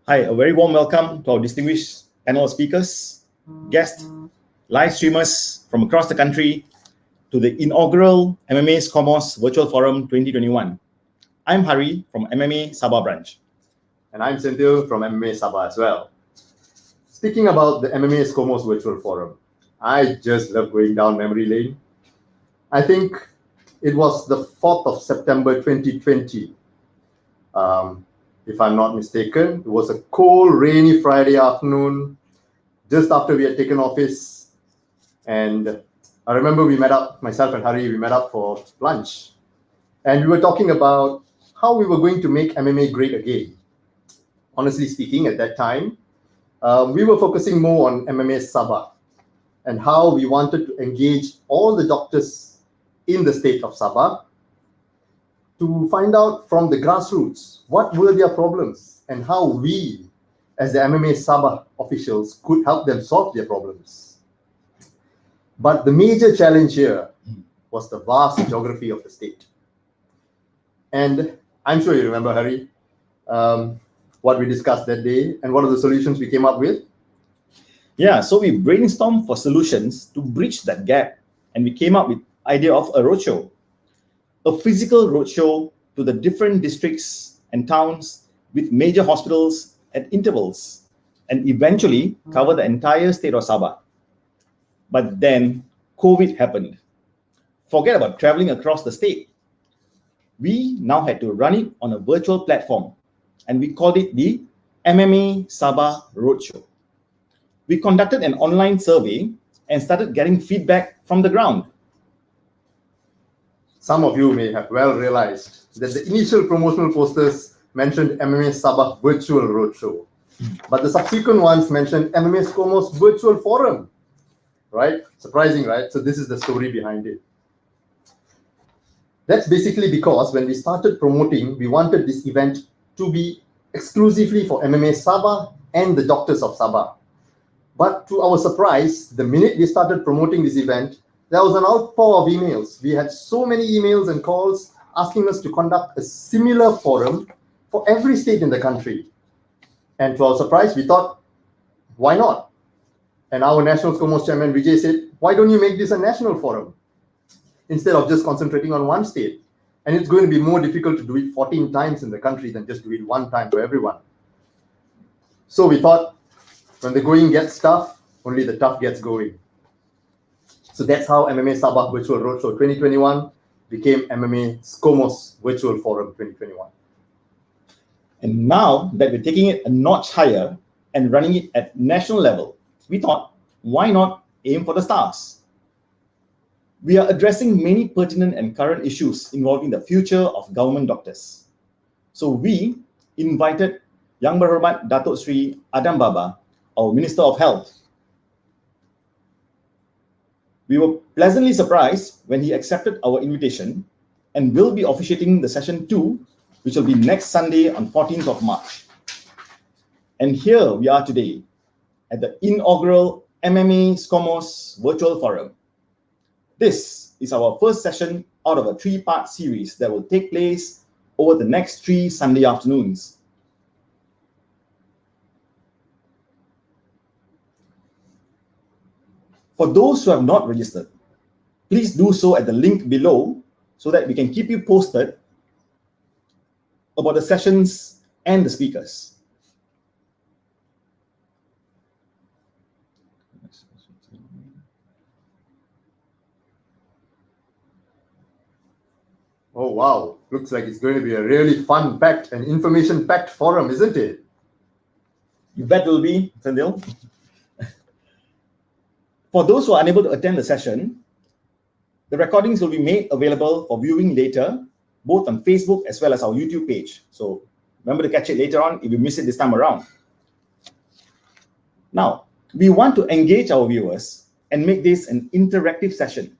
Hi, a very warm welcome to our distinguished panel of speakers, guests, live streamers from across the country to the inaugural MMA SCOMOS Virtual Forum 2021. I'm Hari from MMA Sabah branch. And I'm Senthil from MMA Sabah as well. Speaking about the MMA SCOMOS Virtual Forum, I just love going down memory lane. I think it was the 4th of September 2020. If I'm not mistaken, it was a cold, rainy Friday afternoon, just after we had taken office. And I remember we met up, myself and Hari, we met up for lunch. And we were talking about how we were going to make MMA great again. Honestly speaking, at that time, we were focusing more on MMA Sabah and how we wanted to engage all the doctors in the state of Sabah to find out from the grassroots what were their problems and how we, as the MMA Sabah officials, could help them solve their problems. But the major challenge here was the vast geography of the state. And I'm sure you remember, Hari, what we discussed that day and what are the solutions we came up with? Yeah, so we brainstormed for solutions to bridge that gap, and we came up with the idea of a roadshow. A physical roadshow to the different districts and towns with major hospitals at intervals and eventually cover the entire state of Sabah. But then COVID happened. Forget about traveling across the state. We now had to run it on a virtual platform, and we called it the MMA Sabah Roadshow. We conducted an online survey and started getting feedback from the ground. Some of you may have well realized that the initial promotional posters mentioned MMA Sabah Virtual Roadshow, but the subsequent ones mentioned MMA SCOMOS Virtual Forum, right? Surprising, right? So this is the story behind it. That's basically because when we started promoting, we wanted this event to be exclusively for MMA Sabah and the doctors of Sabah. But to our surprise, the minute we started promoting this event, there was an outpour of emails. We had so many emails and calls asking us to conduct a similar forum for every state in the country. And to our surprise, we thought, why not? And our National SCOMOS chairman, Vijay, said, why don't you make this a national forum instead of just concentrating on one state? And it's going to be more difficult to do it 14 times in the country than just do it one time for everyone. So we thought, when the going gets tough, only the tough gets going. So that's how MMA Sabah Virtual Roadshow 2021 became MMA SCOMOS Virtual Forum 2021. And now that we're taking it a notch higher and running it at national level, we thought, why not aim for the stars? We are addressing many pertinent and current issues involving the future of government doctors. So we invited Yang Berhormat Datuk Sri Adam Baba, our Minister of Health. We were pleasantly surprised when he accepted our invitation and will be officiating the session 2, which will be next Sunday on 14th of March. And here we are today at the inaugural MMA SCOMOS Virtual Forum. This is our first session out of a 3-part series that will take place over the next 3 Sunday afternoons. For those who have not registered, please do so at the link below so that we can keep you posted about the sessions and the speakers. Oh, wow. Looks like it's going to be a really fun-packed and information-packed forum, isn't it? You bet it will be, Senthil. For those who are unable to attend the session, the recordings will be made available for viewing later, both on Facebook as well as our YouTube page. So remember to catch it later on if you miss it this time around. Now, we want to engage our viewers and make this an interactive session.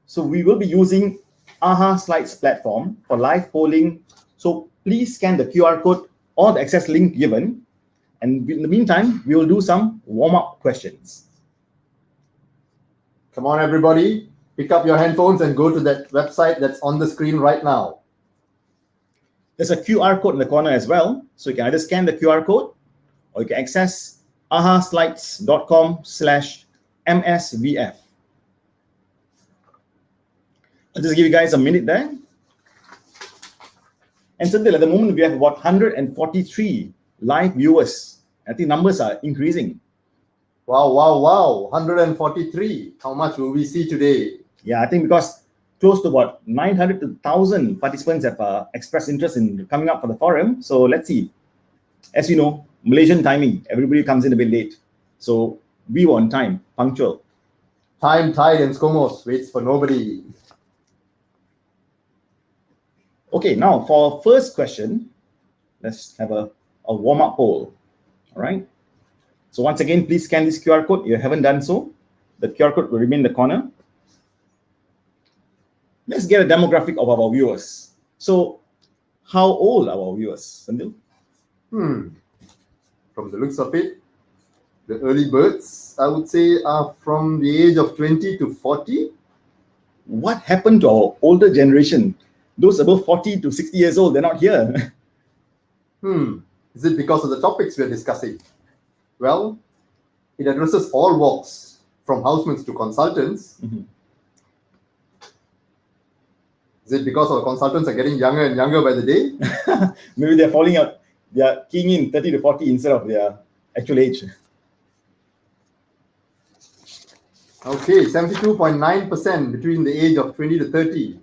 So we will be using AHA Slides platform for live polling. So please scan the QR code or the access link given. And in the meantime, we will do some warm-up questions. Come on, everybody. Pick up your handphones and go to that website that's on the screen right now. There's a QR code in the corner as well. So you can either scan the QR code or you can access ahaslides.com/MSVF. I'll just give you guys a minute there. And Senthil, at the moment, we have about 143 live viewers. I think numbers are increasing. Wow. 143. How much will we see today? Yeah, I think because close to about 900 to 1,000 participants have expressed interest in coming up for the forum. So let's see. As you know, Malaysian timing, everybody comes in a bit late. So we were on time, punctual. Time, tide, and SCOMOS waits for nobody. Okay, now for our first question, let's have a warm-up poll. All right. So once again, please scan this QR code. If you haven't done so, the QR code will remain in the corner. Let's get a demographic of our viewers. So how old are our viewers, Sandil? From the looks of it, the early birds, I would say, are from the age of 20 to 40. What happened to our older generation? Those above 40 to 60 years old, they're not here. Is it because of the topics we're discussing? Well, it addresses all walks, from housemaids to consultants. Is it because our consultants are getting younger and younger by the day? Maybe they're falling out. They're keying in 30 to 40 instead of their actual age. Okay, 72.9% between the age of 20 to 30.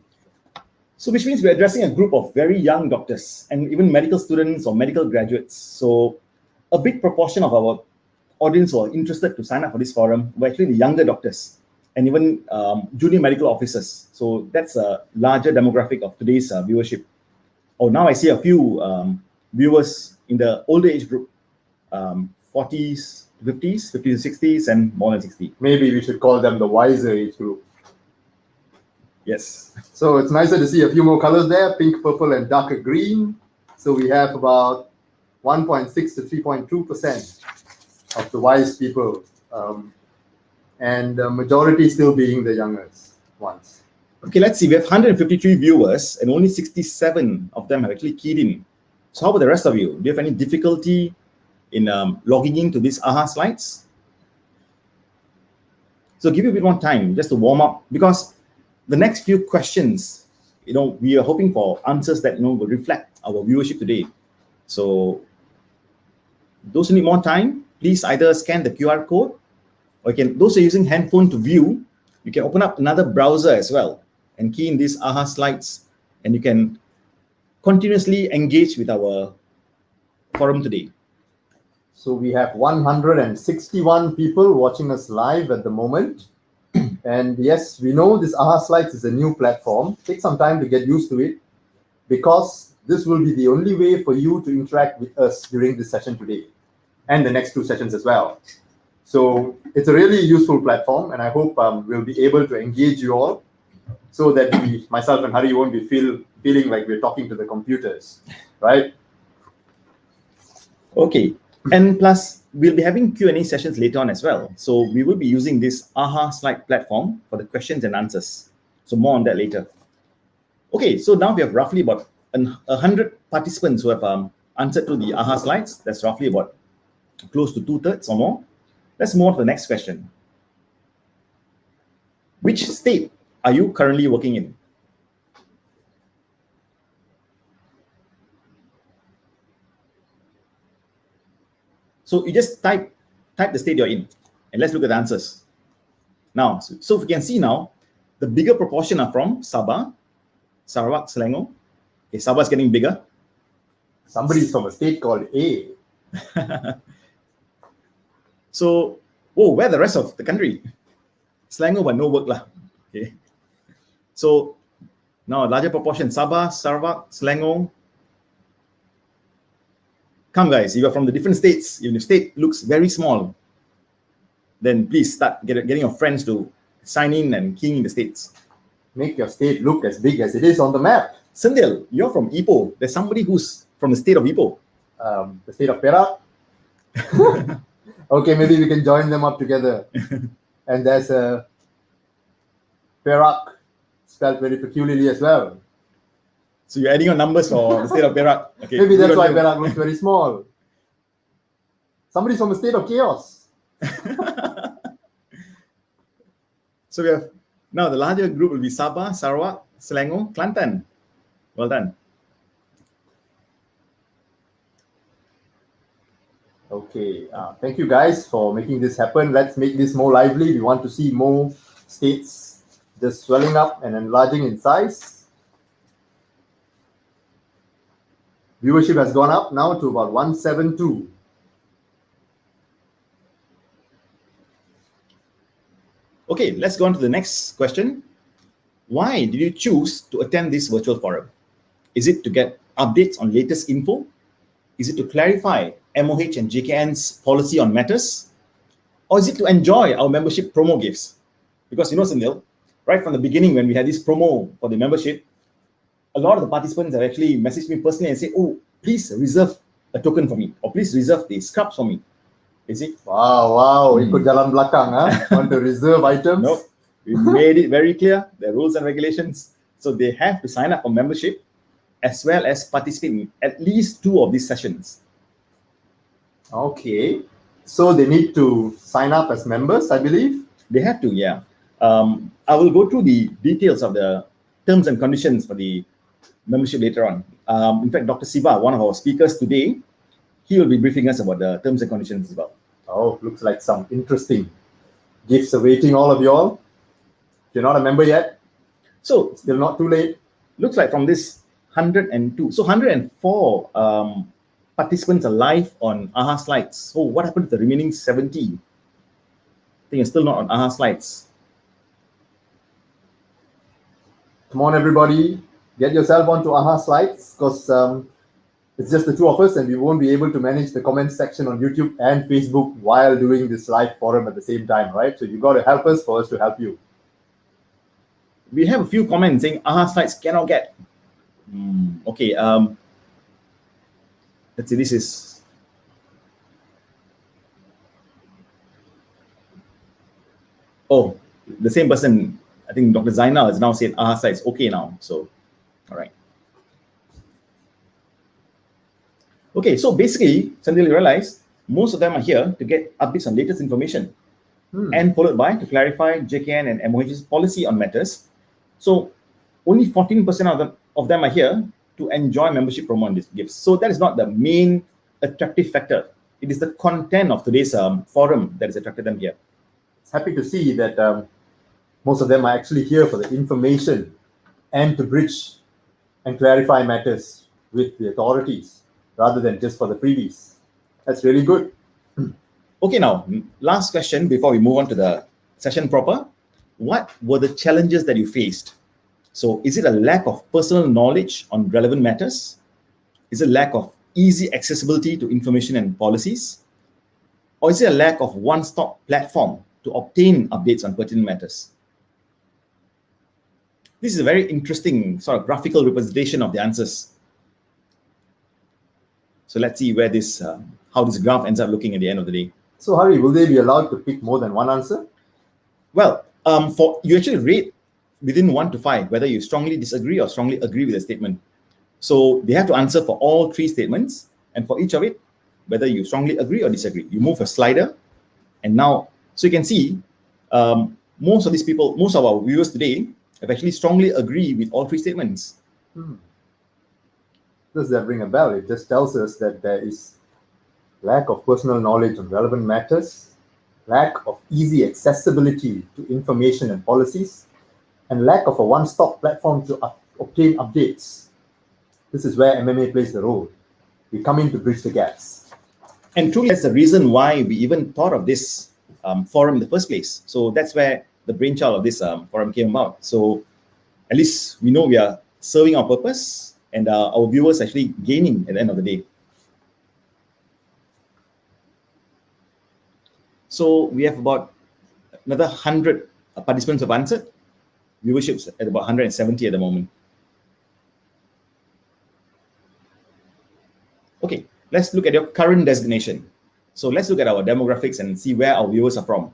So which means we're addressing a group of very young doctors and even medical students or medical graduates. So a big proportion of our audience who are interested to sign up for this forum were actually the younger doctors and even junior medical officers. So that's a larger demographic of today's viewership. Oh, now I see a few viewers in the older age group, 40s, 50s, 50s to 60s, and more than 60. Maybe we should call them the wiser age group. Yes. So it's nicer to see a few more colors there, pink, purple, and darker green. So we have about 1.6 to 3.2% of the wise people, and the majority still being the youngest ones. Okay, let's see. We have 153 viewers, and only 67 of them have actually keyed in. So how about the rest of you? Do you have any difficulty in logging into these AHA slides? So give you a bit more time just to warm up, because the next few questions, we are hoping for answers that will reflect our viewership today. So those who need more time, please either scan the QR code, or those who are using handphone to view, you can open up another browser as well and key in these AHA slides, and you can continuously engage with our forum today. So we have 161 people watching us live at the moment. And yes, we know this AHA Slides is a new platform. Take some time to get used to it, because this will be the only way for you to interact with us during this session today and the next two sessions as well. So it's a really useful platform, and I hope we'll be able to engage you all so that myself and Hari won't be feeling like we're talking to the computers, right? Okay. And plus, we'll be having Q&A sessions later on as well. So we will be using this AHA slide platform for the questions and answers. So more on that later. Okay, so now we have roughly about 100 participants who have answered to the AHA slides. That's roughly about close to 2/3 or more. Let's move on to the next question. Which state are you currently working in? So you just type the state you're in, and let's look at the answers. Now, so we can see now, the bigger proportion are from Sabah, Sarawak, Selangor. Okay, Sabah is getting bigger. Somebody's from a state called A. So, where the rest of the country? Selangor, but no work lah. Okay. So now a larger proportion, Sabah, Sarawak, Selangor. Come guys, if you're from the different states, if the state looks very small, then please start getting your friends to sign in and key in the states. Make your state look as big as it is on the map. Sandil, you're from Ipoh. There's somebody who's from the state of Ipoh. The state of Perak. Okay, maybe we can join them up together. And there's a Perak spelled very peculiarly as well. So you're adding on numbers for the state of Perak. Okay. Maybe that's why Perak looks very small. Somebody's from a state of chaos. So we have now the larger group will be Sabah, Sarawak, Selangor, Kelantan. Well done. Okay, thank you guys for making this happen. Let's make this more lively. We want to see more states just swelling up and enlarging in size. Viewership has gone up now to about 172. Okay, let's go on to the next question. Why did you choose to attend this virtual forum? Is it to get updates on latest info? Is it to clarify MOH and JKN's policy on matters? Or is it to enjoy our membership promo gifts? Because you know, Sandil, right from the beginning when we had this promo for the membership, a lot of the participants have actually messaged me personally and say, oh, please reserve a token for me, or please reserve the scrubs for me. Is it? Wow, ikut jalan belakang, want to reserve items? Nope. We made it very clear, the rules and regulations. So they have to sign up for membership as well as participate in at least 2 of these sessions. Okay. So they need to sign up as members, I believe? They have to, yeah. I will go through the details of the terms and conditions for the membership later on. In fact, Dr. Siva, one of our speakers today, he will be briefing us about the terms and conditions as well. Oh, looks like some interesting gifts awaiting all of y'all. If you're not a member yet, so still not too late. Looks like from this 102, so 104 participants are live on AHA slides. So what happened to the remaining 70? I think it's still not on AHA slides. Come on, everybody, get yourself onto AHA slides, because it's just the 2 of us and we won't be able to manage the comment section on YouTube and Facebook while doing this live forum at the same time, right? So you got to help us for us to help you. We have a few comments saying AHA slides cannot get. Okay, let's see, this is the same person. I think Dr. Zainal has now said AHA slides okay now. So, all right. Okay, so basically, Sandil, you realize most of them are here to get updates on latest information and followed by to clarify JKN and MOH's policy on matters. So only 14% of them are here to enjoy membership promo on these gifts. So that is not the main attractive factor. It is the content of today's forum that has attracted them here. It's happy to see that most of them are actually here for the information and to bridge and clarify matters with the authorities rather than just for the freebies. That's really good. Okay, now, last question before we move on to the session proper. What were the challenges that you faced? So is it a lack of personal knowledge on relevant matters? Is it a lack of easy accessibility to information and policies? Or is it a lack of one-stop platform to obtain updates on pertinent matters? This is a very interesting sort of graphical representation of the answers. So let's see where this, how this graph ends up looking at the end of the day. So Hari, will they be allowed to pick more than one answer? Well, you actually rate within 1 to 5 whether you strongly disagree or strongly agree with a statement. So they have to answer for all 3 statements, and for each of it, whether you strongly agree or disagree. You move a slider, and now, so you can see most of these people, most of our viewers today have actually strongly agreed with all 3 statements. Does that ring a bell? It just tells us that there is lack of personal knowledge on relevant matters, lack of easy accessibility to information and policies, and lack of a one-stop platform to obtain updates. This is where MMA plays the role. We come in to bridge the gaps. And truly, that's the reason why we even thought of this forum in the first place. So that's where the brainchild of this forum came about. So at least we know we are serving our purpose, and our viewers actually gaining at the end of the day. So we have about another 100 participants have answered. Viewership's at about 170 at the moment. Okay, let's look at your current designation. So let's look at our demographics and see where our viewers are from.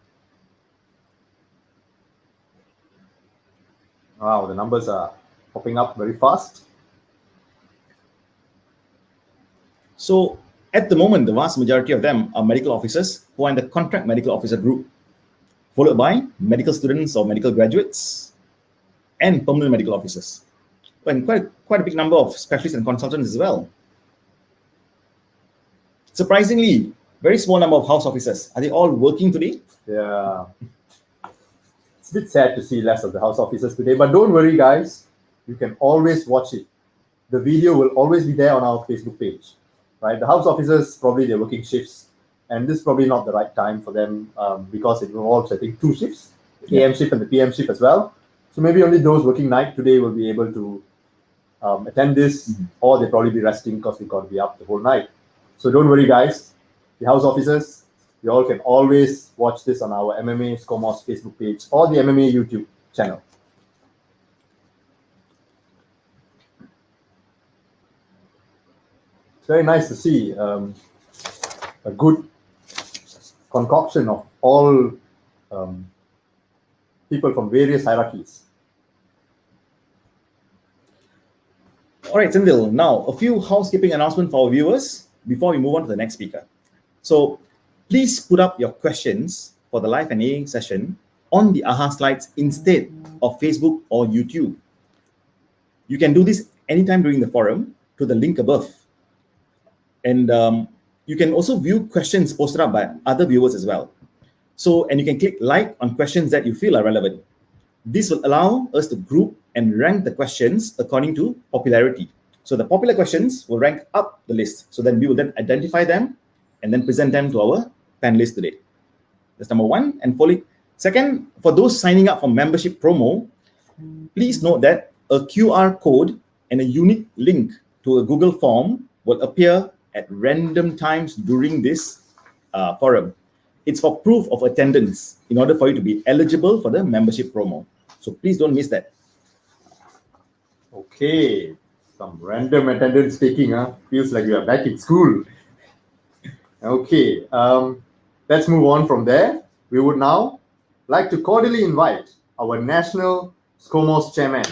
Wow, the numbers are popping up very fast. So at the moment, the vast majority of them are medical officers who are in the contract medical officer group, followed by medical students or medical graduates and permanent medical officers. And quite a big number of specialists and consultants as well. Surprisingly, very small number of house officers. Are they all working today? Yeah. It's a bit sad to see less of the house officers today, but don't worry, guys. You can always watch it. The video will always be there on our Facebook page, right? The house officers, probably they're working shifts, and this is probably not the right time for them because it involves, I think, 2 shifts, the AM shift and the PM shift as well. So maybe only those working night today will be able to attend this, or they'll probably be resting because we got to be up the whole night. So don't worry, guys. The house officers, you all can always watch this on our MMA SCOMOS Facebook page or the MMA YouTube channel. It's very nice to see a good concoction of all people from various hierarchies. All right, Sindil. Now, a few housekeeping announcements for our viewers before we move on to the next speaker. So please put up your questions for the live NA session on the AHA slides instead of Facebook or YouTube. You can do this anytime during the forum to the link above. And you can also view questions posted up by other viewers as well. So, and you can click like on questions that you feel are relevant. This will allow us to group and rank the questions according to popularity. So the popular questions will rank up the list. So then we will then identify them and then present them to our panelists today. That's number one. And second, for those signing up for membership promo, please note that a QR code and a unique link to a Google form will appear at random times during this forum. It's for proof of attendance in order for you to be eligible for the membership promo. So please don't miss that. Okay, some random attendance taking, feels like we are back in school. Okay, let's move on from there. We would now like to cordially invite our National SCOMOS Chairman,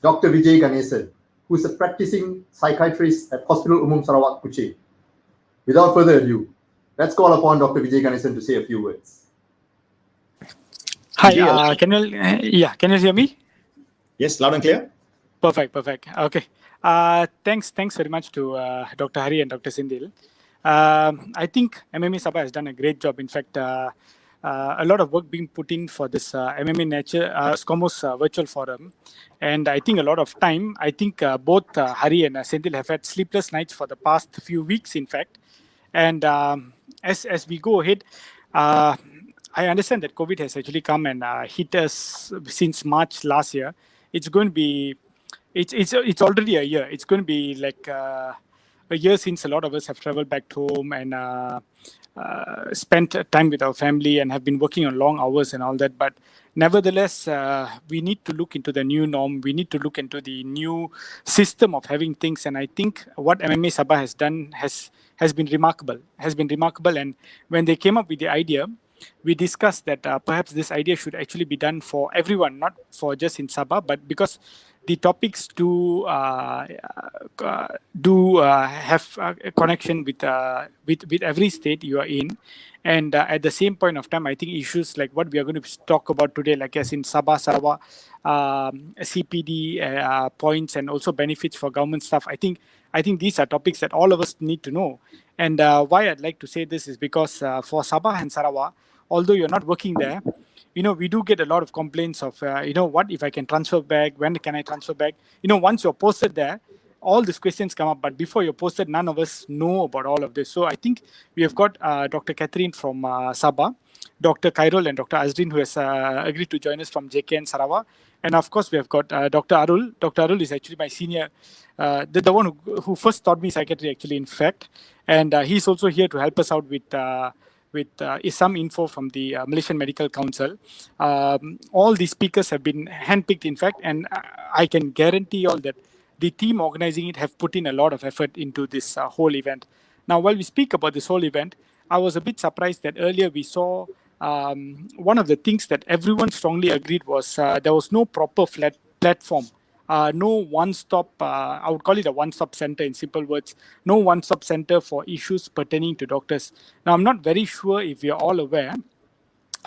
Dr. Vijay Ganesan, who is a practicing psychiatrist at Hospital Umum Sarawak, Kuching. Without further ado, let's call upon Dr. Vijay Ganesan to say a few words. Hi, can you hear me? Yes, loud and clear. Perfect. Okay. Thanks very much to Dr. Hari and Dr. Sindil. I think MMA Sabah has done a great job. In fact, a lot of work being put in for this MMA SCOMOS virtual forum. And I think a lot of time, I think both Hari and Sindil have had sleepless nights for the past few weeks, in fact. And as we go ahead, I understand that COVID has actually come and hit us since March last year. It's going to be, it's already a year. It's going to be like a year since a lot of us have traveled back home and spent time with our family and have been working on long hours and all that. But nevertheless, we need to look into the new norm. We need to look into the new system of having things. And I think what MMA Sabah has done has been remarkable. And when they came up with the idea, we discussed that perhaps this idea should actually be done for everyone, not for just in Sabah, but because the topics do have a connection with every state you are in. And at the same point of time, I think issues like what we are going to talk about today, like as in Sabah, Sarawak, CPD points and also benefits for government staff, I think these are topics that all of us need to know. And why I'd like to say this is because for Sabah and Sarawak, although you're not working there, we do get a lot of complaints of, what if I can transfer back? When can I transfer back? Once you're posted there, all these questions come up. But before you're posted, none of us know about all of this. So I think we have got Dr. Catherine from Sabah, Dr. Khairul and Dr. Azrin, who has agreed to join us from JKN Sabah. And of course, we have got Dr. Arul. Dr. Arul is actually my senior, the one who first taught me psychiatry, actually, in fact. And he's also here to help us out with some info from the Malaysian Medical Council. All the speakers have been handpicked, in fact, and I can guarantee you all that the team organizing it have put in a lot of effort into this whole event. Now, while we speak about this whole event, I was a bit surprised that earlier we saw one of the things that everyone strongly agreed was there was no proper platform no one-stop, I would call it a one-stop center in simple words, no one-stop center for issues pertaining to doctors. Now, I'm not very sure if you're all aware,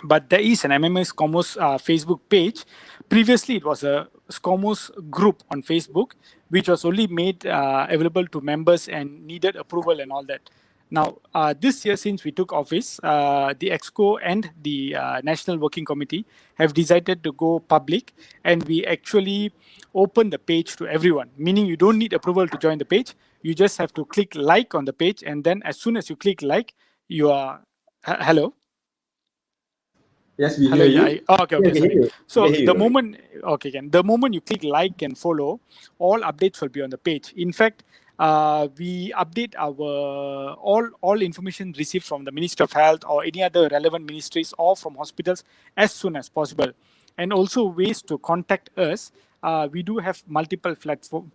but there is an MMA SCOMOS Facebook page. Previously, it was a SCOMOS group on Facebook, which was only made available to members and needed approval and all that. Now, this year, since we took office, the EXCO and the National Working Committee have decided to go public, and we actually open the page to everyone, meaning you don't need approval to join the page. You just have to click like on the page, and then as soon as you click like, you are... Hello? Yes, we Hello, hear yeah. you. Okay, Yeah, I can sorry. hear you. So I can hear the you. moment, okay, again, the moment you click like and follow, all updates will be on the page. In fact, we update our all information received from the Ministry of Health or any other relevant ministries or from hospitals as soon as possible. And also ways to contact us. We do have multiple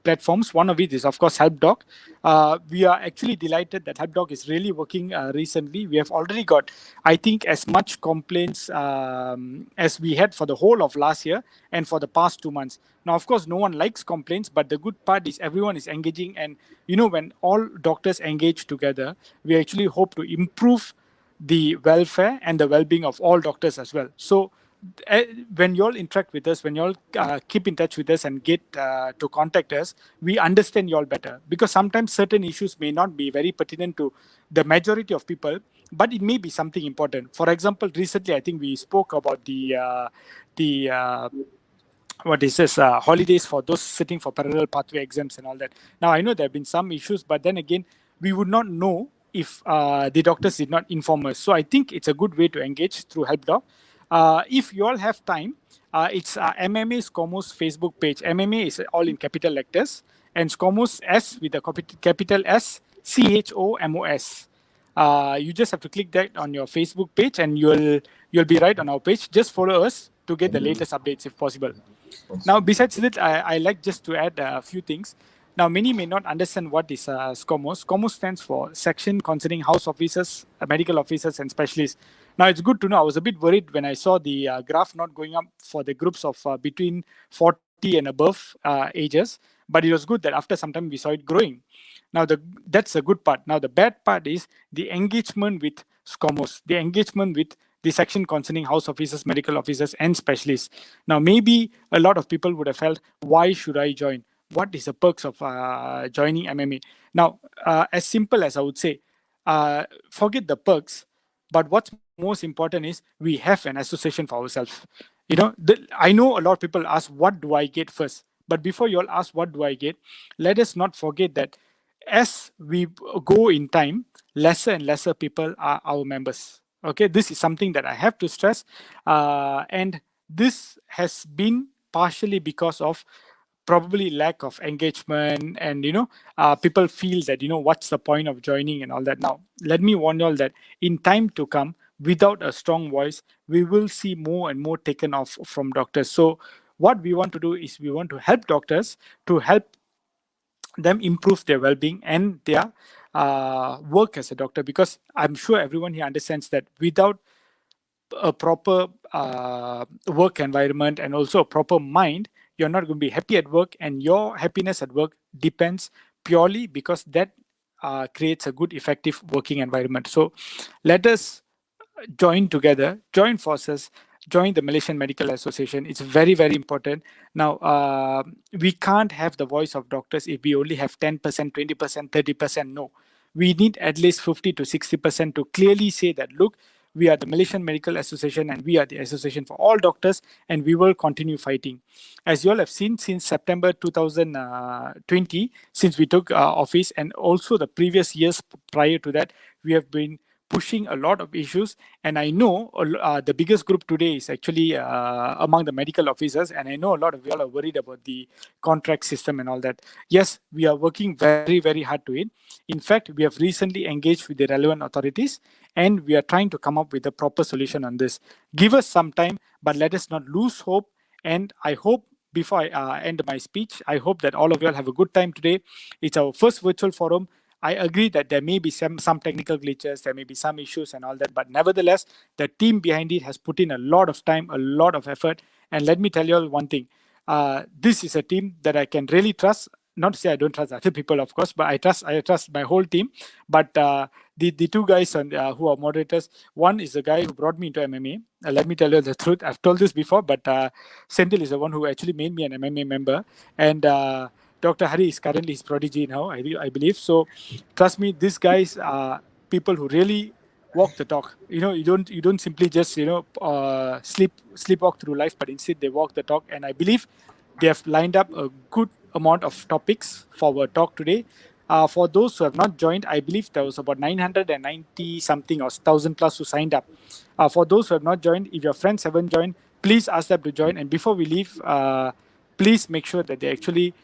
platforms. One of it is, of course, HelpDoc. We are actually delighted that HelpDoc is really working recently. We have already got, I think, as much complaints as we had for the whole of last year and for the past 2 months. Now, of course, no one likes complaints, but the good part is everyone is engaging. And, you know, when all doctors engage together, we actually hope to improve the welfare and the well-being of all doctors as well. So when you all interact with us, when you all keep in touch with us and get to contact us, we understand you all better, because sometimes certain issues may not be very pertinent to the majority of people, but it may be something important. For example, recently I think we spoke about what is this, holidays for those sitting for parallel pathway exams and all that. Now, I know there have been some issues, but then again, we would not know if the doctors did not inform us. So I think it's a good way to engage through HelpDoc. If you all have time, it's MMA SCOMOS Facebook page. MMA is all in capital letters, and SCOMOS S with a capital S, CHOMOS. You just have to click that on your Facebook page, and you'll be right on our page. Just follow us to get the latest updates if possible. Now, besides that, I like just to add a few things. Now, many may not understand what is SCOMOS. SCOMOS stands for Section Concerning House Officers, Medical Officers, and Specialists. Now, it's good to know. I was a bit worried when I saw the graph not going up for the groups of between 40 and above ages. But it was good that after some time we saw it growing. Now, that's the good part. Now, the bad part is the engagement with SCOMOS, the engagement with the section concerning house officers, medical officers, and specialists. Now, maybe a lot of people would have felt, why should I join? What is the perks of joining MMA? Now, as simple as I would say, forget the perks, but what's most important is we have an association for ourselves. You know, I know a lot of people ask, what do I get first? But before you all ask, what do I get? Let us not forget that as we go in time, lesser and lesser people are our members. Okay, this is something that I have to stress. And this has been partially because of probably lack of engagement, and people feel that what's the point of joining and all that. Now, let me warn you all that in time to come, without a strong voice, we will see more and more taken off from doctors. So what we want to do is we want to help doctors to help them improve their well-being and their work as a doctor, because I'm sure everyone here understands that without a proper work environment and also a proper mind, you're not going to be happy at work, and your happiness at work depends purely because that creates a good, effective working environment. So let us join together, join forces, join the Malaysian Medical Association. It's very, very important. Now, we can't have the voice of doctors if we only have 10%, 20%, 30%. No, we need at least 50 to 60% to clearly say that, look, we are the Malaysian Medical Association and we are the association for all doctors, and we will continue fighting. As you all have seen, since September 2020, since we took office, and also the previous years prior to that, we have been pushing a lot of issues. And I know the biggest group today is actually among the medical officers, and I know a lot of you all are worried about the contract system and all that. Yes, we are working very, very hard to it. In fact, we have recently engaged with the relevant authorities, and we are trying to come up with a proper solution on this. Give us some time, but let us not lose hope. And I hope, before I end my speech, I hope that all of you all have a good time today. It's our first virtual forum. I agree that there may be some technical glitches, there may be some issues and all that, but nevertheless, the team behind it has put in a lot of time, a lot of effort. And let me tell you all one thing. this is a team that I can really trust. Not to say I don't trust other people, of course, but I trust my whole team. But the two guys who are moderators, one is the guy who brought me into MMA. Let me tell you the truth. I've told this before, but Senthil is the one who actually made me an MMA member. And Dr. Hari is currently his prodigy now, I believe. So trust me, these guys are people who really walk the talk. You don't simply just sleepwalk through life, but instead they walk the talk. And I believe they have lined up a good amount of topics for our talk today. For those who have not joined, I believe there was about 990 something or 1,000 plus who signed up. For those who have not joined, if your friends haven't joined, please ask them to join. And before we leave, please make sure that they actually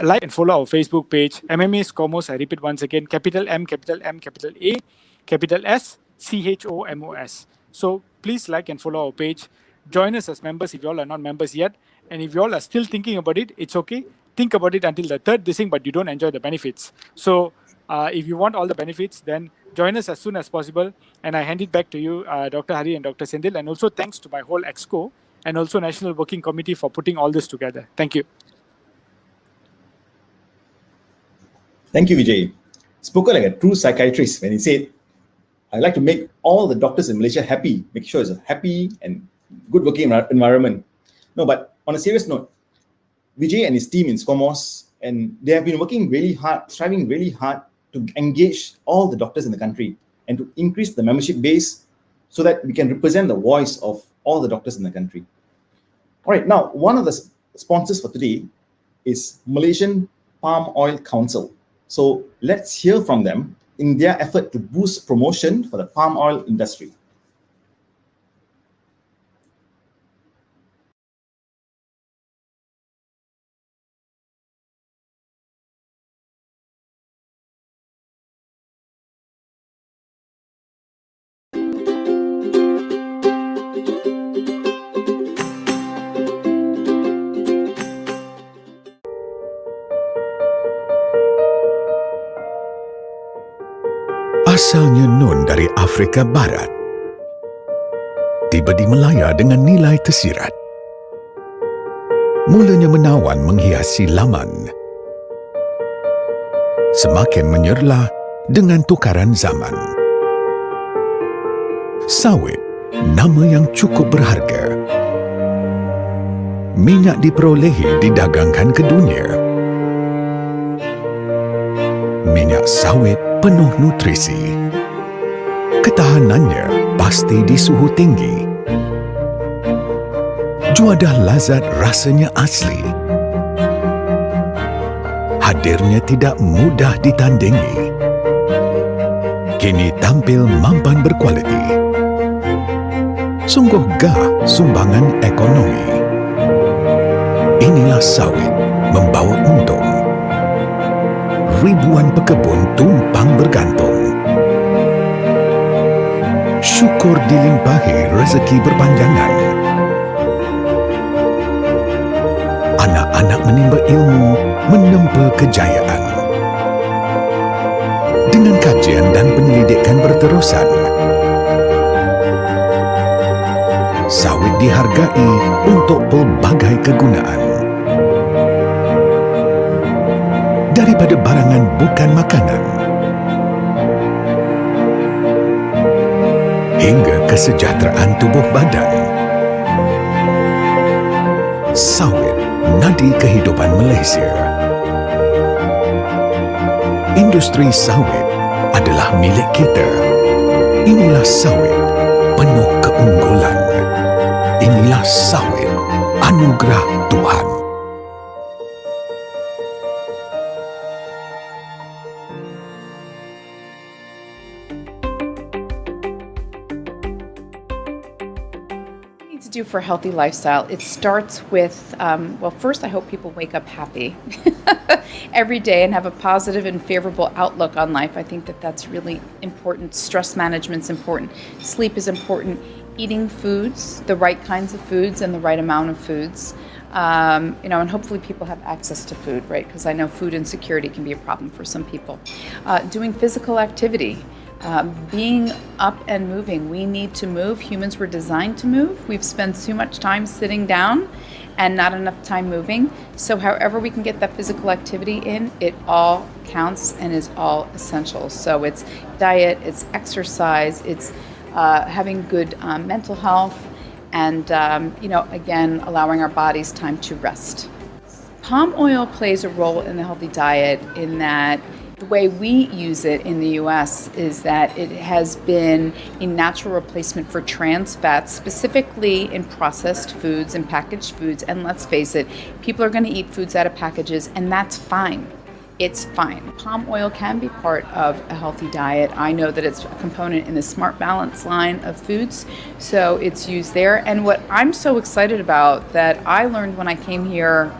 like and follow our Facebook page, MMA SCOMOS. I repeat once again, capital M, capital M, capital A, capital S, CHOMOS. So please like and follow our page. Join us as members if you all are not members yet. And if you all are still thinking about it, it's okay. Think about it until the third thing, but you don't enjoy the benefits. So if you want all the benefits, then join us as soon as possible. And I hand it back to you, Dr. Hari and Dr. Senthil. And also thanks to my whole EXCO and also National Working Committee for putting all this together. Thank you. Thank you, Vijay. Spoken like a true psychiatrist when he said, I'd like to make all the doctors in Malaysia happy, make sure it's a happy and good working environment. No, but on a serious note, Vijay and his team in SCOMOS, and they have been working really hard, striving really hard to engage all the doctors in the country and to increase the membership base so that we can represent the voice of all the doctors in the country. All right, now, one of the sponsors for today is Malaysian Palm Oil Council. So let's hear from them in their effort to boost promotion for the palm oil industry. Asalnya Nun dari Afrika Barat, tiba di Malaya dengan nilai tersirat. Mulanya menawan menghiasi laman, semakin menyerlah dengan tukaran zaman. Sawit, nama yang cukup berharga. Minyak diperolehi didagangkan ke dunia. Minyak sawit penuh nutrisi. Ketahanannya pasti di suhu tinggi. Juadah lazat rasanya asli. Hadirnya tidak mudah ditandingi. Kini tampil mampan berkualiti. Sungguh gah sumbangan ekonomi. Inilah sawit membawa untung. Ribuan pekebun tumpang bergantung. Syukur dilimpahi rezeki berpanjangan. Anak-anak menimba ilmu, menempa kejayaan. Dengan kajian dan penyelidikan berterusan, sawit dihargai untuk pelbagai kegunaan. Daripada barangan bukan makanan hingga kesejahteraan tubuh badan, sawit nadi kehidupan Malaysia. Industri sawit adalah milik kita. Inilah sawit penuh keunggulan. Inilah sawit anugerah Tuhan. Do for a healthy lifestyle, it starts with, well, first I hope people wake up happy every day and have a positive and favorable outlook on life. I think that that's really important. Stress management's important. Sleep is important. Eating foods, the right kinds of foods and the right amount of foods. And hopefully people have access to food, right? Because I know food insecurity can be a problem for some people. Doing physical activity. Being up and moving. We need to move. Humans were designed to move. We've spent too much time sitting down and not enough time moving. So however we can get that physical activity in, it all counts and is all essential. So it's diet, it's exercise, it's having good mental health, and again, allowing our bodies time to rest. Palm oil plays a role in the healthy diet in that the way we use it in the US is that it has been a natural replacement for trans fats, specifically in processed foods and packaged foods. And let's face it, people are going to eat foods out of packages, and that's fine. It's fine. Palm oil can be part of a healthy diet. I know that it's a component in the Smart Balance line of foods, so it's used there. And what I'm so excited about that I learned when I came here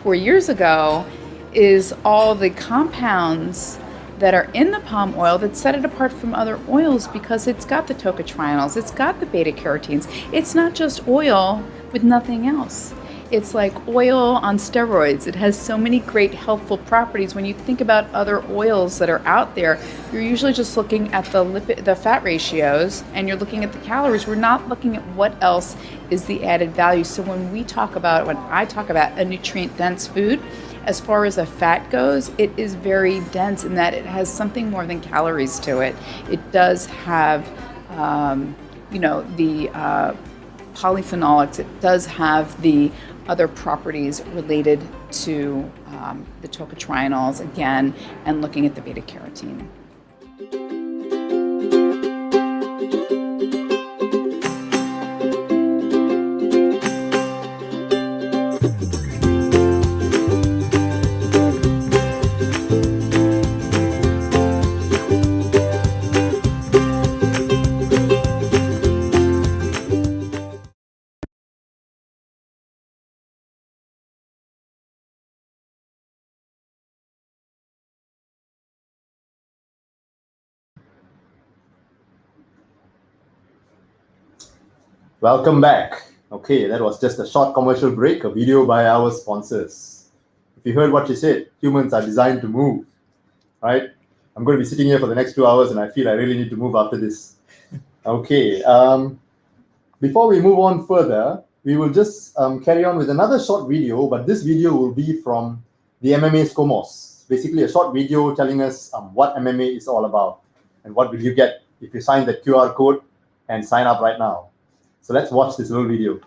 4 years ago is all the compounds that are in the palm oil that set it apart from other oils, because it's got the tocotrienols, it's got the beta carotenes. It's not just oil with nothing else. It's like oil on steroids. It has so many great helpful properties. When you think about other oils that are out there, you're usually just looking at the fat ratios, and you're looking at the calories. We're not looking at what else is the added value. So when I talk about a nutrient-dense food, as far as a fat goes, it is very dense in that it has something more than calories to it. It does have, the polyphenolics. It does have the other properties related to the tocotrienols, again, and looking at the beta carotene. Welcome back. Okay, that was just a short commercial break, a video by our sponsors. If you heard what she said, humans are designed to move, right? I'm going to be sitting here for the next 2 hours, and I feel I really need to move after this. Okay, before we move on further, we will just carry on with another short video, but this video will be from the MMA SCOMOS. Basically a short video telling us what MMA is all about and what will you get if you sign that QR code and sign up right now. So let's watch this little video.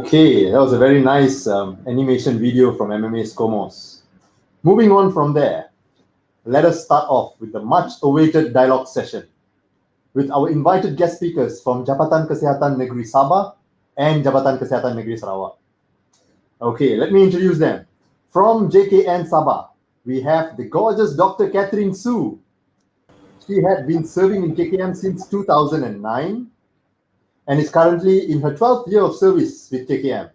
Okay, that was a very nice animation video from MMA SCOMOS. Moving on from there, let us start off with the much-awaited dialogue session with our invited guest speakers from Jabatan Kesihatan Negeri Sabah and Jabatan Kesihatan Negeri Sarawak. Okay, let me introduce them. From JKN Sabah, we have the gorgeous Dr. Catherine Su. She had been serving in KKM since 2009 and is currently in her 12th year of service with KKM.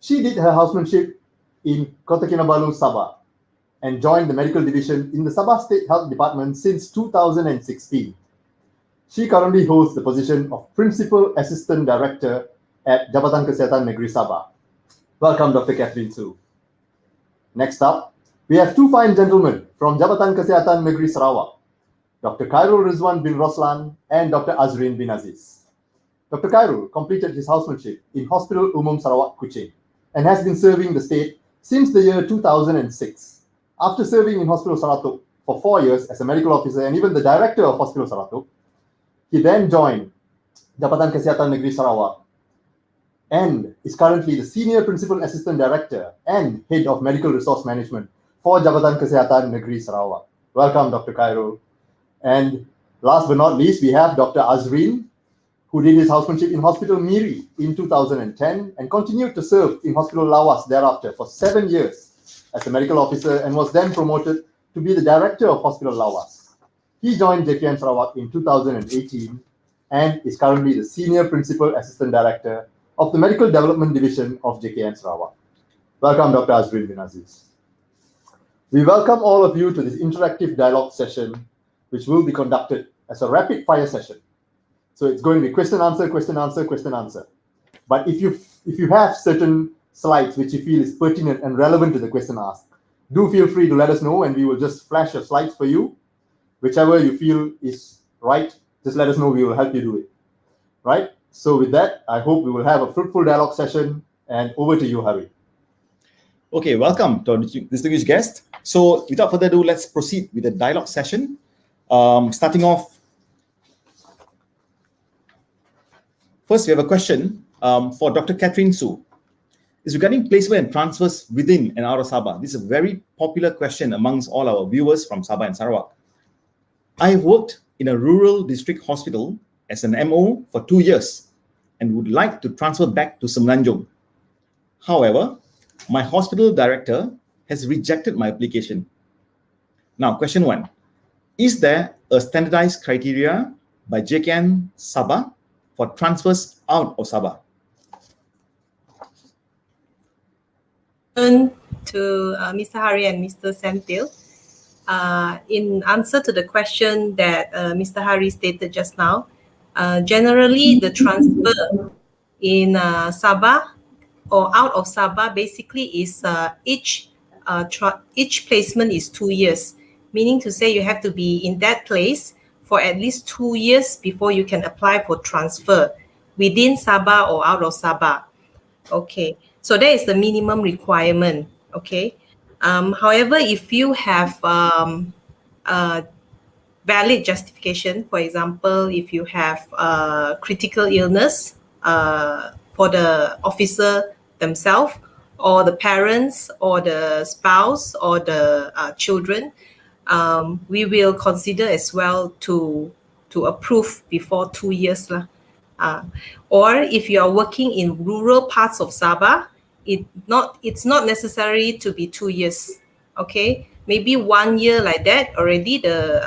She did her housemanship in Kota Kinabalu, Sabah, and joined the medical division in the Sabah State Health Department since 2016. She currently holds the position of Principal Assistant Director at Jabatan Kesihatan Negeri Sabah. Welcome, Dr. Catherine Su. Next up, we have two fine gentlemen from Jabatan Kesihatan Negeri Sarawak, Dr. Khairul Rizwan bin Roslan and Dr. Azrin bin Aziz. Dr. Khairul completed his housemanship in Hospital Umum Sarawak, Kuching, and has been serving the state since the year 2006. After serving in Hospital Saratuk for 4 years as a medical officer and even the director of Hospital Saratuk, he then joined Jabatan Kesihatan Negeri Sarawak and is currently the Senior Principal Assistant Director and Head of Medical Resource Management for Jabatan Kesihatan Negeri Sarawak. Welcome, Dr. Khairul. And last but not least, we have Dr. Azrin, who did his housemanship in Hospital Miri in 2010 and continued to serve in Hospital Lawas thereafter for 7 years as a medical officer and was then promoted to be the director of Hospital Lawas. He joined JKN Sarawak in 2018 and is currently the Senior Principal Assistant Director of the Medical Development Division of JKN Sarawak. Welcome, Dr. Azrin bin Aziz. We welcome all of you to this interactive dialogue session, which will be conducted as a rapid fire session. So it's going to be question, answer, question, answer, question, answer. But if you have certain slides which you feel is pertinent and relevant to the question asked, do feel free to let us know and we will just flash your slides for you. Whichever you feel is right, just let us know, we will help you do it. Right? So with that, I hope we will have a fruitful dialogue session, and over to you, Hari. Okay, welcome to our distinguished guest. So without further ado, let's proceed with the dialogue session. Starting off, first we have a question for Dr. Catherine Su. It's regarding placement and transfers within and out of Sabah. This is a very popular question amongst all our viewers from Sabah and Sarawak. I worked in a rural district hospital as an MO for 2 years and would like to transfer back to Semenanjung. However, my hospital director has rejected my application. Now, question 1. Is there a standardized criteria by JKN Sabah for transfers out of Sabah? To Mr. Hari and Mr. Senthil. In answer to the question that Mr. Hari stated just now, generally the transfer in Sabah or out of Sabah basically is each placement is 2 years, meaning to say you have to be in that place for at least 2 years before you can apply for transfer within Sabah or out of Sabah. Okay, so that is the minimum requirement. Okay. However, if you have valid justification, for example, if you have critical illness for the officer themselves, or the parents, or the spouse, or the children, we will consider as well to approve before 2 years. Or if you are working in rural parts of Sabah, it's not necessary to be 2 years. Okay, maybe 1 year like that already the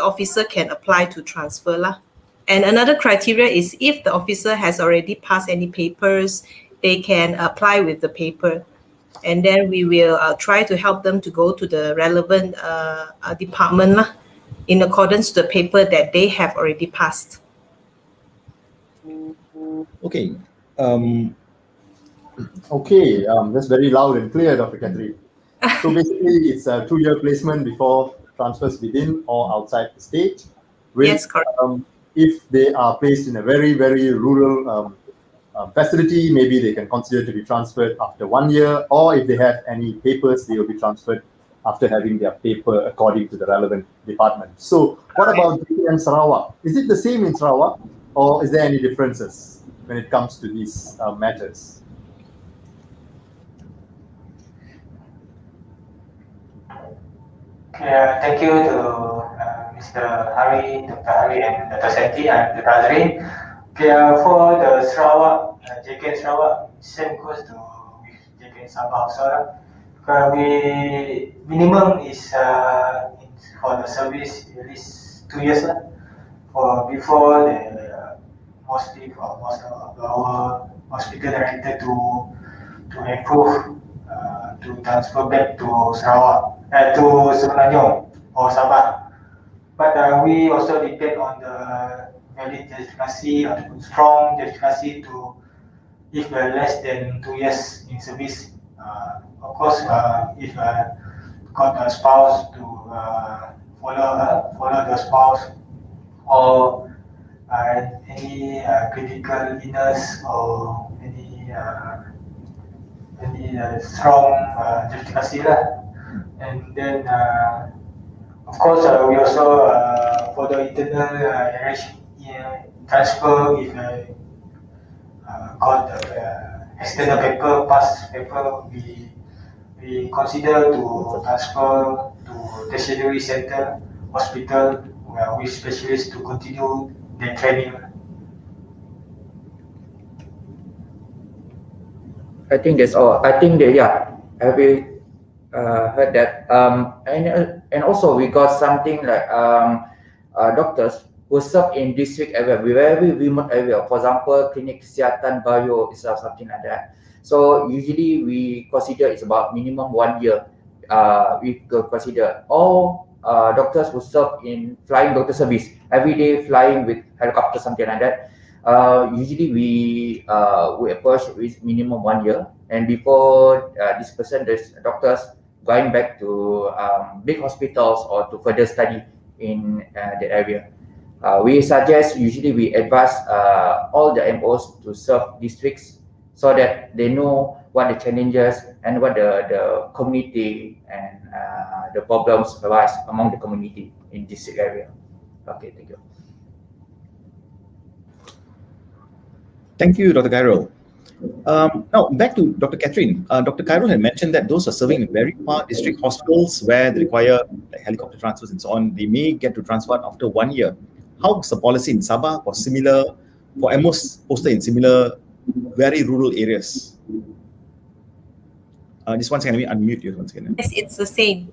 officer can apply to transfer lah. And another criteria is if the officer has already passed any papers, they can apply with the paper, and then we will try to help them to go to the relevant department lah, in accordance to the paper that they have already passed. Okay. Okay, that's very loud and clear, Dr. Catherine. So basically, it's a 2-year placement before transfers within or outside the state. Yes, correct. If they are placed in a very, very rural facility, maybe they can consider to be transferred after 1 year, or if they have any papers, they will be transferred after having their paper according to the relevant department. So what about JKN Sarawak? Is it the same in Sarawak, or is there any differences when it comes to these matters? Thank you to Mr. Hari, Dr. Hari, and Dr. Seti. I'm Dr. Azrin. For the Sarawak, JKN Sarawak, same goes to with JKN Sabah also. We minimum is for the service at least 2 years for before the mostly for most of our hospital director to improve to transfer back to Sarawak to Semenanjung or Sabah. But we also depend on the valid justification or strong justification to if less than 2 years in service. Of course, if got a spouse to follow the spouse or any critical illness or any strong justification lah. And then of course we also for the internal transfer if got external paper, past paper, we consider to transfer to tertiary center, hospital, with specialists to continue their training. I think that's all. I think that have you heard that? And also we got something like doctors who serve in district area, very remote area. For example, clinic kesihatan bio is something like that. So usually we consider it's about minimum 1 year. We consider all doctors who serve in flying doctor service, every day flying with helicopter, something like that. Usually we approach with minimum 1 year, and before this person, there's doctors going back to big hospitals or to further study in the area. We suggest, usually we advise all the MOs to serve districts so that they know what the challenges and what the community and the problems arise among the community in this area. Okay, thank you. Thank you, Dr. Khairul. Now, back to Dr. Catherine. Dr. Khairul had mentioned that those are serving in very far district hospitals where they require helicopter transfers and so on. They may get to transfer after 1 year. How's the policy in Sabah for MOs posted in similar very rural areas? Just one second, let me unmute you once again. Yes, it's the same.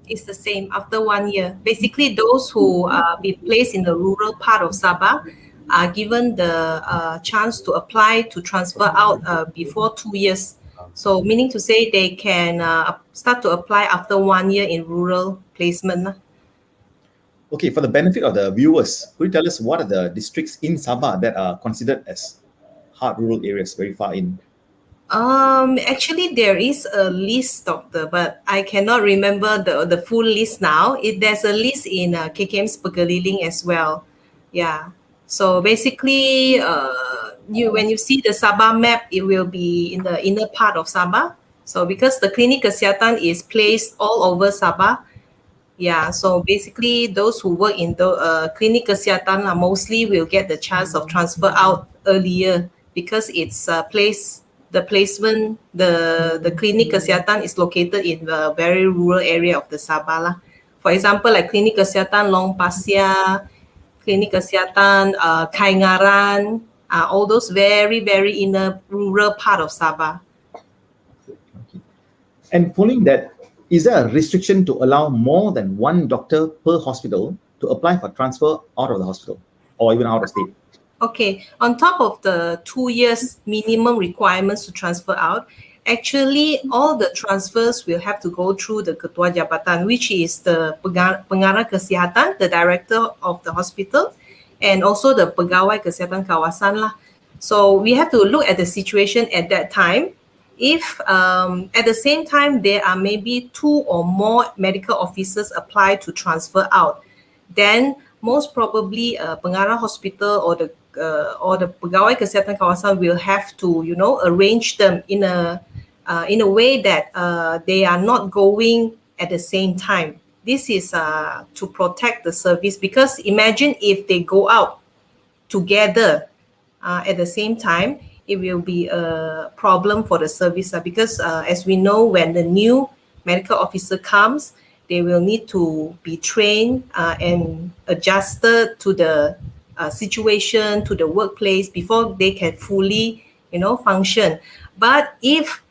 It's the same after 1 year. Basically, those who be placed in the rural part of Sabah are given the chance to apply to transfer out before 2 years. So meaning to say they can start to apply after 1 year in rural placement. Okay, for the benefit of the viewers, could you tell us what are the districts in Sabah that are considered as hard rural areas, very far in? Actually, there is a list, doctor, but I cannot remember the full list now. There's a list in KKM's Pegaliling as well. Yeah. So basically, when you see the Sabah map, it will be in the inner part of Sabah. So because the clinic kesihatan is placed all over Sabah, yeah. So basically, those who work in the clinic kesihatan mostly will get the chance of transfer out earlier because it's the placement, the clinic kesihatan is located in the very rural area of the Sabah lah. For example, like clinic kesihatan Long Pasir, clinic kesihatan Kaingaran, all those very inner rural part of Sabah. Okay. And following that, is there a restriction to allow more than one doctor per hospital to apply for transfer out of the hospital or even out of state? Okay, on top of the 2 years minimum requirements to transfer out, actually all the transfers will have to go through the Ketua Jabatan, which is the Pengarah Kesihatan, the director of the hospital, and also the Pegawai Kesihatan Kawasan lah. So we have to look at the situation at that time. If at the same time there are maybe 2 or more medical officers apply to transfer out, then most probably Pengarah Hospital or the Pegawai Kesihatan Kawasan will have to, arrange them in a way that they are not going at the same time. This is to protect the service, because imagine if they go out together at the same time, it will be a problem for the service because as we know, when the new medical officer comes, they will need to be trained and adjusted to the situation, to the workplace before they can fully, function. But if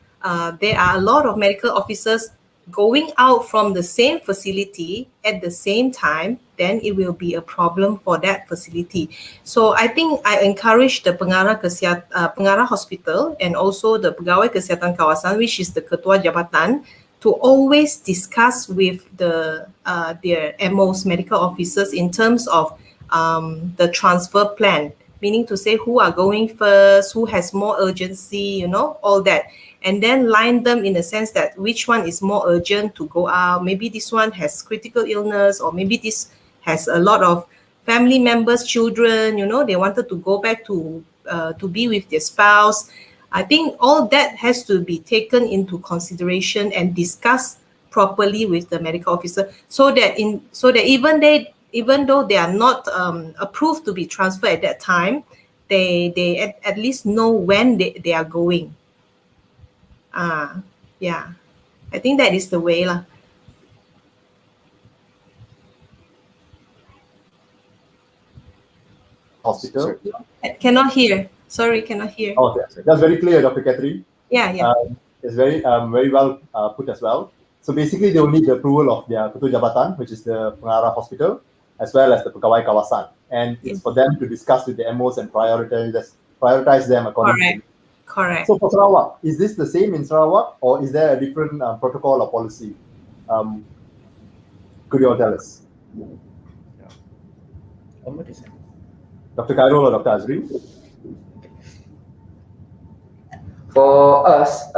there are a lot of medical officers going out from the same facility at the same time, then it will be a problem for that facility. So I think I encourage the pengarah hospital and also the pegawai kesihatan kawasan, which is the ketua jabatan, to always discuss with their MOs, medical officers, in terms of the transfer plan, meaning to say who are going first, who has more urgency, all that. And then line them in the sense that which one is more urgent to go out. Maybe this one has critical illness, or maybe this has a lot of family members, children, they wanted to go back to be with their spouse. I think all that has to be taken into consideration and discussed properly with the medical officer, so that even though they are not approved to be transferred at that time, they at least know when they are going. Yeah, I think that is the way lah. Hospital. Cannot hear. Sorry, cannot hear. Oh, that's very clear, Dr. Catherine. Yeah. It's very well put as well. So basically, they will need the approval of their ketua jabatan, which is the pengarah hospital, as well as the pegawai kawasan, and it's for them to discuss with the MOs and prioritize them accordingly. Correct. So for Sarawak, is this the same in Sarawak, or is there a different protocol or policy? Could you all tell us? Dr. Khairul or Dr. Azri? For us,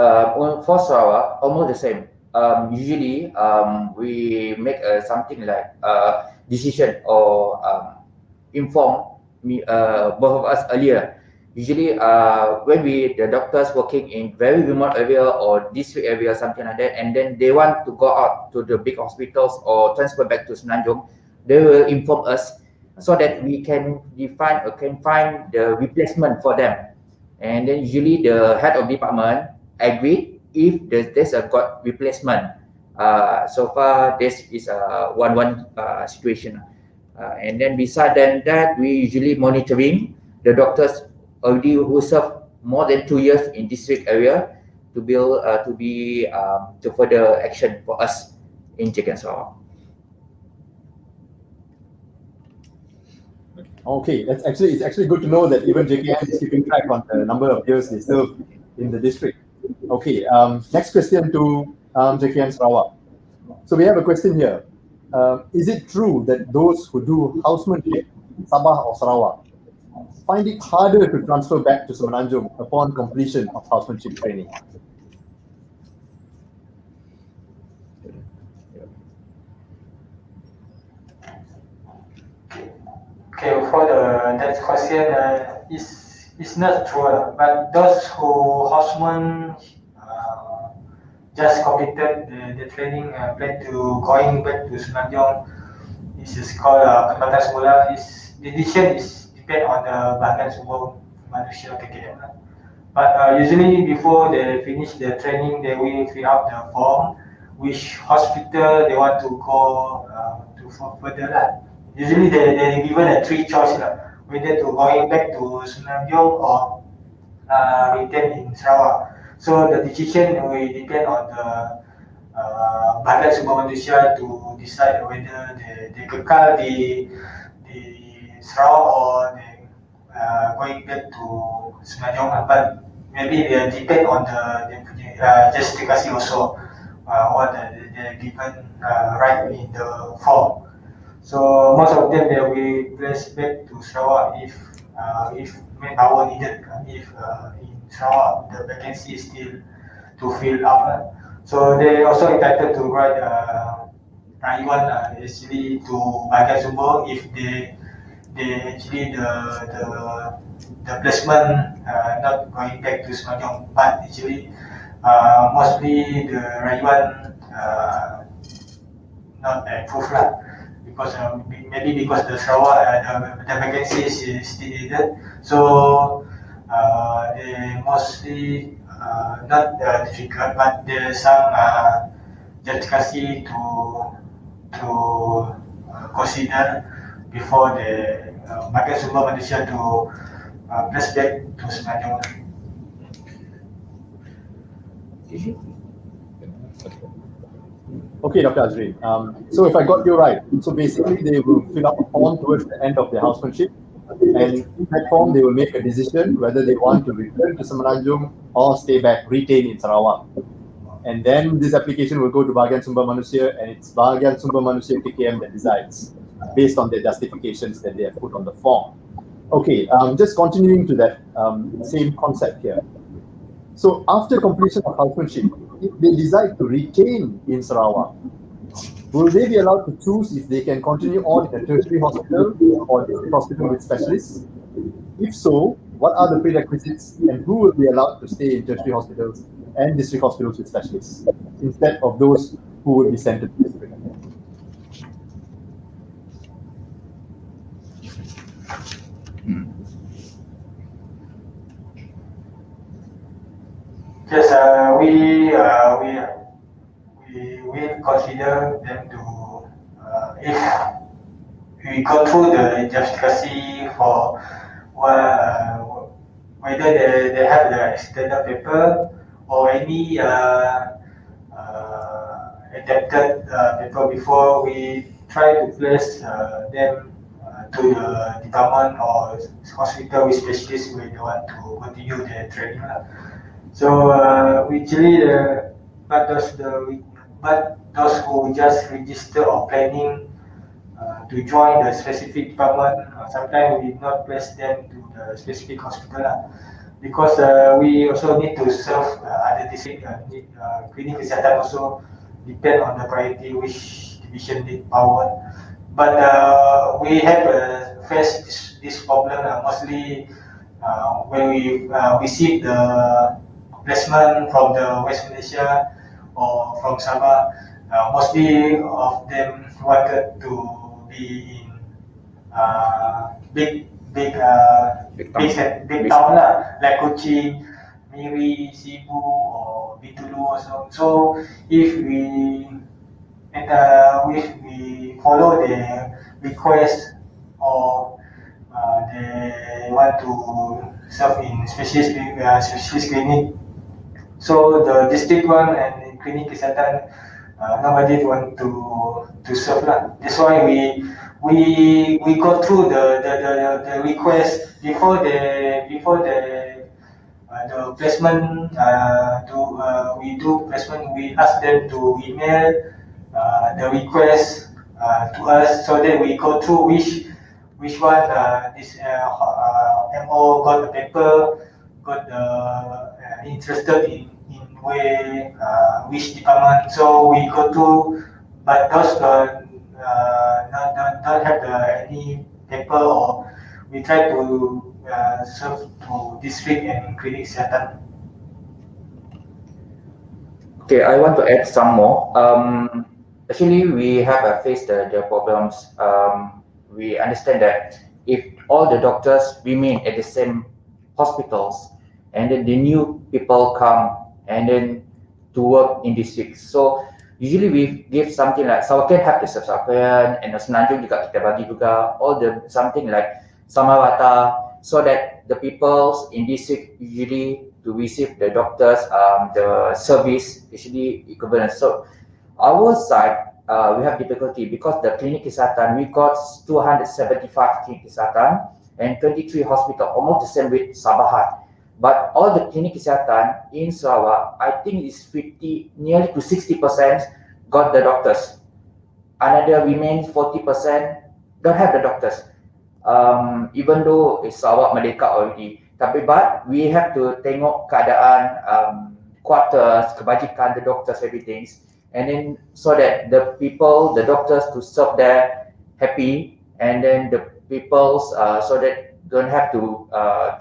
for Sarawak, almost the same. Usually, we make something like decision or inform both of us earlier. Usually, when the doctors working in very remote area or district area, something like that, and then they want to go out to the big hospitals or transfer back to Semenanjung, they will inform us so that we can define or can find the replacement for them. And then usually the head of department agreed if there's a got replacement. So far, this is a one situation. And then beside that, we usually monitoring the doctors already who serve more than 2 years in district area to further action for us in JKN Sabah. Okay, it's actually good to know that even JKN is keeping track on the number of years they serve in the district. Okay, next question to JKN Sarawak. So we have a question here. Is it true that those who do housemanship, Sabah or Sarawak, find it harder to transfer back to Semenanjung upon completion of housemanship training? Okay, for that question, is not true, but those who houseman just completed the training, plan to going back to Semenanjung, this is called kembatan semula. The decision is depend on the bahagian sumber manusia KKM. But usually before they finish the training, they will fill out the form, which hospital they want to go to further lah. Usually they given a 3 choice lah, whether to going back to Semenanjung or retain in Sarawak. So the decision will depend on the bahagian sumber manusia to decide whether they kekal di Sarawak or they going back to Semenanjung. But maybe they depend on the justification also what they given right in the form. So most of them they will place back to Sarawak if manpower needed. If in Sarawak the vacancy is still to fill up. So they also entitled to write rayuan actually to bahagian sumber if they actually the placement not going back to Semenanjung, but actually mostly the rayuan not approved lah. Because maybe because the Sarawak the vacancy is still needed, so they mostly not difficult, but there's some justification to to consider before the market sumber Malaysia to place back to Semenanjung. Okay, Dr. Azri. So if I got you right, so basically they will fill up a form towards the end of their housemanship, and in that form they will make a decision whether they want to return to Semenanjung or stay back, retain in Sarawak. And then this application will go to Bahagian Sumber Manusia, and it's Bahagian Sumber Manusia KKM that decides based on the justifications that they have put on the form. Okay, just continuing to that same concept here. So after completion of housemanship, if they decide to retain in Sarawak, will they be allowed to choose if they can continue on in a tertiary hospital or district hospital with specialists? If so, what are the prerequisites and who will be allowed to stay in tertiary hospitals and district hospitals with specialists instead of those who will be sent to the district? Yes, we will consider them to if we go through the justification for whether they have the external paper or any adapted paper before we try to place them to the department or hospital with specialists where they want to continue their training. So usually but those who just register or planning to join the specific department, sometimes we not place them to the specific hospital because we also need to serve other district. Clinic kesihatan also depend on the priority which division need power. But we have faced this problem mostly when we receive the placement from the West Malaysia or from Sabah. Mostly of them wanted to be in big town like Kochi, Miri, Cebu, or Bintulu also. So if we follow the request or they want to serve in specialist clinic. So the district one and clinic kesihatan nobody want to serve lah. That's why we go through the request before the placement. We do placement. We ask them to email the request to us so that we go through which one this MO got the paper, got interested in where which department. So we go to, but those don't have any paper, or we try to serve to district and clinic kesihatan. Okay, I want to add some more. Actually, we have faced the problems. We understand that if all the doctors remain at the same hospitals, and then the new people come and then to work in districts. So usually we give something like Sarawak have the Sarawak, and Semenanjung juga kita bagi juga all the something like Samawata, so that the people in district usually to receive the doctors the service actually equivalent. So our side we have difficulty because the clinic kesihatan we got 275 clinic kesihatan and 23 hospital, almost the same with Sabah. But all the clinic kesihatan in Sarawak, I think is nearly to 60% got the doctors. Another remains 40% don't have the doctors. Even though it's Sarawak Merdeka already, but we have to tengok keadaan quarters, kebajikan, the doctors, everything, and then so that the people, the doctors to serve there happy, and then the people's so that don't have to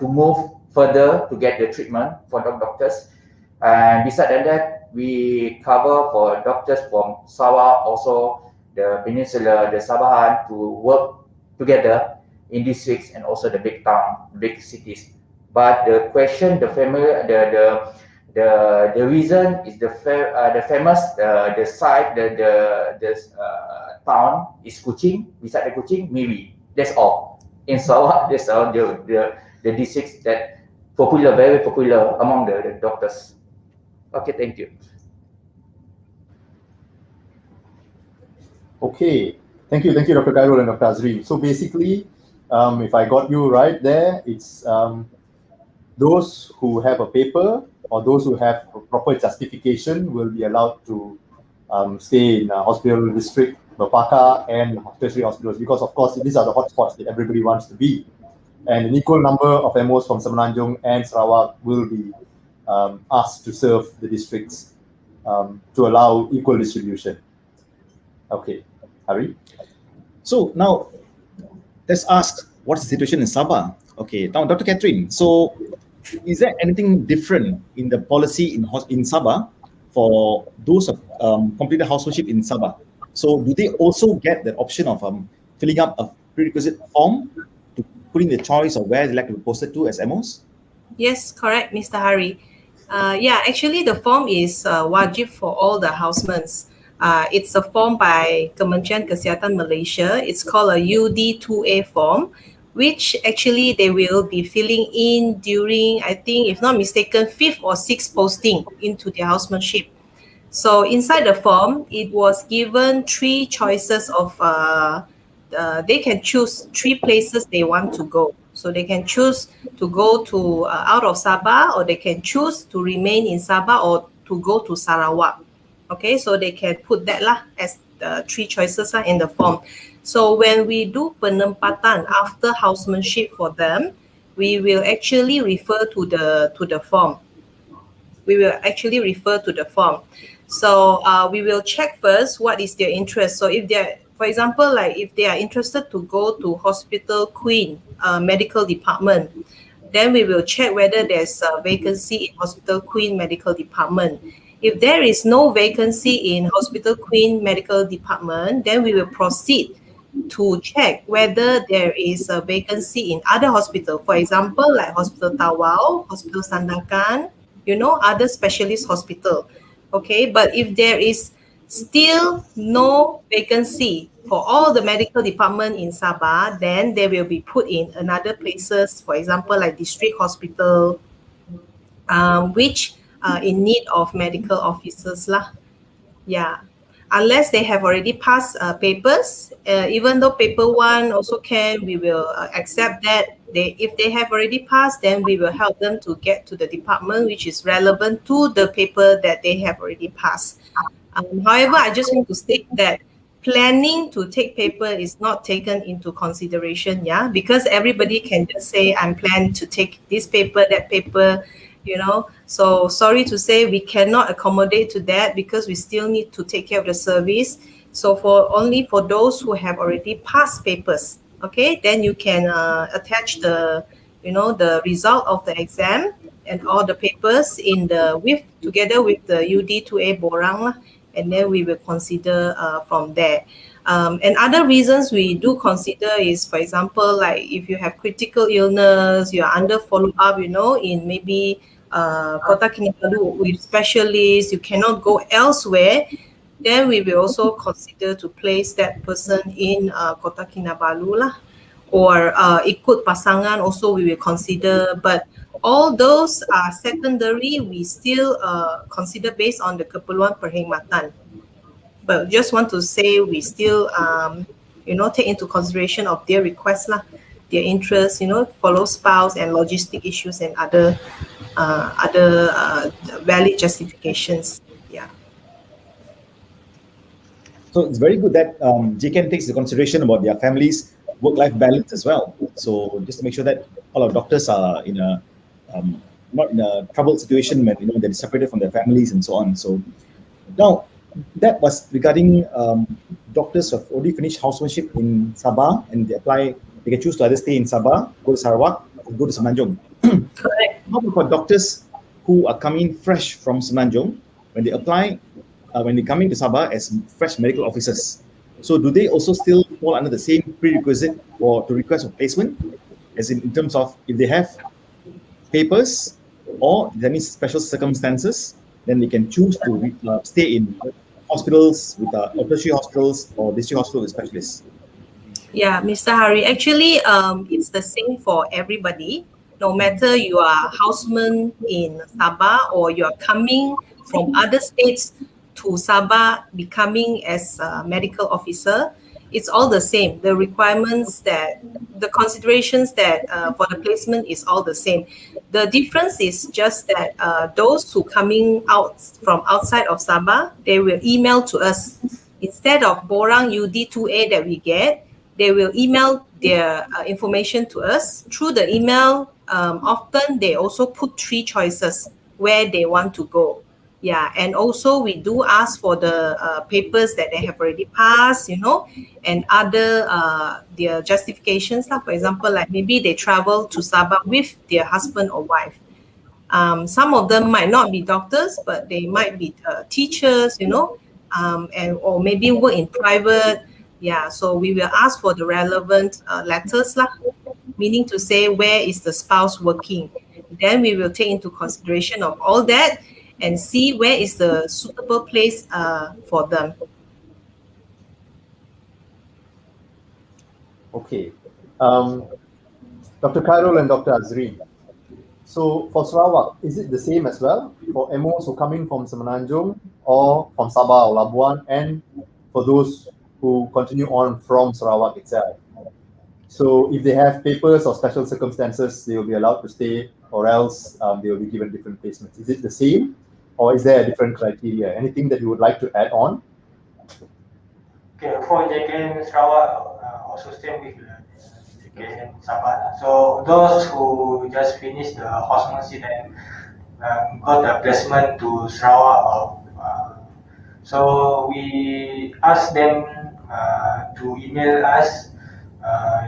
move further to get the treatment for the doctors. And besides that, we cover for doctors from Sarawak, also the Peninsula, the Sabahan, to work together in districts and also the big town, big cities. But the question, the reason is the famous the site, the town is Kuching. Beside the Kuching, maybe. That's all. In Sarawak, that's all the districts that popular, very popular among the doctors. Okay, thank you. Okay, thank you, Dr. Khairul and Dr. Azri. So basically, if I got you right there, it's those who have a paper or those who have a proper justification will be allowed to stay in a hospital district, Bapaka, and tertiary hospitals, because of course these are the hotspots that everybody wants to be. And an equal number of MOs from Semenanjung and Sarawak will be asked to serve the districts to allow equal distribution. Okay, Hari? So now, let's ask, what's the situation in Sabah? Okay, now Dr. Catherine, so is there anything different in the policy in Sabah for those of completed housemanship in Sabah? So do they also get the option of filling up a prerequisite form to put in the choice of where they like to be posted to as MOs? Yes, correct, Mr. Hari. Yeah, actually the form is wajib for all the housemans. It's a form by Kementerian Kesihatan Malaysia. It's called a UD2A form, which actually they will be filling in during, I think, if not mistaken, 5th or 6th posting into their housemanship. So inside the form, it was given 3 choices of, they can choose 3 places they want to go. So they can choose to go to out of Sabah, or they can choose to remain in Sabah, or to go to Sarawak. Okay, so they can put that lah as the 3 choices in the form. So when we do penempatan after housemanship for them, we will actually refer to the form. We will actually refer to the form. So we will check first what is their interest. So if they're, for example, like if they are interested to go to Hospital Queen Medical Department, then we will check whether there's a vacancy in Hospital Queen Medical Department. If there is no vacancy in Hospital Queen Medical Department, then we will proceed to check whether there is a vacancy in other hospital. For example, like Hospital Tawau, Hospital Sandakan, other specialist hospital. Okay, but if there is still no vacancy for all the medical department in Sabah, then they will be put in another places, for example, like district hospital, which in need of medical officers lah. Yeah, unless they have already passed papers, even though paper 1 also can, we will accept that. If they have already passed, then we will help them to get to the department which is relevant to the paper that they have already passed. However, I just want to state that planning to take paper is not taken into consideration, yeah, because everybody can just say, I'm planning to take this paper, that paper, So sorry to say, we cannot accommodate to that because we still need to take care of the service. So only for those who have already passed papers, okay, then you can attach the result of the exam and all the papers together with the UD2A borang, and then we will consider from there. And other reasons we do consider is, for example, like if you have critical illness, you are under follow-up, in maybe Kota Kinabalu with specialists, you cannot go elsewhere, then we will also consider to place that person in Kota Kinabalu lah. Or ikut pasangan also we will consider, but all those are secondary. We still consider based on the keperluan perkhidmatan. But just want to say we still take into consideration of their requests lah, their interests, follow spouse and logistic issues and other valid justifications. Yeah. So it's very good that JKN takes the consideration about their families' work-life balance as well. So just to make sure that all our doctors are in a not in a troubled situation when they're separated from their families and so on. So now that was regarding doctors who have already finished housemanship in Sabah and they can choose to either stay in Sabah, go to Sarawak, or go to Semenanjung. Correct. How about doctors who are coming fresh from Semenanjung when they apply, when they come into Sabah as fresh medical officers? So do they also still fall under the same prerequisite to request for placement, as in terms of if they have papers or if there are any special circumstances, then they can choose to stay in hospitals with tertiary hospitals or district hospital with specialists? Yeah, Mr. Hari, actually, it's the same for everybody. No matter you are houseman in Sabah or you are coming from other states to Sabah, becoming as a medical officer, it's all the same. The requirements the considerations that for the placement is all the same. The difference is just that those who coming out from outside of Sabah, they will email to us. Instead of borang UD2A that we get, they will email their information to us. Through the email, often they also put 3 choices where they want to go. Yeah, and also we do ask for the papers that they have already passed, and other their justifications. For example, like maybe they travel to Sabah with their husband or wife. Some of them might not be doctors, but they might be teachers, and or maybe work in private. Yeah, so we will ask for the relevant letters, meaning to say where is the spouse working. Then we will take into consideration of all that and see where is the suitable place for them. Okay. Dr. Khairul and Dr. Azri. So for Sarawak, is it the same as well for MOs who come in from Semenanjung or from Sabah or Labuan, and for those who continue on from Sarawak itself? So if they have papers or special circumstances, they will be allowed to stay, or else they will be given different placements. Is it the same, or is there a different criteria? Anything that you would like to add on? Okay, for JKN Sarawak, also same with JKN Sabah. So those who just finished the Housemanship and got a placement to Sarawak, so we ask them to email us.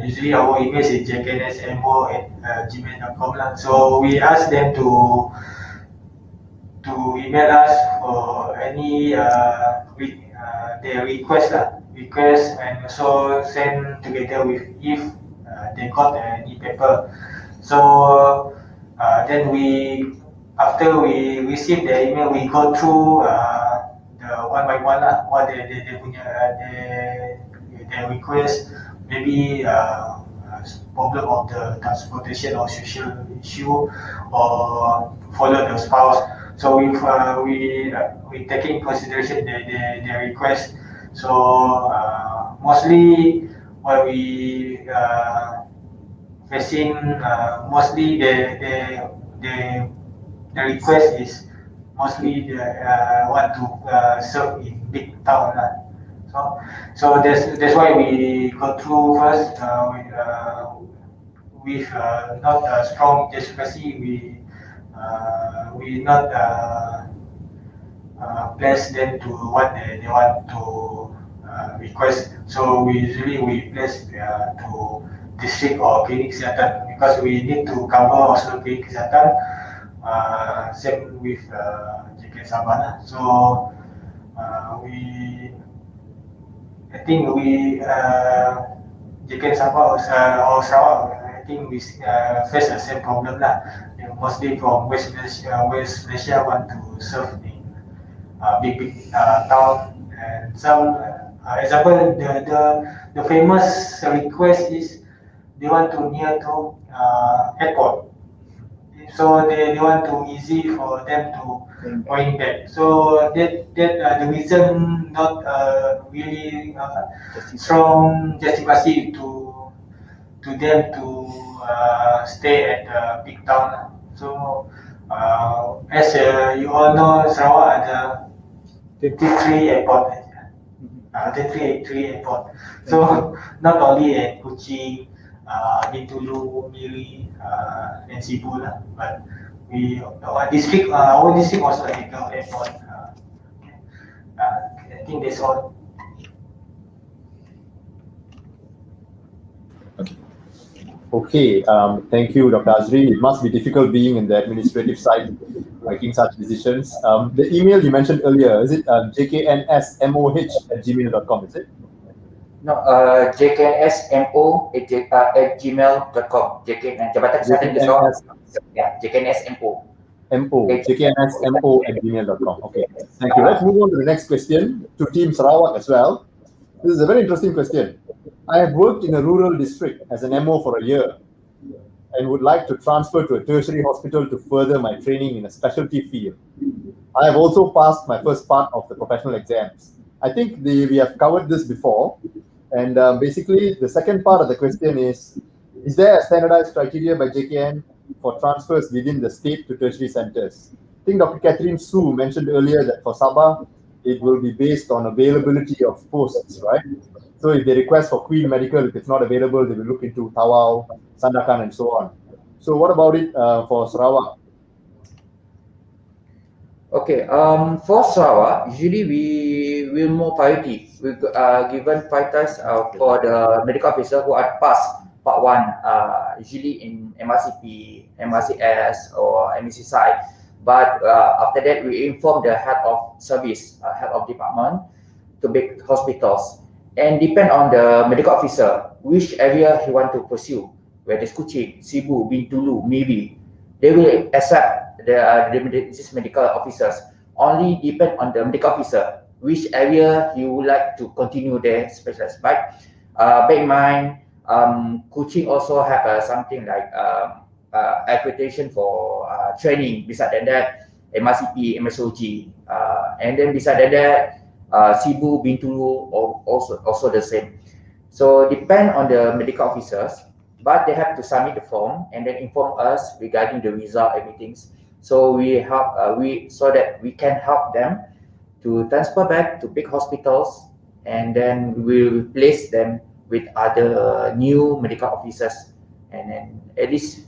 Usually our email is jknsmo@gmail.com. So we ask them to email us for any their request, and also send together with if they got any paper. So then after we receive the email, we go through the one by one what they punya their request, maybe problem of the transportation or social issue, or follow the spouse. So we take in consideration their request. So mostly what we facing, mostly the request is mostly want to serve in big town. So that's why we go through first with not a strong justification. We not place them to what they want to request. So we place to district or clinic kesihatan, because we need to cover also clinic kesihatan. Same with JKN Sabah. So I think we JKN Sabah or Sarawak, I think we face the same problem lah. Mostly from West Malaysia want to serve in big town, and some example the famous request is they want to near to airport, so they want to easy for them to going back. So that the reason not really strong justification to them to stay at the big town. So as you all know, Sarawak ada 23 airport, 23 airport. So not only at Kuching, Bintulu, Miri, and Cebu, but our district also at the airport. I think that's all. Okay, thank you, Dr. Azri. It must be difficult being in the administrative side, making such decisions. The email you mentioned earlier, is it jknsmoh@gmail.com, is it? No, jknsmo@gmail.com. JKN Jabatan Kesihatan di Sarawak. Yeah, jknsmo. jknsmo@gmail.com. Okay, thank you. Let's move on to the next question to Team Sarawak as well. This is a very interesting question. I have worked in a rural district as an MO for a year and would like to transfer to a tertiary hospital to further my training in a specialty field. I have also passed my first part of the professional exams. I think we have covered this before. And basically, the second part of the question is there a standardized criteria by JKN for transfers within the state to tertiary centers? I think Dr. Catherine Su mentioned earlier that for Sabah, it will be based on availability of posts, right? So if they request for Queen Medical, if it's not available, they will look into Tawau, Sandakan, and so on. So what about it for Sarawak? Okay, for Sarawak, usually we will more priority. We given priorities for the medical officer who are past part 1, usually in MRCP, MRCS, or MEC side. But after that, we inform the head of service, head of department to big hospitals. And depend on the medical officer, which area he want to pursue, whether it's Kuching, Sibu, Bintulu, maybe. They will accept these medical officers. Only depend on the medical officer, which area he would like to continue their specialist. But bear in mind, Kuching also have something like accreditation for training. Besides that, MRCP, MSOG, and then besides that, Sibu, Bintulu also the same. So depend on the medical officers, but they have to submit the form and then inform us regarding the result, everything. So we help so that we can help them to transfer back to big hospitals, and then we will replace them with other new medical officers, and then at least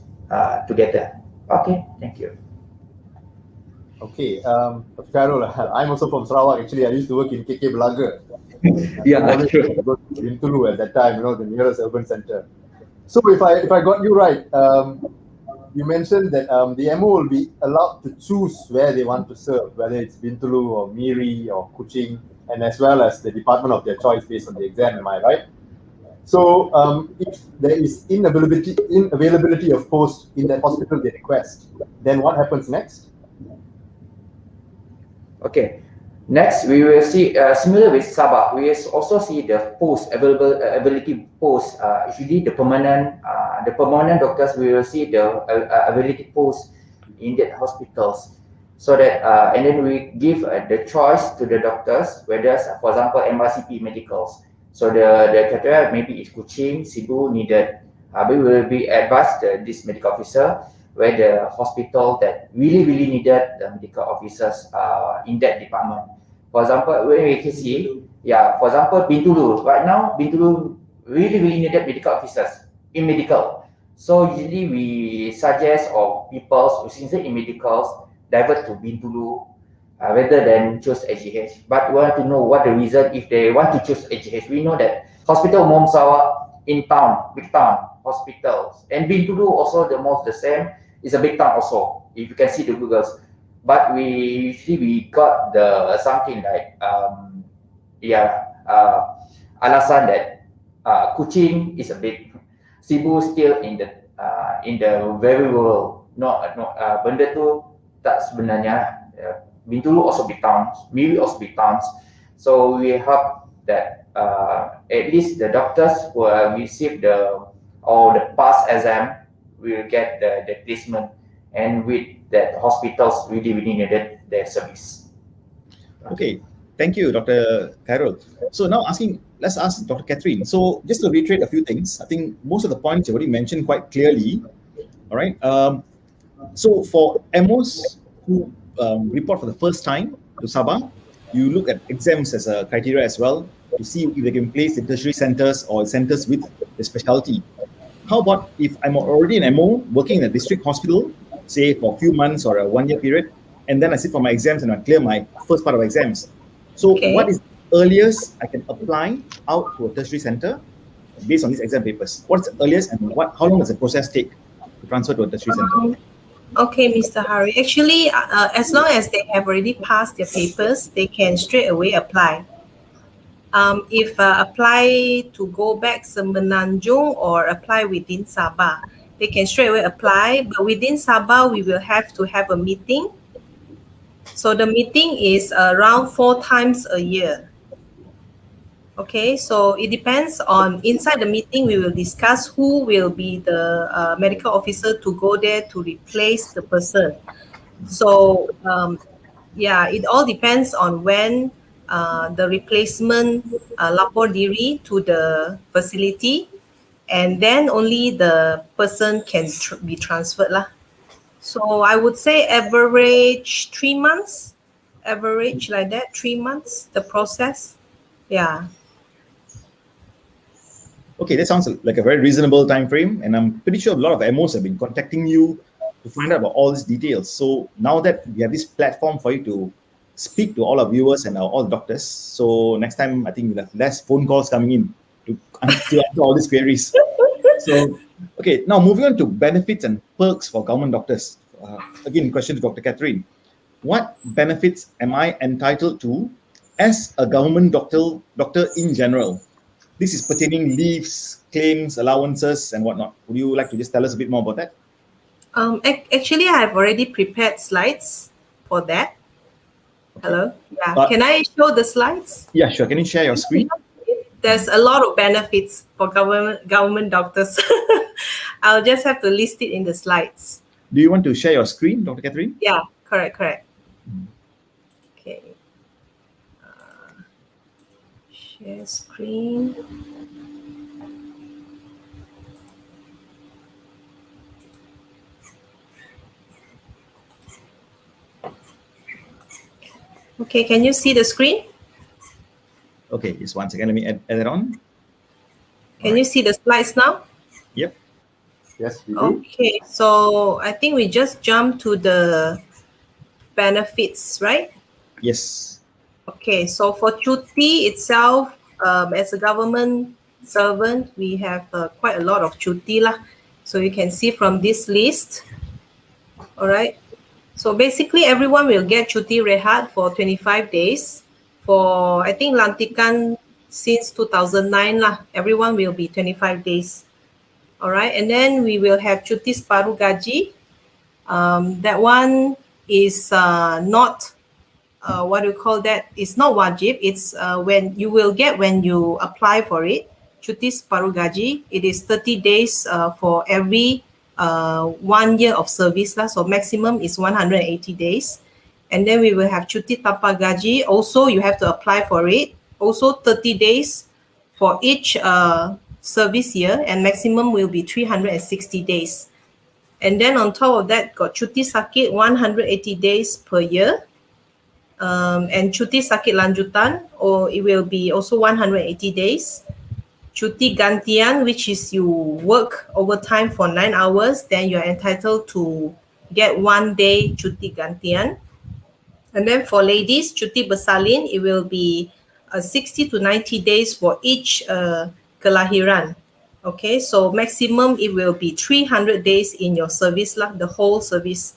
together. Okay, thank you. Okay, Carol, I'm also from Sarawak. Actually, I used to work in KK Belaga. Yeah, sure. In Tulu at that time, the nearest urban center. So if I got you right, you mentioned that the MO will be allowed to choose where they want to serve, whether it's Bintulu or Miri or Kuching, and as well as the department of their choice based on the exam. Am I right? So if there is inavailability of posts in that hospital they request, then what happens next? Okay. Next, we will see similar with Sabah. We also see the availability post. Usually, the permanent doctors, we will see the availability post in the hospitals, so that and then we give the choice to the doctors whether, for example, MRCP medicals. So the criteria maybe is Kuching, Sibu needed. We will be advised this medical officer where the hospital that really needed the medical officers in that department. For example, when we can see, for example, Bintulu. Right now, Bintulu really needed medical officers in medical. So usually we suggest or people who's interested in medicals divert to Bintulu rather than choose HGH. But we want to know what the reason if they want to choose HGH. We know that Hospital Umum Sarawak in town, big town hospitals, and Bintulu also the same. It's a big town also, if you can see the Googles. But we got the something like alasan that Kuching is a big, Sibu still in the very rural. Benda tu tak sebenarnya. Bintulu also big towns, Miri also big towns. So we hope that at least the doctors who have received the past exam will get the placement, and with that hospitals really needed their service. Okay, thank you, Dr. Carol. So now let's ask Dr. Catherine. So just to reiterate a few things, I think most of the points you already mentioned quite clearly. All right. So for MOs who report for the first time to Sabah, you look at exams as a criteria as well to see if they can place in tertiary centers or centers with the specialty. How about if I'm already an MO working in a district hospital, say for a few months or a 1-year period, and then I sit for my exams and I clear my first part of exams. So what is the earliest I can apply out to a tertiary center based on these exam papers? What's the earliest and how long does the process take to transfer to a tertiary center? Okay, Mr. Hari. Actually, as long as they have already passed their papers, they can straight away apply. If apply to go back Semenanjung or apply within Sabah, they can straight away apply. But within Sabah, we will have to have a meeting. So the meeting is around 4 times a year. Okay, so it depends on, inside the meeting, we will discuss who will be the medical officer to go there to replace the person. So yeah, it all depends on when the replacement lapor diri to the facility, and then only the person can be transferred lah. So I would say average 3 months, average like that, 3 months, the process. Yeah. Okay, that sounds like a very reasonable time frame, and I'm pretty sure a lot of MOs have been contacting you to find out about all these details. So now that we have this platform for you to speak to all our viewers and all the doctors, so next time I think we'll have less phone calls coming in to answer all these queries. So, okay, now moving on to benefits and perks for government doctors. Again, question to Dr. Catherine. What benefits am I entitled to as a government doctor in general? This is pertaining leaves, claims, allowances, and whatnot. Would you like to just tell us a bit more about that? Actually, I have already prepared slides for that. Okay. Hello? Yeah. Can I show the slides? Yeah, sure. Can you share your screen? There's a lot of benefits for government doctors. I'll just have to list it in the slides. Do you want to share your screen, Dr. Catherine? Yeah, correct. Okay. Share screen. Okay, can you see the screen? Okay, just one second. Let me add it on. Can you see the slides now? Yep. Yes, we do. Okay, so I think we just jump to the benefits, right? Yes. Okay, so for cuti itself, as a government servant, we have quite a lot of cuti lah. So you can see from this list. All right. So basically, everyone will get cuti rehat for 25 days. For, I think, lantikan since 2009 lah, everyone will be 25 days. All right, and then we will have cuti separuh gaji. That one is not, what do you call that? It's not wajib. It's when you will get when you apply for it. Cuti separuh gaji. It is 30 days for every 1 year of service lah. So maximum is 180 days. And then we will have cuti tanpa gaji. Also, you have to apply for it. Also, 30 days for each service year, and maximum will be 360 days. And then on top of that, got cuti sakit 180 days per year. And cuti sakit lanjutan, or it will be also 180 days. Cuti gantian, which is you work overtime for 9 hours, then you're entitled to get 1 day cuti gantian. And then for ladies, cuti bersalin, it will be 60 to 90 days for each kelahiran. Okay, so maximum it will be 300 days in your service lah, the whole service.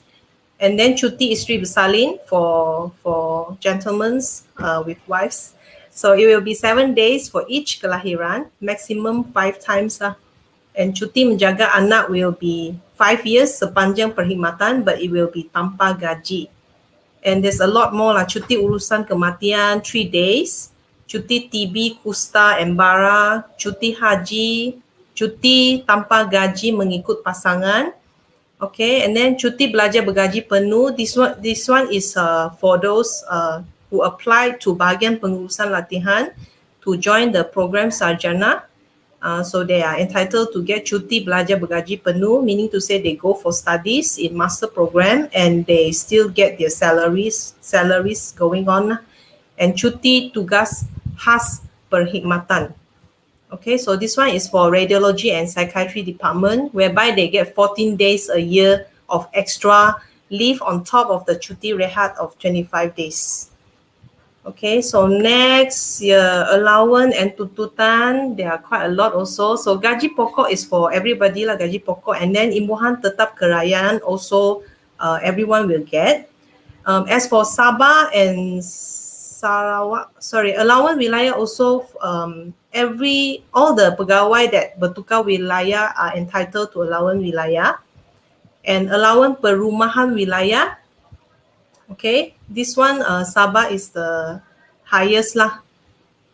And then cuti isteri bersalin for gentlemen with wives. So it will be 7 days for each kelahiran, maximum 5 times lah. And cuti menjaga anak will be 5 years sepanjang perkhidmatan, but it will be tanpa gaji. And there's a lot more lah. Cuti urusan kematian 3 days, cuti TB, kusta, embara, cuti haji, cuti tanpa gaji mengikut pasangan. Okay, and then cuti belajar bergaji penuh. This one is for those who apply to bahagian pengurusan latihan to join the program sarjana. So they are entitled to get cuti belajar bergaji penuh, meaning to say they go for studies in master program and they still get their salaries going on. And cuti tugas khas perkhidmatan. Okay, so this one is for radiology and psychiatry department, whereby they get 14 days a year of extra leave on top of the cuti rehat of 25 days. Okay, so next, allowance and tuntutan, there are quite a lot also. So gaji pokok is for everybody lah, gaji pokok. And then imbuhan tetap kerajaan also everyone will get. As for Sabah and Sarawak, allowance wilayah also, all the pegawai that bertukar wilayah are entitled to allowance wilayah. And allowance perumahan wilayah, okay, this one Sabah is the highest lah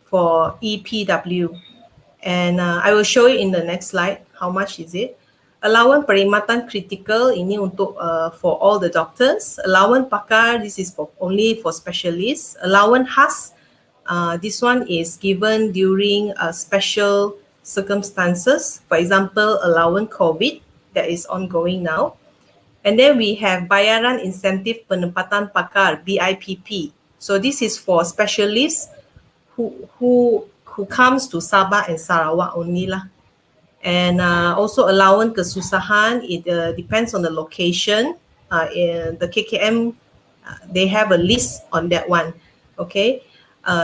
for EPW. And I will show you in the next slide how much is it. Allowance perkhidmatan kritikal ini untuk for all the doctors. Allowance pakar, this is only for specialists. Allowance khas, this one is given during special circumstances. For example, allowance COVID that is ongoing now. And then we have bayaran insentif penempatan pakar, BIPP. So this is for specialists who comes to Sabah and Sarawak only lah. And also allowance kesusahan, it depends on the location. In the KKM, they have a list on that one. Okay,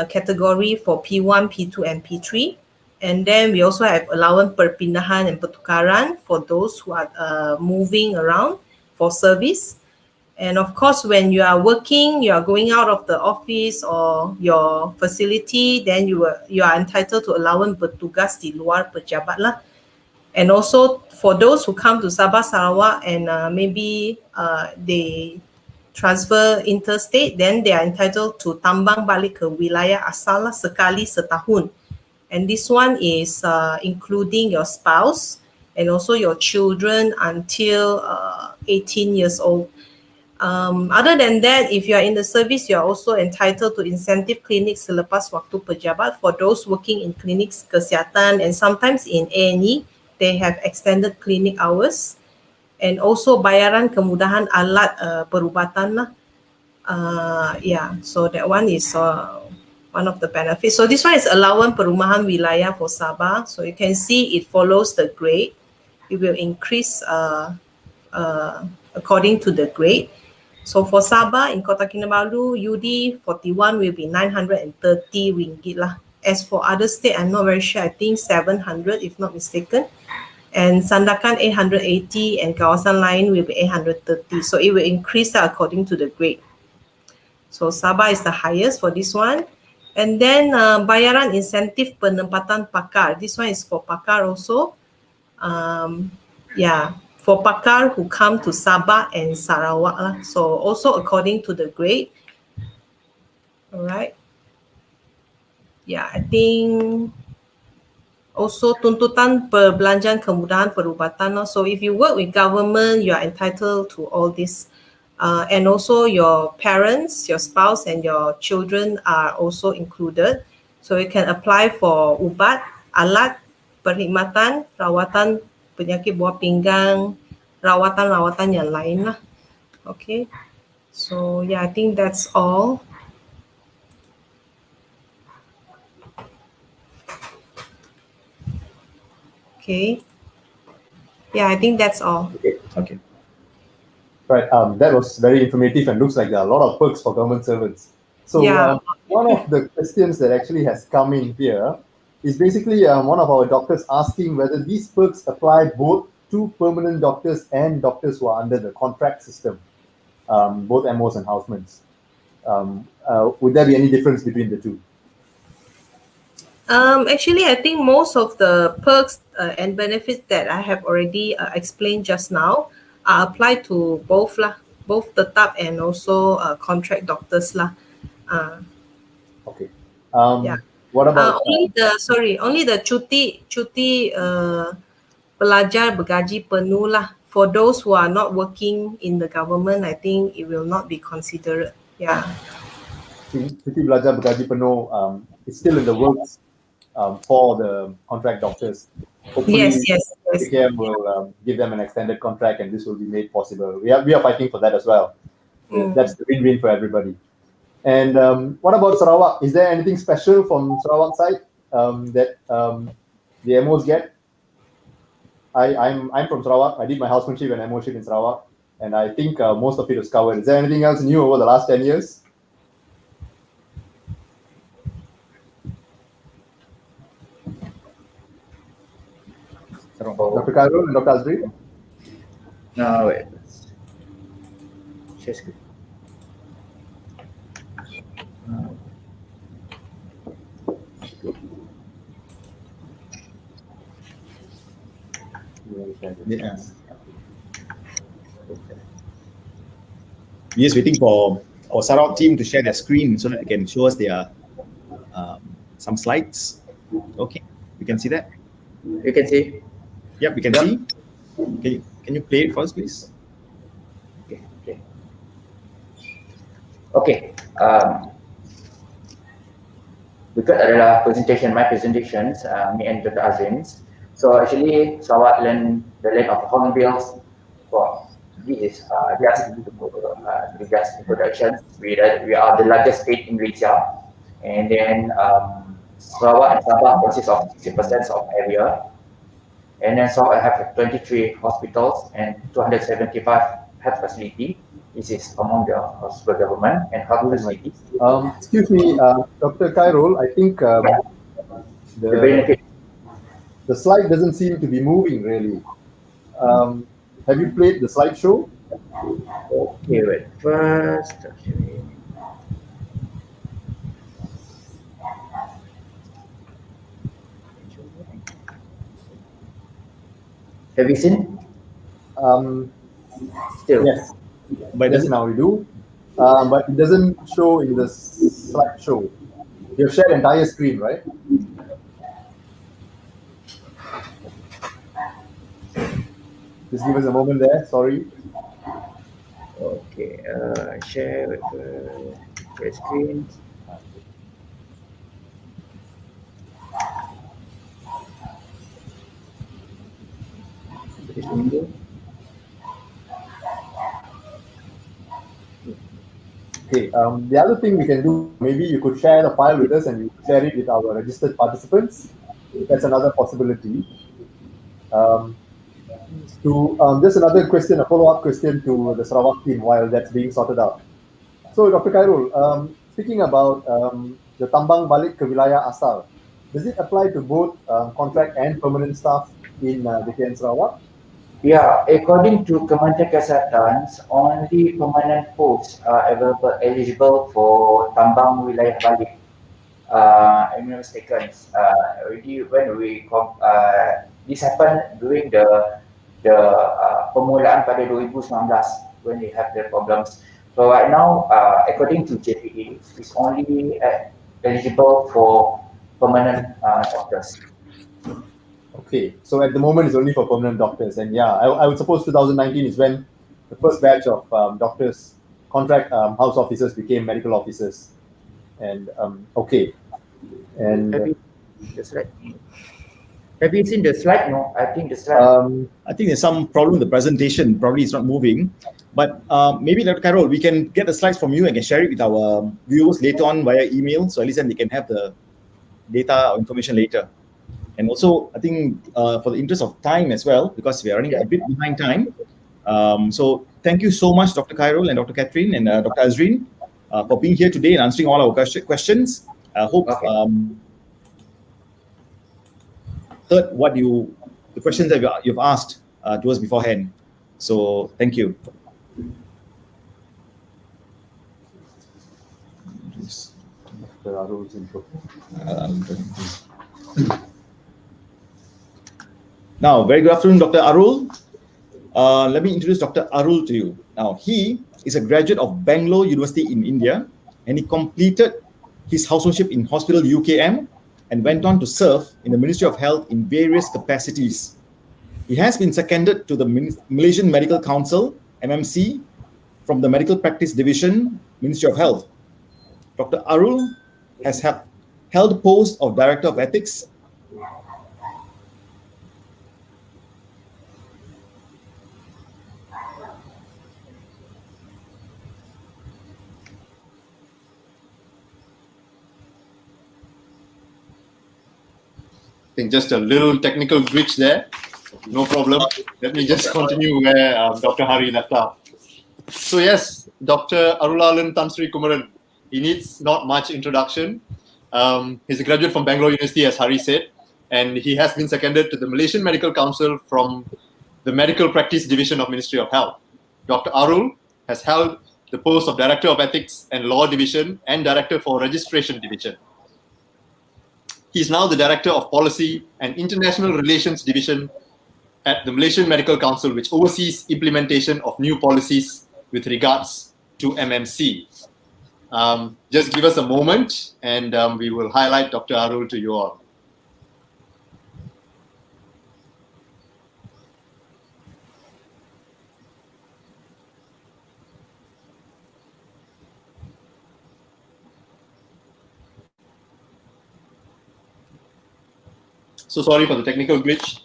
category for P1, P2, and P3. And then we also have allowance perpindahan and pertukaran for those who are moving around for service. And of course, when you are working, you are going out of the office or your facility, then you are entitled to allowance bertugas di luar pejabat lah. And also for those who come to Sabah, Sarawak, and maybe they transfer interstate, then they are entitled to tambang balik ke wilayah asal lah sekali setahun. And this one is including your spouse and also your children until 18 years old. Other than that, if you are in the service, you are also entitled to incentive clinics selepas waktu pejabat for those working in clinics kesihatan, and sometimes in A&E, they have extended clinic hours. And also bayaran kemudahan alat perubatan lah. Yeah, so that one is one of the benefits. So this one is allowance perumahan wilayah for Sabah. So you can see it follows the grade. It will increase according to the grade. So for Sabah in Kota Kinabalu, UD 41 will be 930 ringgit lah. As for other state, I'm not very sure. I think 700 if not mistaken. And Sandakan 880 and kawasan lain will be 830. So it will increase according to the grade. So Sabah is the highest for this one. And then bayaran insentif penempatan pakar. This one is for pakar also. Yeah, for pakar who come to Sabah and Sarawak lah. So also according to the grade. All right. Yeah, I think also tuntutan perbelanjaan kemudahan perubatan. So if you work with government, you are entitled to all this. And also your parents, your spouse, and your children are also included. So you can apply for ubat, alat, perkhidmatan, rawatan penyakit buah pinggang, rawatan-rawatan yang lain lah. Okay. So yeah, I think that's all. Okay. Yeah, I think that's all. Okay. Right, that was very informative and looks like there are a lot of perks for government servants. So Yeah. one of the questions that actually has come in here is basically one of our doctors asking whether these perks apply both to permanent doctors and doctors who are under the contract system, both MOs and housemans. Would there be any difference between the two? Actually, I think most of the perks and benefits that I have already explained just now are applied to both lah, both the TAP and also contract doctors lah. Okay. Yeah. What about only the cuti pelajar bergaji penuh lah. For those who are not working in the government, I think it will not be considered. Yeah. cuti belajar bergaji penuh? It's still in the works. For the contract doctors. Hopefully, yes. KKM will give them an extended contract, and this will be made possible. We are fighting for that as well. That's the win-win for everybody. And what about Sarawak? Is there anything special from Sarawak side that the MOs get? I'm from Sarawak. I did my housemanship and MOship in Sarawak, and I think most of it was covered. Is there anything else new over the last 10 years? Dr. Khairul and Dr. Azri? No, wait. Just Yeah. We're just waiting for our Sarawak team to share their screen so that they can show us their some slides. Okay, we can see that. You can see. Yep, we can see. Can you play it for us, please? Okay. Okay. Berikut adalah my presentations, me and Dr. Azrin. So actually, Sarawak learn the land of hornbills. This is just introduction. We are the largest state in Malaysia, and then Sarawak and Sabah consists of 60% of area, and then Sarawak have 23 hospitals and 275 health facilities. This is among the hospital government and health facilities. Excuse me, Dr. Khairul, I think the slide doesn't seem to be moving really. Have you played the slideshow? Okay, wait. First, actually. Have you seen? Still. Yes. But Yes, now we do. But it doesn't show in the slideshow. You've shared entire screen, right? Just give us a moment there. Sorry. Okay. Share with the screen. This window. Okay, the other thing we can do, maybe you could share the file with us and you share it with our registered participants. That's another possibility. Just another question, a follow-up question to the Sarawak team while that's being sorted out. So, Dr. Khairul, speaking about the tambang balik ke wilayah asal, does it apply to both contract and permanent staff in JKN Sarawak? Yeah, according to Kementerian Kesihatan, only permanent posts are eligible for tambang wilayah balik. I'm not mistaken. Already when this happened during the permulaan pada 2019 when they have their problems. So right now, according to JPA, it's only eligible for permanent doctors. Okay, so at the moment it's only for permanent doctors, and yeah, I would suppose 2019 is when the first batch of doctors, contract house officers became medical officers, and okay, and have you seen the slide? No, I think the slide. I think there's some problem with the presentation. Probably it's not moving. But maybe, Dr. Khairul, we can get the slides from you and can share it with our viewers later on via email, so at least then they can have the data or information later. And also, I think for the interest of time as well, because we are running a bit behind time. So thank you so much, Dr. Khairul and Dr. Catherine and Dr. Azrin, for being here today and answering all our questions. I hope heard what the questions that you've asked to us beforehand. So thank you. Now, very good afternoon, Dr. Arul. Let me introduce Dr. Arul to you. Now, he is a graduate of Bangalore University in India, and he completed his housemanship in Hospital UKM and went on to serve in the Ministry of Health in various capacities. He has been seconded to the Malaysian Medical Council, MMC, from the Medical Practice Division, Ministry of Health. Dr. Arul has held the post of Director of Ethics I think just a little technical glitch there. No problem. Let me just continue where Dr. Hari left off. So yes, Dr. Arulalan Tan Sri Kumaran, he needs not much introduction. He's a graduate from Bangalore University, as Hari said, and he has been seconded to the Malaysian Medical Council from the Medical Practice Division of Ministry of Health. Dr. Arul has held the post of Director of Ethics and Law Division and Director for Registration Division. He is now the Director of Policy and International Relations Division at the Malaysian Medical Council, which oversees implementation of new policies with regards to MMC. Just give us a moment and we will highlight Dr. Arul to you all. So sorry for the technical glitch.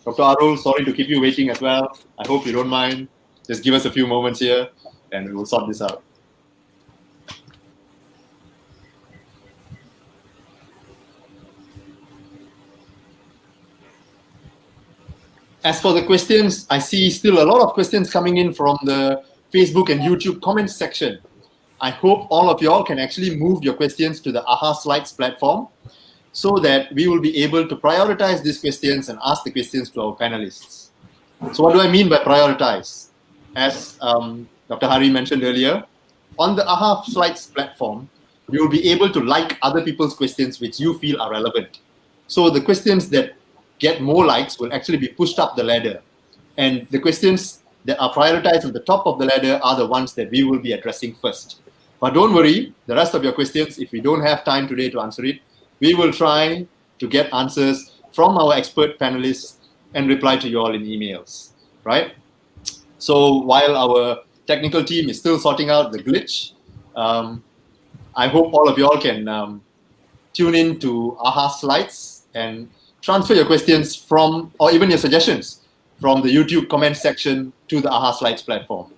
Dr. Arul, sorry to keep you waiting as well. I hope you don't mind. Just give us a few moments here and we will sort this out. As for the questions, I see still a lot of questions coming in from the Facebook and YouTube comments section. I hope all of y'all can actually move your questions to the AHA Slides platform so that we will be able to prioritize these questions and ask the questions to our panelists. So what do I mean by prioritize? As Dr. Hari mentioned earlier, on the AHA Slides platform, you will be able to like other people's questions which you feel are relevant. So the questions that get more likes will actually be pushed up the ladder. And the questions that are prioritized at the top of the ladder are the ones that we will be addressing first. But don't worry, the rest of your questions, if we don't have time today to answer it, we will try to get answers from our expert panelists and reply to you all in emails, right? So while our technical team is still sorting out the glitch, I hope all of you all can tune in to AHA Slides and transfer your questions from, or even your suggestions, from the YouTube comment section to the AHA Slides platform.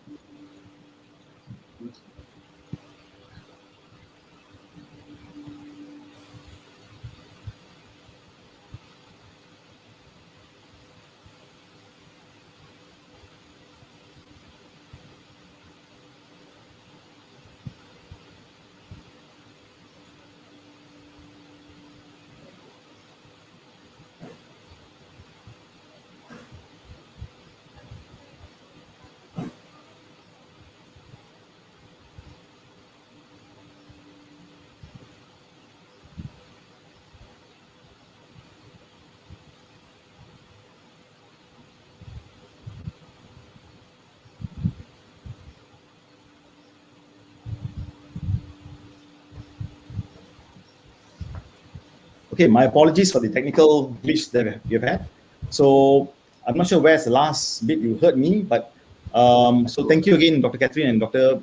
Okay, my apologies for the technical glitch that we've had. So I'm not sure where's the last bit you heard me, but so thank you again, Dr. Catherine and Dr.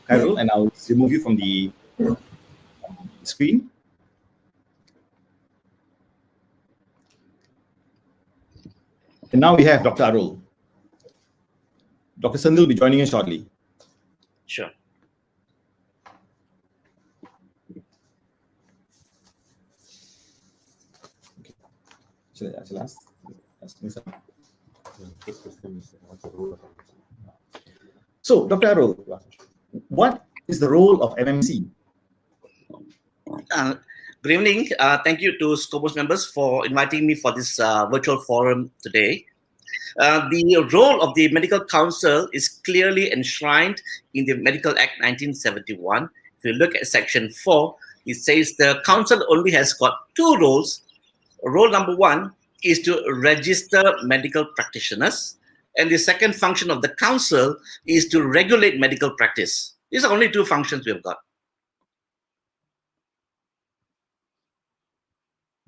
Carol, and I'll remove you from the screen. And now we have Dr. Arul. Dr. Sandil will be joining us shortly. Sure. So, Dr. Arul, what is the role of MMC? Good evening. Thank you to SCOMOS members for inviting me for this virtual forum today. The role of the Medical Council is clearly enshrined in the Medical Act 1971. If you look at Section 4, it says the Council only has got two roles. Role number one is to register medical practitioners, and the second function of the Council is to regulate medical practice. These are only two functions we've got.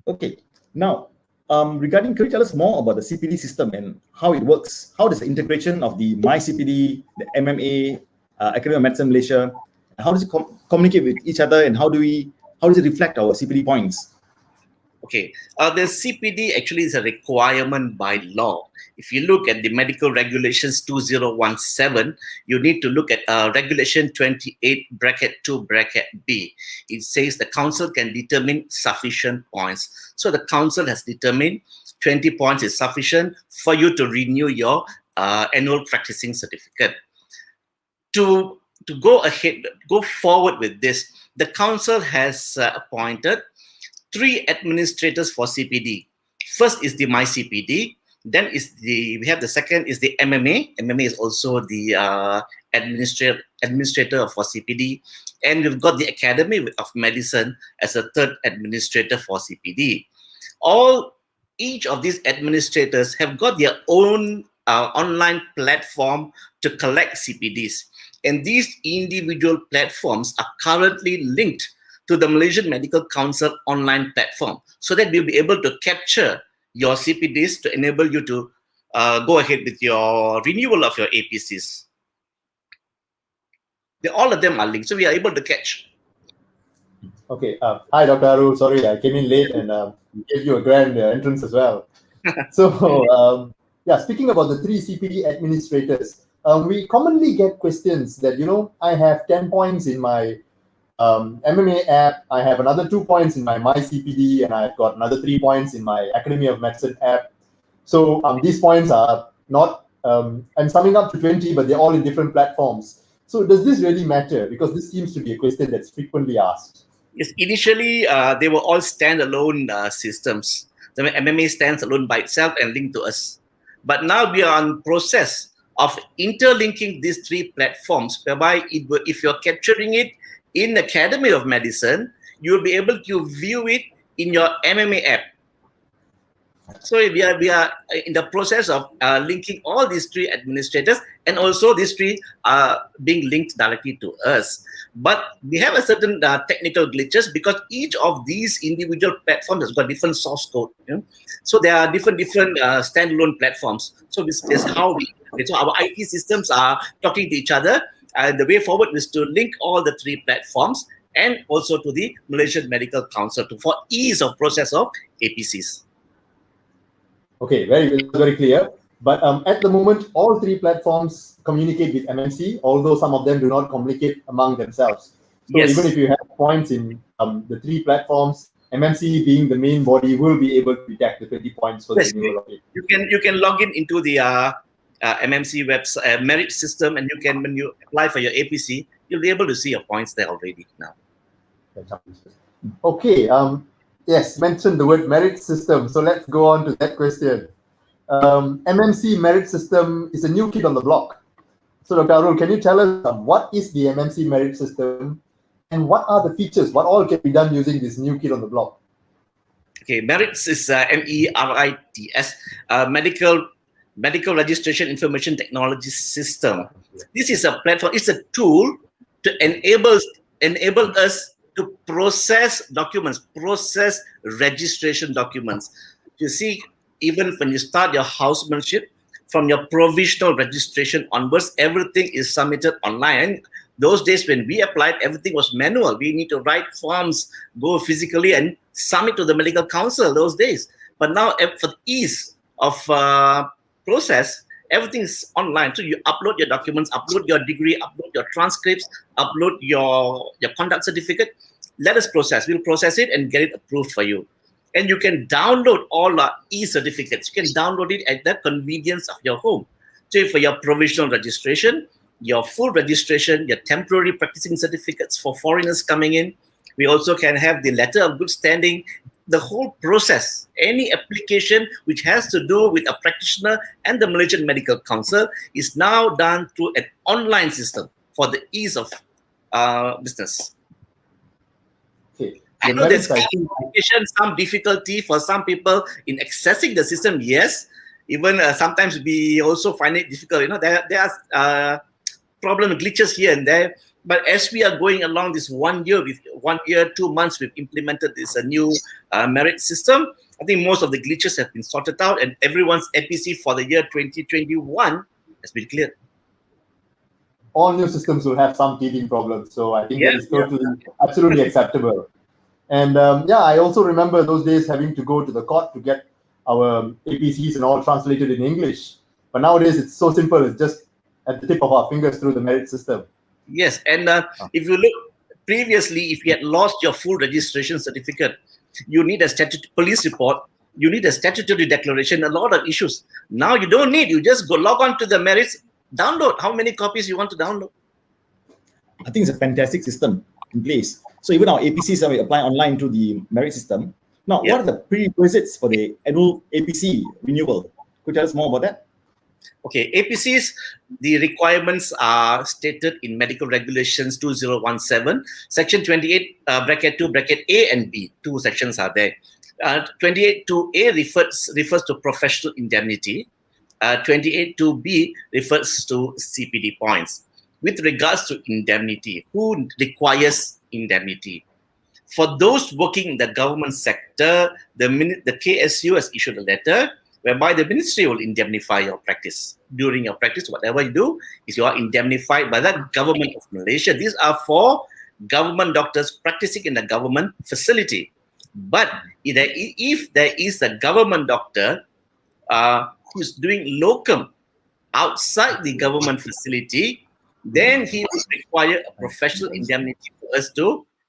Okay. Now, regarding, can you tell us more about the CPD system and how it works? How does the integration of the MyCPD, the MMA, Academy of Medicine Malaysia, how does it communicate with each other, and how does it reflect our CPD points? Okay, the CPD actually is a requirement by law. If you look at the medical regulations 2017, you need to look at regulation 28(2)(b. It says the council can determine sufficient points. So the council has determined 20 points is sufficient for you to renew your annual practicing certificate. To go ahead, go forward with this, the council has appointed 3 administrators for CPD. First is the MyCPD. Then we have the second is the MMA. MMA is also the administrator for CPD. And we've got the Academy of Medicine as a third administrator for CPD. All each of these administrators have got their own online platform to collect CPDs. And these individual platforms are currently linked to the Malaysian Medical Council online platform, so that we'll be able to capture your CPDs to enable you to go ahead with your renewal of your APCs. All of them are linked, so we are able to catch. Okay. Hi, Dr. Arul. Sorry, I came in late and gave you a grand entrance as well. So, yeah, speaking about the 3 CPD administrators, we commonly get questions that, I have 10 points in my MMA app, I have another 2 points in my CPD, and I've got another 3 points in my Academy of Medicine app. So these points are not, I'm summing up to 20, but they're all in different platforms. So does this really matter? Because this seems to be a question that's frequently asked. Yes, initially they were all standalone systems. The MMA stands alone by itself and linked to us. But now we are in process of interlinking these 3 platforms, whereby if you're capturing it in Academy of Medicine, you'll be able to view it in your MMA app. So we are in the process of linking all these 3 administrators, and also these 3 are being linked directly to us. But we have a certain technical glitches, because each of these individual platforms has got different source code. So there are different standalone platforms. So this is how so our IT systems are talking to each other. The way forward is to link all the 3 platforms and also to the Malaysian Medical Council for ease of process of APCs. Okay, very clear. But at the moment, all 3 platforms communicate with MMC, although some of them do not communicate among themselves. So yes, even if you have points in the 3 platforms, MMC being the main body will be able to detect the 20 points for the renewal of it. You can log in into the MMC website merit system, and when you apply for your APC, you'll be able to see your points there already now. Okay. Yes, mentioned the word merit system. So let's go on to that question. MMC merit system is a new kid on the block. So Dr. Arul, can you tell us what is the MMC merit system and what are the features? What all can be done using this new kid on the block? Okay, MERITS is MERITS, Medical Registration Information Technology System. This is a platform. It's a tool to enable us to process documents, process registration documents. You see, even when you start your housemanship, from your provisional registration onwards, everything is submitted online. Those days when we applied, everything was manual. We need to write forms, go physically and submit to the medical council those days. But now, for the ease of process, everything is online. So you upload your documents, upload your degree, upload your transcripts, upload your conduct certificate. Let us process. We'll process it and get it approved for you. And you can download all our e-certificates. You can download it at the convenience of your home. So for your provisional registration, your full registration, your temporary practicing certificates for foreigners coming in, we also can have the letter of good standing, the whole process, any application which has to do with a practitioner and the Malaysian Medical Council is now done through an online system for the ease of business. Okay. I know there's some difficulty for some people in accessing the system, yes. Even sometimes we also find it difficult. There are problem glitches here and there. But as we are going along this 1 year, 2 months, we've implemented this new merit system. I think most of the glitches have been sorted out, and everyone's APC for the year 2021 has been cleared. All new systems will have some teething problems, so I think that is absolutely acceptable. And I also remember those days having to go to the court to get our APCs and all translated in English. But nowadays it's so simple; it's just at the tip of our fingers through the merit system. Yes, and if you look previously, if you had lost your full registration certificate, you need a police report, you need a statutory declaration, a lot of issues. Now you don't need, you just go log on to the merits, download how many copies you want to download. I think it's a fantastic system in place. So even our APCs are applying online to the merit system. Now, what are the prerequisites for the annual APC renewal? Could you tell us more about that? Okay, APCs, the requirements are stated in Medical Regulations 2017, Section 28, bracket 2, bracket A and B. Two sections are there. 28.2A refers to professional indemnity. 28.2B refers to CPD points. With regards to indemnity, who requires indemnity? For those working in the government sector, the KSU has issued a letter whereby the ministry will indemnify your practice. During your practice, whatever you do, is you are indemnified by the government of Malaysia. These are for government doctors practicing in the government facility. But if there is a government doctor who is doing locum outside the government facility, then he will require a professional indemnity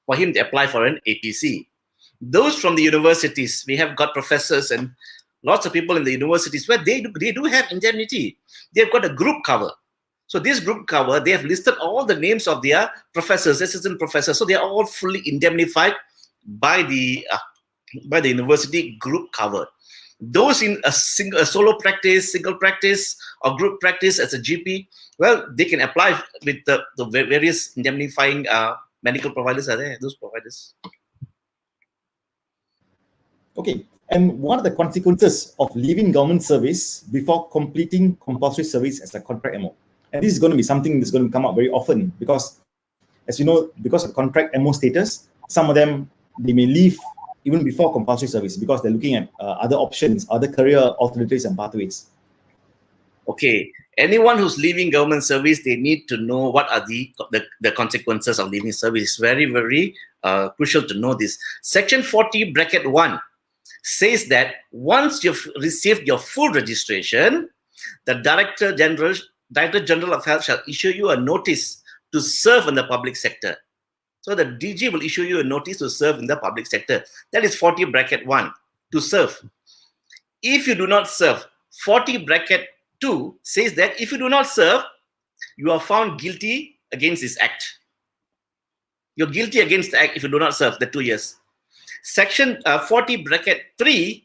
for him to apply for an APC. Those from the universities, we have got professors and lots of people in the universities where they do have indemnity. They've got a group cover. So this group cover, they have listed all the names of their professors, assistant professors. So they are all fully indemnified by the university group cover. Those in a solo practice, single practice, or group practice as a GP, well, they can apply with the various indemnifying medical providers are there, those providers. Okay, and what are the consequences of leaving government service before completing compulsory service as a contract MO? And this is going to be something that's going to come up very often because, as you know, because of contract MO status, some of them, they may leave even before compulsory service because they're looking at other options, other career alternatives and pathways. Okay, anyone who's leaving government service, they need to know what are the consequences of leaving service. It's very, very crucial to know this. Section 40, bracket 1 says that once you've received your full registration, the Director General of Health shall issue you a notice to serve in the public sector. So the DG will issue you a notice to serve in the public sector. That is 40 bracket 1, to serve. If you do not serve, 40 bracket 2 says that if you do not serve, you are found guilty against this act. You're guilty against the act if you do not serve the 2 years. Section 40 bracket 3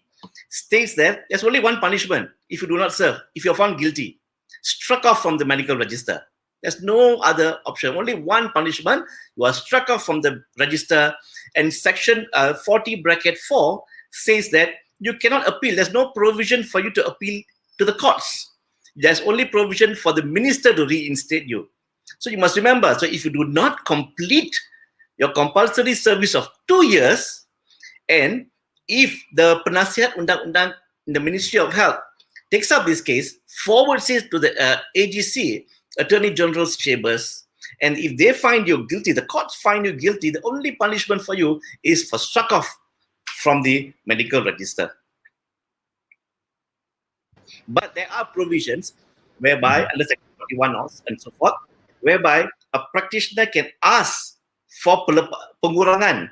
states that there's only one punishment if you do not serve, if you're found guilty, struck off from the medical register. There's no other option, only one punishment. You are struck off from the register. And section 40 bracket 4 says that you cannot appeal. There's no provision for you to appeal to the courts. There's only provision for the minister to reinstate you. So you must remember, so if you do not complete your compulsory service of 2 years, and if the Penasihat Undang-Undang in the Ministry of Health takes up this case, forwards it to the AGC, Attorney General's chambers, and if they find you guilty, the courts find you guilty, the only punishment for you is for struck off from the medical register. But there are provisions whereby, under Section 41 and so forth, whereby a practitioner can ask for pengurangan.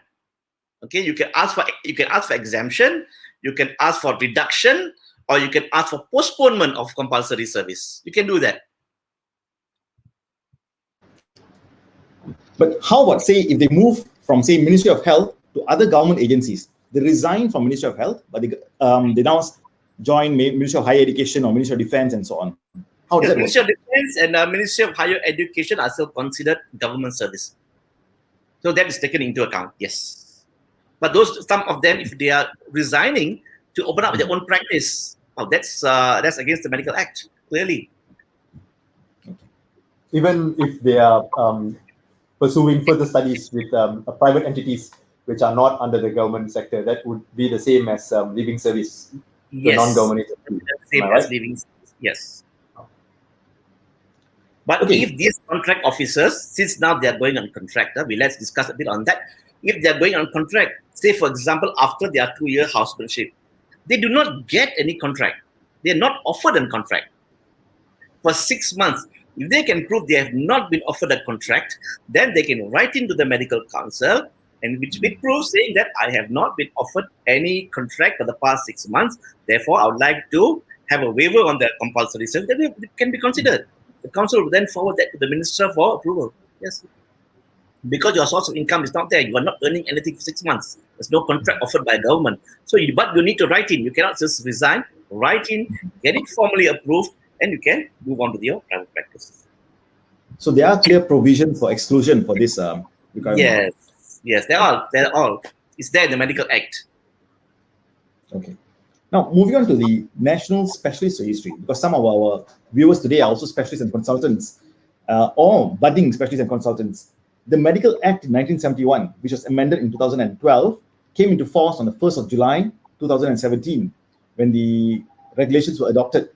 Okay, you can ask for exemption, you can ask for reduction, or you can ask for postponement of compulsory service. You can do that. But how about, say, if they move from, say, Ministry of Health to other government agencies? They resign from Ministry of Health, but they now join Ministry of Higher Education or Ministry of Defence and so on. How does that work? Ministry of Defence and Ministry of Higher Education are still considered government service. So that is taken into account, yes. But some of them, if they are resigning to open up their own practice, that's against the Medical Act, clearly. Even if they are pursuing further studies with private entities which are not under the government sector, that would be the same as leaving service to Yes, non-government the agencies. same Am I as right? leaving service, yes. But Okay. if these contract officers, since now they are going on contract, let's discuss a bit on that. If they are going on contract, say for example, after their 2-year housemanship, they do not get any contract. They are not offered a contract for 6 months. If they can prove they have not been offered a contract, then they can write into the medical council and which proves saying that I have not been offered any contract for the past 6 months. Therefore, I would like to have a waiver on the compulsory service. That can be considered. The council will then forward that to the minister for approval. Yes. Because your source of income is not there, you are not earning anything for 6 months. There's no contract offered by government. So, but you need to write in. You cannot just resign. Write in, get it formally approved, and you can move on to your private practice. So there are clear provisions for exclusion for this requirement. Yes, they're all. It's there in the Medical Act. Okay. Now, moving on to the National Specialist Registry, because some of our viewers today are also specialists and consultants, or budding specialists and consultants. The Medical Act in 1971, which was amended in 2012, came into force on the 1st of July 2017, when the regulations were adopted.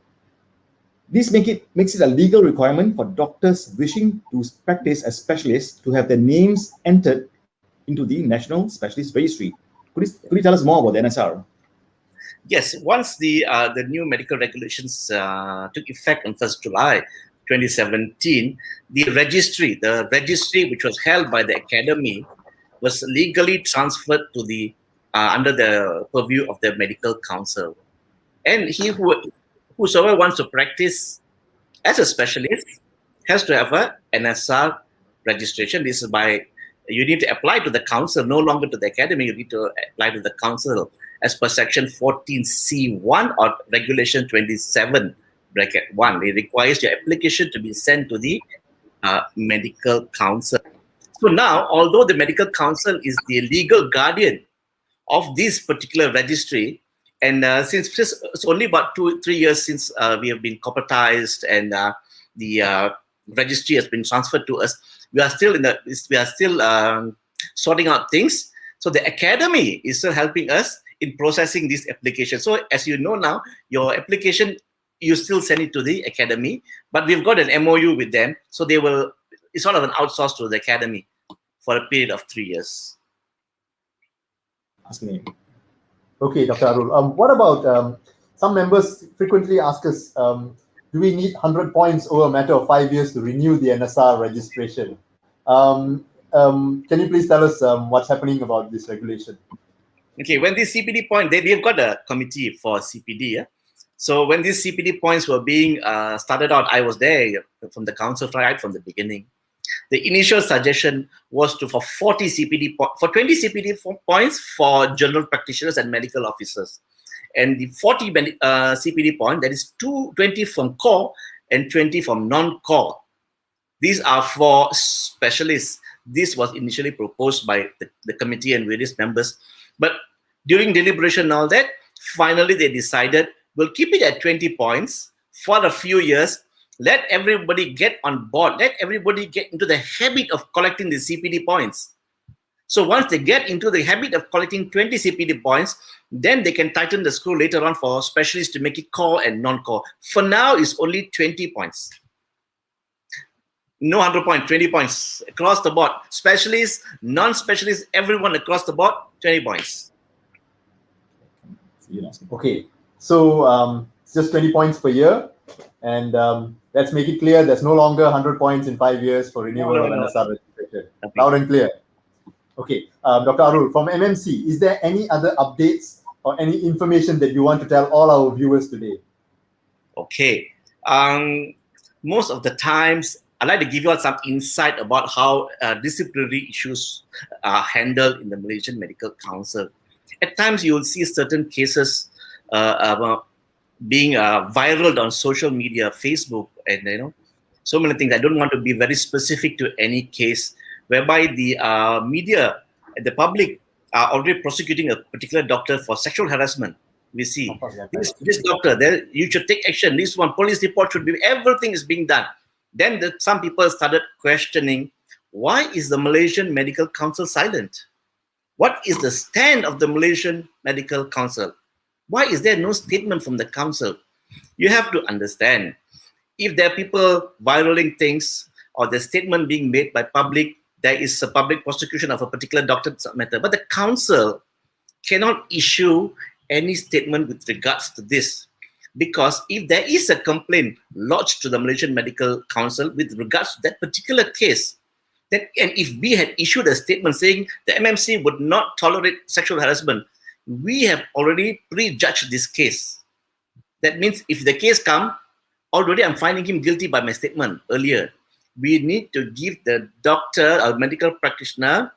This makes it a legal requirement for doctors wishing to practice as specialists to have their names entered into the National Specialist Registry. Could you tell us more about the NSR? Yes, once the new medical regulations took effect on 1st July 2017, the registry which was held by the academy was legally transferred to the under the purview of the medical council. And whosoever wants to practice as a specialist has to have a NSR registration. This is you need to apply to the council, no longer to the academy. You need to apply to the council as per section 14C1 or regulation 27 bracket 1. It requires your application to be sent to the medical council. So now, although the medical council is the legal guardian of this particular registry, and since it's only about 2-3 years since we have been corporatized and the registry has been transferred to us, we are still sorting out things. So the academy is still helping us in processing this application. So as you know now, your application, you still send it to the academy, but we've got an MOU with them, so it's sort of an outsource to the academy for a period of 3 years. Okay, Dr. Arul. What about some members frequently ask us, do we need 100 points over a matter of 5 years to renew the NSR registration? Can you please tell us what's happening about this regulation? Okay, when these CPD points, we've got a committee for CPD. Yeah? So when these CPD points were being started out, I was there from the council right from the beginning. The initial suggestion was for 20 CPD points for general practitioners and medical officers. And the 40 CPD point, that is 20 from core and 20 from non-core. These are for specialists. This was initially proposed by the committee and various members. But during deliberation and all that, finally they decided, we'll keep it at 20 points for a few years. Let everybody get on board. Let everybody get into the habit of collecting the CPD points. So once they get into the habit of collecting 20 CPD points, then they can tighten the screw later on for specialists to make it core and non-core. For now, it's only 20 points. No 100 points, 20 points across the board. Specialists, non-specialists, everyone across the board, 20 points. Okay, so it's just 20 points per year. And let's make it clear, there's no longer 100 points in 5 years for renewal of NSR registration. Loud and clear. Okay, Dr. Arul, from MMC, is there any other updates or any information that you want to tell all our viewers today? Okay, most of the times, I'd like to give you all some insight about how disciplinary issues are handled in the Malaysian Medical Council. At times, you will see certain cases being viral on social media, Facebook, and so many things. I don't want to be very specific to any case whereby the media and the public are already prosecuting a particular doctor for sexual harassment. We see this doctor, you should take action. This one, police report should be, everything is being done. Then some people started questioning, why is the Malaysian Medical Council silent? What is the stand of the Malaysian Medical Council? Why is there no statement from the council? You have to understand, if there are people viraling things or the statement being made by public, there is a public prosecution of a particular doctor's matter. But the council cannot issue any statement with regards to this. Because if there is a complaint lodged to the Malaysian Medical Council with regards to that particular case, then, and if we had issued a statement saying the MMC would not tolerate sexual harassment, we have already prejudged this case. That means if the case comes, already I'm finding him guilty by my statement earlier. We need to give the doctor or medical practitioner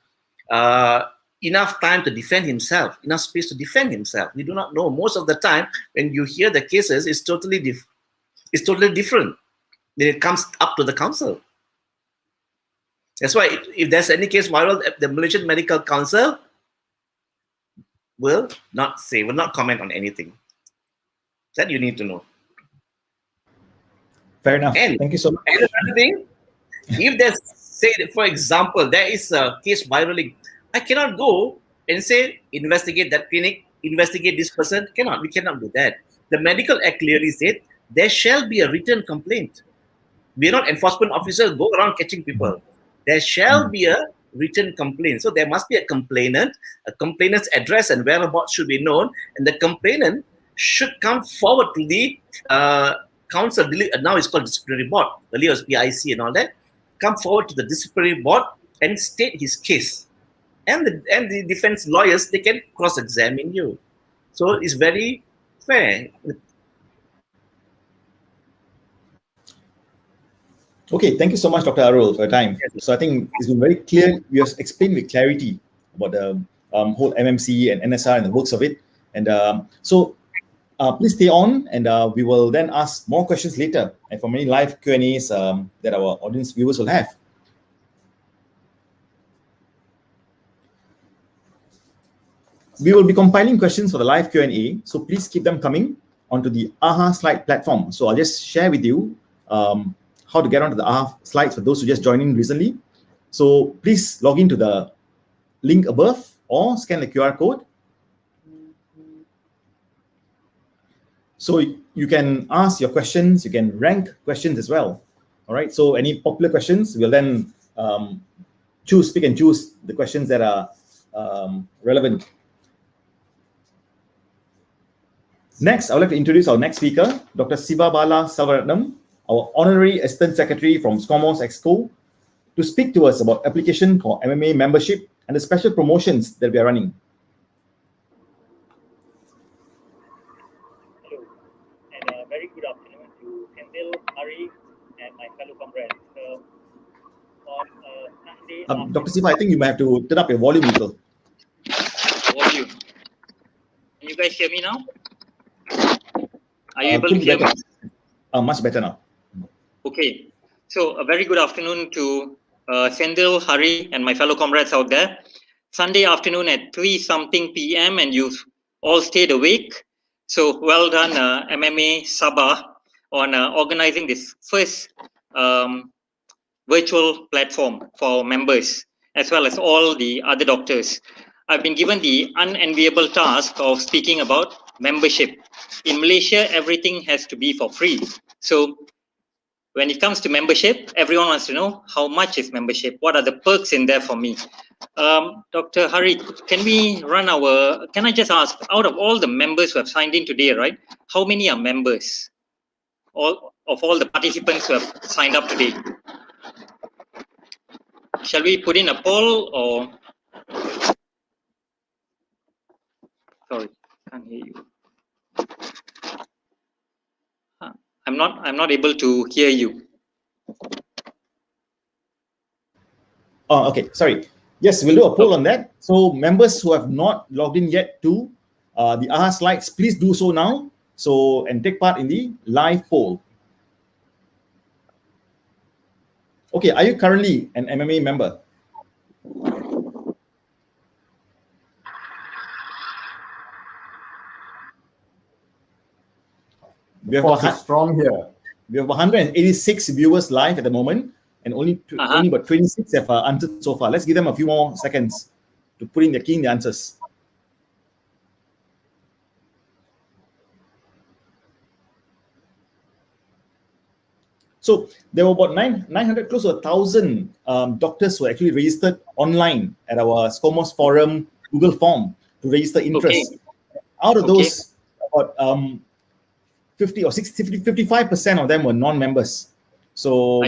enough time to defend himself, enough space to defend himself. We do not know. Most of the time, when you hear the cases, it's totally is totally different. Then it comes up to the council. That's why if there's any case viral, the Malaysian Medical Council will not comment on anything. That you need to know. Fair enough. And thank you so much. And another thing, if there's, say, for example, there is a case viraling, I cannot go and say, investigate that clinic, investigate this person. We cannot do that. The Medical Act clearly said there shall be a written complaint. We are not enforcement officers go around catching people. There shall be a written complaint. So there must be a complainant. A complainant's address and whereabouts should be known, and the complainant should come forward to the council. Now it's called disciplinary board. Earlier it was PIC and all that. Come forward to the disciplinary board and state his case. And the defense lawyers, they can cross-examine you. So it's very fair. Okay, thank you so much, Dr. Arul, for your time. So I think it's been very clear. We have explained with clarity about the whole MMC and NSR and the works of it. And please stay on, and we will then ask more questions later, and for many live Q&As that our audience viewers will have. We will be compiling questions for the live Q&A, so please keep them coming onto the AHA slide platform. So I'll just share with you how to get onto the AHA slides for those who just joined in recently. So please log into the link above or scan the QR code. So you can ask your questions, you can rank questions as well. All right, so any popular questions, we'll then pick and choose the questions that are relevant. Next, I would like to introduce our next speaker, Dr. Sivabala Salvaratnam, our Honorary Assistant Secretary from SCOMOS Exco, to speak to us about application for MMA membership and the special promotions that we are running. Hello, and a very good afternoon to Sendil, Hari, and my fellow comrades. On Sunday, Dr. Siva, I think you might have to turn up your volume a little. Volume. Can you guys hear me now? Are you able to hear me? Much better now. Okay. So a very good afternoon to Sendil, Hari, and my fellow comrades out there. Sunday afternoon at 3-something p.m. and you've all stayed awake. So well done, MMA Sabah, on organizing this first virtual platform for members, as well as all the other doctors. I've been given the unenviable task of speaking about membership. In Malaysia, everything has to be for free. So when it comes to membership, everyone wants to know how much is membership? What are the perks in there for me? Dr. Hari, can I just ask, out of all the members who have signed in today, right, how many are members? All the participants who have signed up today. Shall we put in a poll or? Sorry, can't hear you. I'm not able to hear you. Oh, okay, sorry. Yes, we'll do a poll on that. So members who have not logged in yet to the AHA slides, please do so now. So, and take part in the live poll. Okay, are you currently an MMA member? We have strong here. We have 186 viewers live at the moment, and only about 26 have answered so far. Let's give them a few more seconds to put in the key in the answers. So there were about 900, close to 1,000 doctors who actually registered online at our SCOMOS forum Google form to register interest. Okay. Out of those, about 50 or 60, 55% of them were non-members. So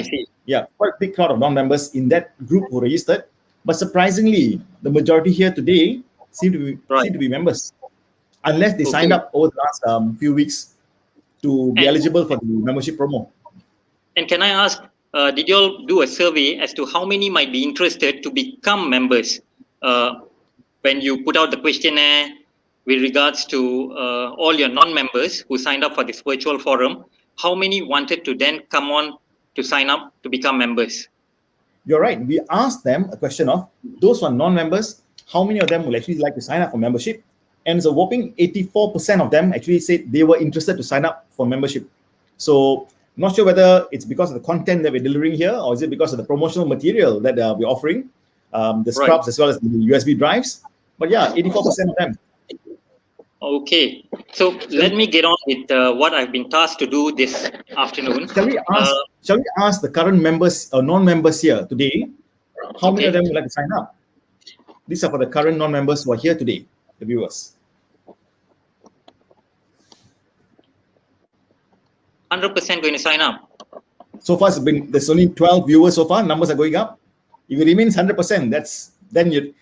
yeah, quite a big crowd of non-members in that group who registered. But surprisingly, the majority here today seem to be members, unless they signed up over the last few weeks to be eligible for the membership promo. And can I ask, did you all do a survey as to how many might be interested to become members when you put out the questionnaire with regards to all your non-members who signed up for this virtual forum? how many wanted to then come on to sign up to become members? You're right. We asked them a question of those who are non-members, how many of them would actually like to sign up for membership? And it's a whopping 84% of them actually said they were interested to sign up for membership. So not sure whether it's because of the content that we're delivering here, or is it because of the promotional material that we're offering, the scrubs as well as the USB drives. But yeah, 84% of them. Okay, so let me get on with what I've been tasked to do this afternoon. Shall we ask the current members or non-members here today, how many of them would like to sign up? These are for the current non-members who are here today, the viewers. 100% going to sign up. So far, there's only 12 viewers so far. Numbers are going up. If it remains 100%, then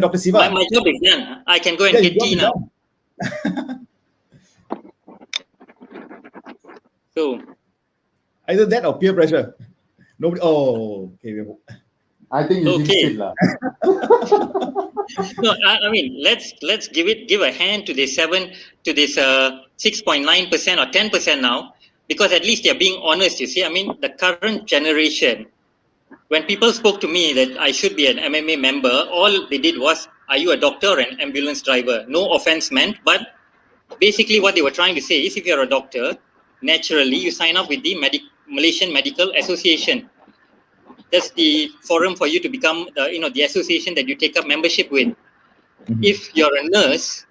Dr. Siva. My job is done. I can go and get tea now. So either that or peer pressure. Nobody. Oh, okay. I think you okay. lah. No, I mean let's give a hand to this 6.9% or 10% now, because at least they're being honest. You see, I mean the current generation. When people spoke to me that I should be an MMA member, all they did was, "Are you a doctor or an ambulance driver?" No offense meant, but basically what they were trying to say is, if you're a doctor, naturally you sign up with the Malaysian Medical Association. That's the forum for you to become the association that you take up membership with. Mm-hmm. If you're a nurse,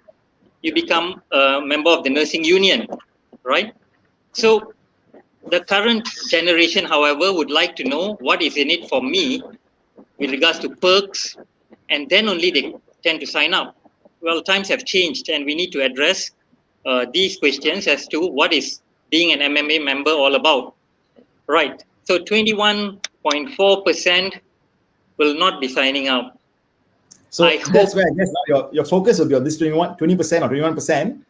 you become a member of the nursing union, right? So the current generation, however, would like to know what is in it for me with regards to perks, and then only they tend to sign up. Well, times have changed, and we need to address these questions as to what is being an MMA member all about. Right. So 21.4% will not be signing up. So that's where I guess now your focus will be on this 20% or 21%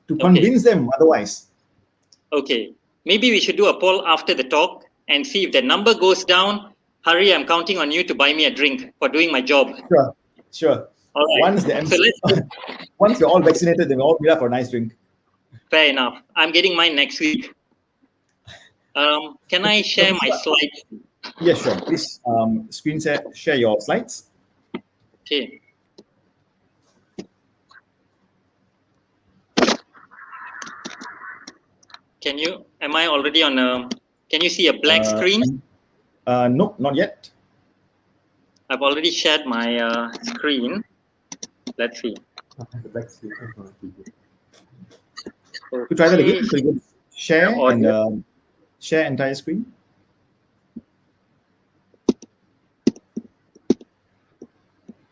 to convince them otherwise. Okay. Maybe we should do a poll after the talk and see if the number goes down. Harry, I'm counting on you to buy me a drink for doing my job. Sure. All right. Once we're all vaccinated, then we'll all meet up for a nice drink. Fair enough. I'm getting mine next week. Can I share my slides? Yes, sure. Please share your slides. Okay. Am I already on can you see a black screen? No, not yet. I've already shared my screen. Let's see. Okay. Try that again. So you can share and share entire screen.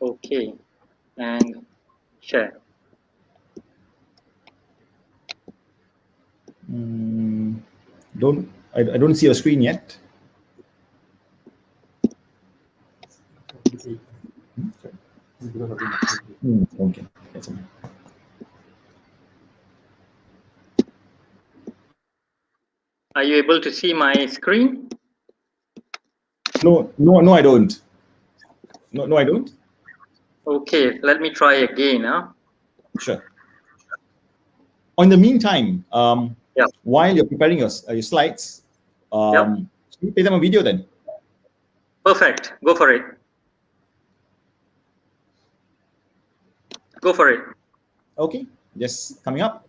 Okay, and share. I don't see your screen yet. Okay. That's okay. Are you able to see my screen? No, I don't. No, I don't. Okay, let me try again. Sure. In the meantime, while you're preparing your slides, can you play them a video then? Perfect. Go for it. Go for it. Okay, just coming up.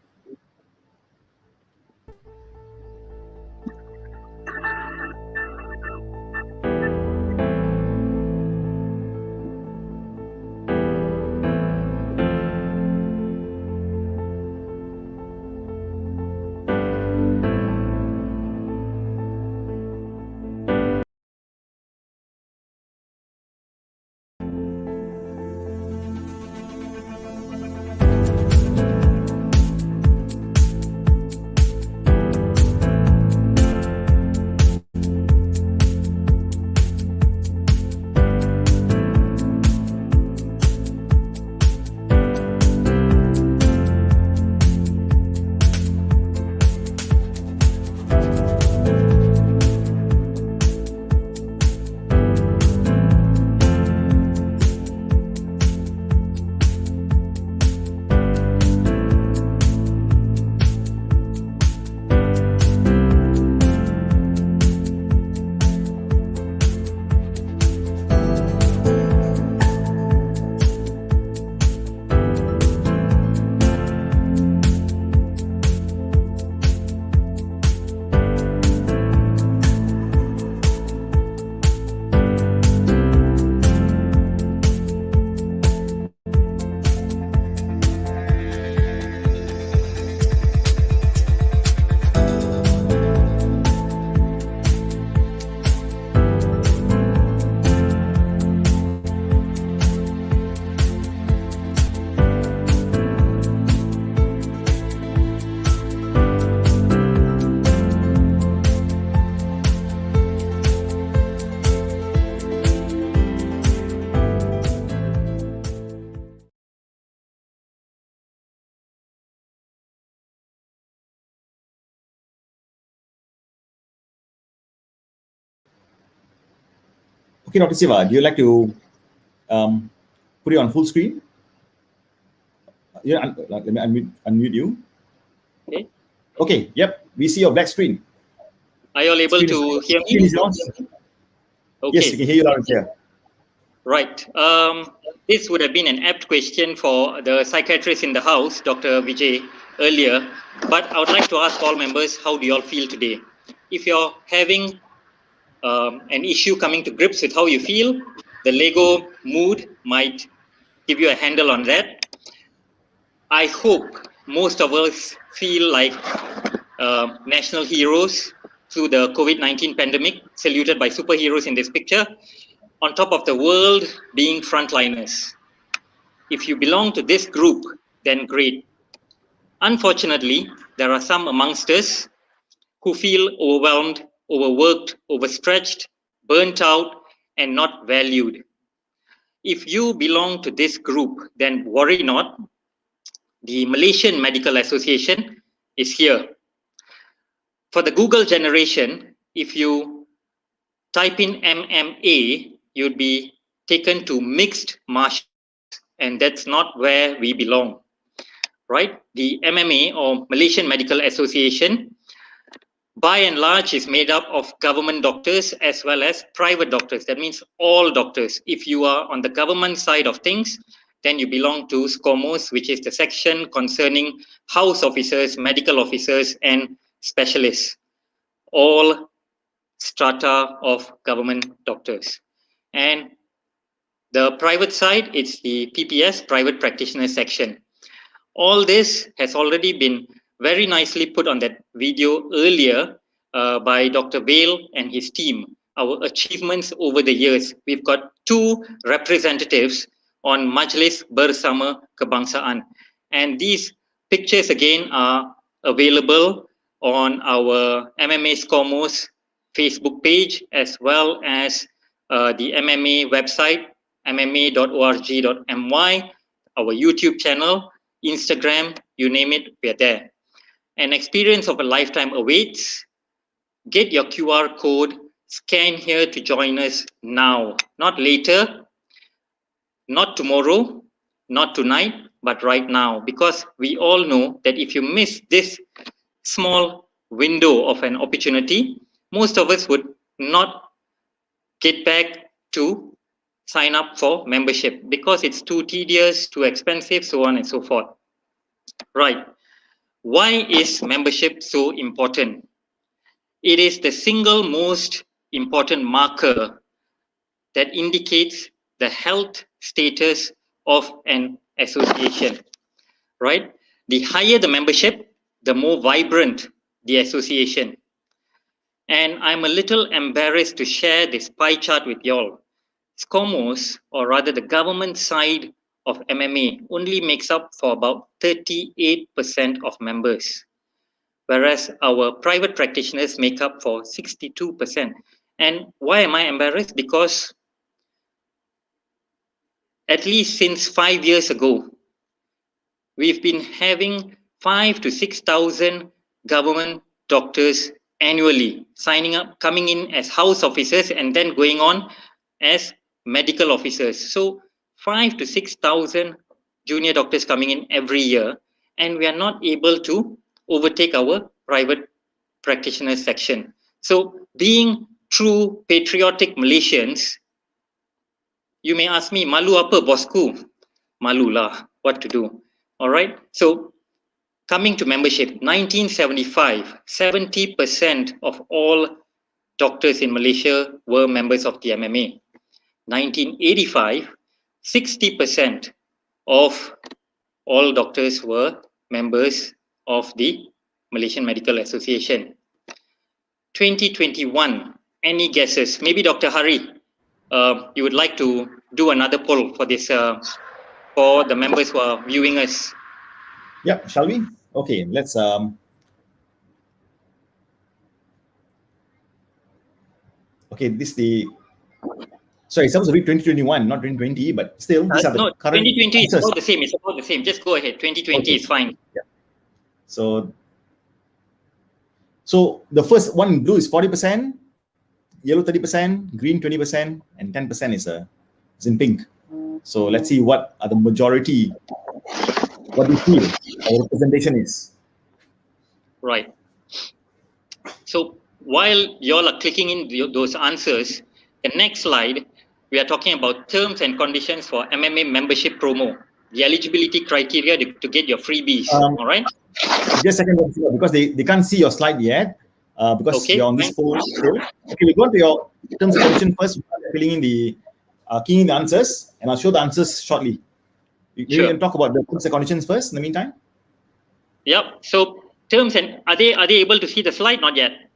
Okay, Dr. Siva, do you like to put it on full screen? Yeah, let me unmute you. Okay. Okay, yep, we see your black screen. Are you all able to hear Screen me? is yours. Okay. Yes, we can hear you loud and clear. Right. This would have been an apt question for the psychiatrist in the house, Dr. Vijay, earlier. But I would like to ask all members, how do you all feel today? If you're having an issue coming to grips with how you feel, the Lego mood might give you a handle on that. I hope most of us feel like national heroes through the COVID-19 pandemic, saluted by superheroes in this picture, on top of the world being frontliners. If you belong to this group, then great. Unfortunately, there are some amongst us who feel overwhelmed, overworked, overstretched, burnt out, and not valued. If you belong to this group, then worry not. The Malaysian Medical Association is here. For the Google generation, if you type in MMA, you'd be taken to mixed martial arts, and that's not where we belong, right? The MMA, or Malaysian Medical Association, by and large is made up of government doctors as well as private doctors. That means all doctors. If you are on the government side of things, then you belong to SCOMOS, which is the section concerning house officers, medical officers, and specialists, all strata of government doctors. And the private side, it's the PPS, private practitioner section. All this has already been very nicely put on that video earlier by Dr. Vale and his team, our achievements over the years. We've got 2 representatives on Majlis Bersama Kebangsaan. And these pictures again are available on our MMA SCOMOS Facebook page, as well as the MMA website, mma.org.my, our YouTube channel, Instagram, you name it, we're there. An experience of a lifetime awaits. Get your QR code, scan here to join us now, not later, not tomorrow, not tonight, but right now, because we all know that if you miss this small window of an opportunity, most of us would not get back to sign up for membership because it's too tedious, too expensive, so on and so forth. Right. Why is membership so important? It is the single most important marker that indicates the health status of an association, right? The higher the membership, the more vibrant the association. And I'm a little embarrassed to share this pie chart with y'all. SCOMOS, or rather the government side of MMA, only makes up for about 38% of members, whereas our private practitioners make up for 62%. And why am I embarrassed? Because at least since 5 years ago, we've been having 5,000 to 6,000 government doctors annually signing up, coming in as house officers and then going on as medical officers. So 5,000 to 6,000 junior doctors coming in every year, and we are not able to overtake our private practitioner section. So being true patriotic Malaysians, you may ask me, malu apa bosku? Malu lah, what to do? All right. So coming to membership, 1975, 70% of all doctors in Malaysia were members of the MMA. 1985, 60% of all doctors were members of the Malaysian Medical Association. 2021, any guesses? Maybe Dr. Hari, you would like to do another poll for this, for the members who are viewing us. Yeah, shall we? Okay, let's okay, this the sorry, it's supposed to be 2021, not 2020, but still these are the No, current 2020 is answers. about the same. It's about the same. Just go ahead. 2020 Okay. is fine. Yeah. So the first one in blue is 40%, yellow 30%, green 20%, and 10% is in pink. So let's see what are the majority, what we feel our representation is. Right. So while you all are clicking in those answers, the next slide, we are talking about terms and conditions for MMA membership promo, the eligibility criteria to get your freebies. All right. Just a second, because they can't see your slide yet, because Okay, you're on this poll still. Okay, we go to your terms and conditions first, filling in the keying in the answers, and I'll show the answers shortly. We can talk about the terms and conditions first in the meantime. Yep. So terms and are they able to see the slide? Not yet.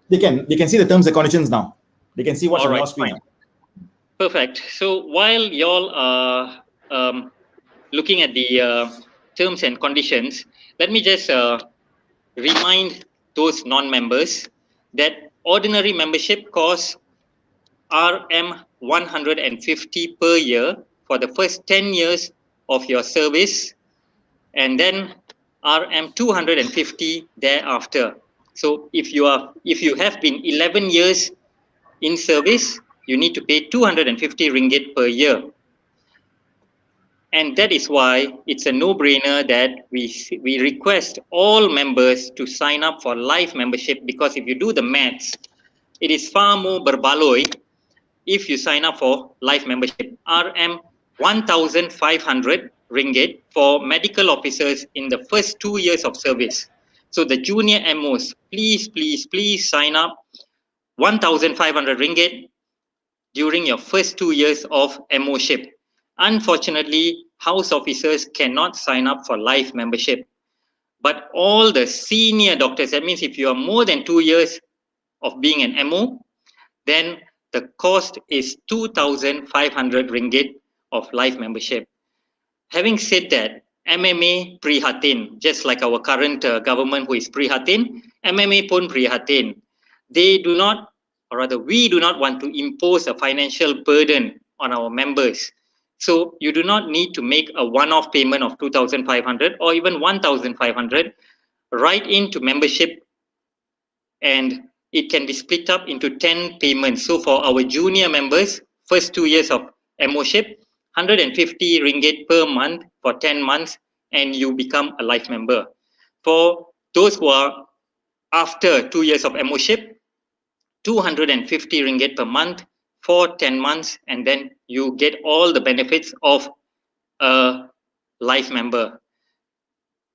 They can see the terms and conditions now. They can see what's on your screen. Fine. Perfect. So while y'all are looking at the terms and conditions, let me just remind those non-members that ordinary membership costs RM 150 per year for the first 10 years of your service, and then RM 250 thereafter. So if you have been 11 years in service, you need to pay 250 ringgit per year. And that is why it's a no-brainer that we request all members to sign up for life membership, because if you do the maths, it is far more berbaloi if you sign up for life membership. RM 1,500 ringgit for medical officers in the first 2 years of service. So the junior MOs, please sign up 1,500 ringgit during your first 2 years of MO-ship. Unfortunately, house officers cannot sign up for life membership. But all the senior doctors, that means if you are more than 2 years of being an MO, then the cost is 2,500 ringgit of life membership. Having said that, MMA prihatin, just like our current government who is prihatin, MMA pun prihatin. They do not, or rather we do not want to impose a financial burden on our members. So you do not need to make a one-off payment of 2,500 or even 1,500 right into membership, and it can be split up into 10 payments. So for our junior members, first 2 years of MO-ship, 150 ringgit per month for 10 months, and you become a life member. For those who are after 2 years of MO-ship, 250 ringgit per month for 10 months, and then you get all the benefits of a life member.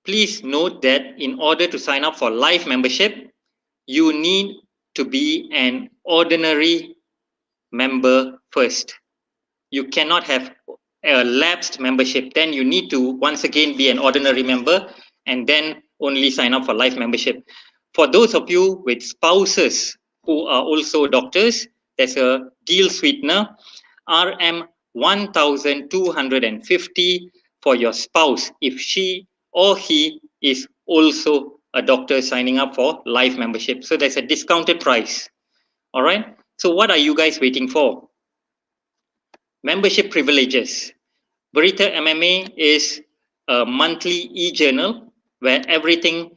Please note that in order to sign up for life membership, you need to be an ordinary member first. You cannot have a lapsed membership. Then you need to once again be an ordinary member and then only sign up for life membership. For those of you with spouses who are also doctors, there's a deal sweetener, RM 1,250 for your spouse if she or he is also a doctor signing up for life membership. So there's a discounted price. All right. So what are you guys waiting for? Membership privileges. Berita MMA is a monthly e-journal where everything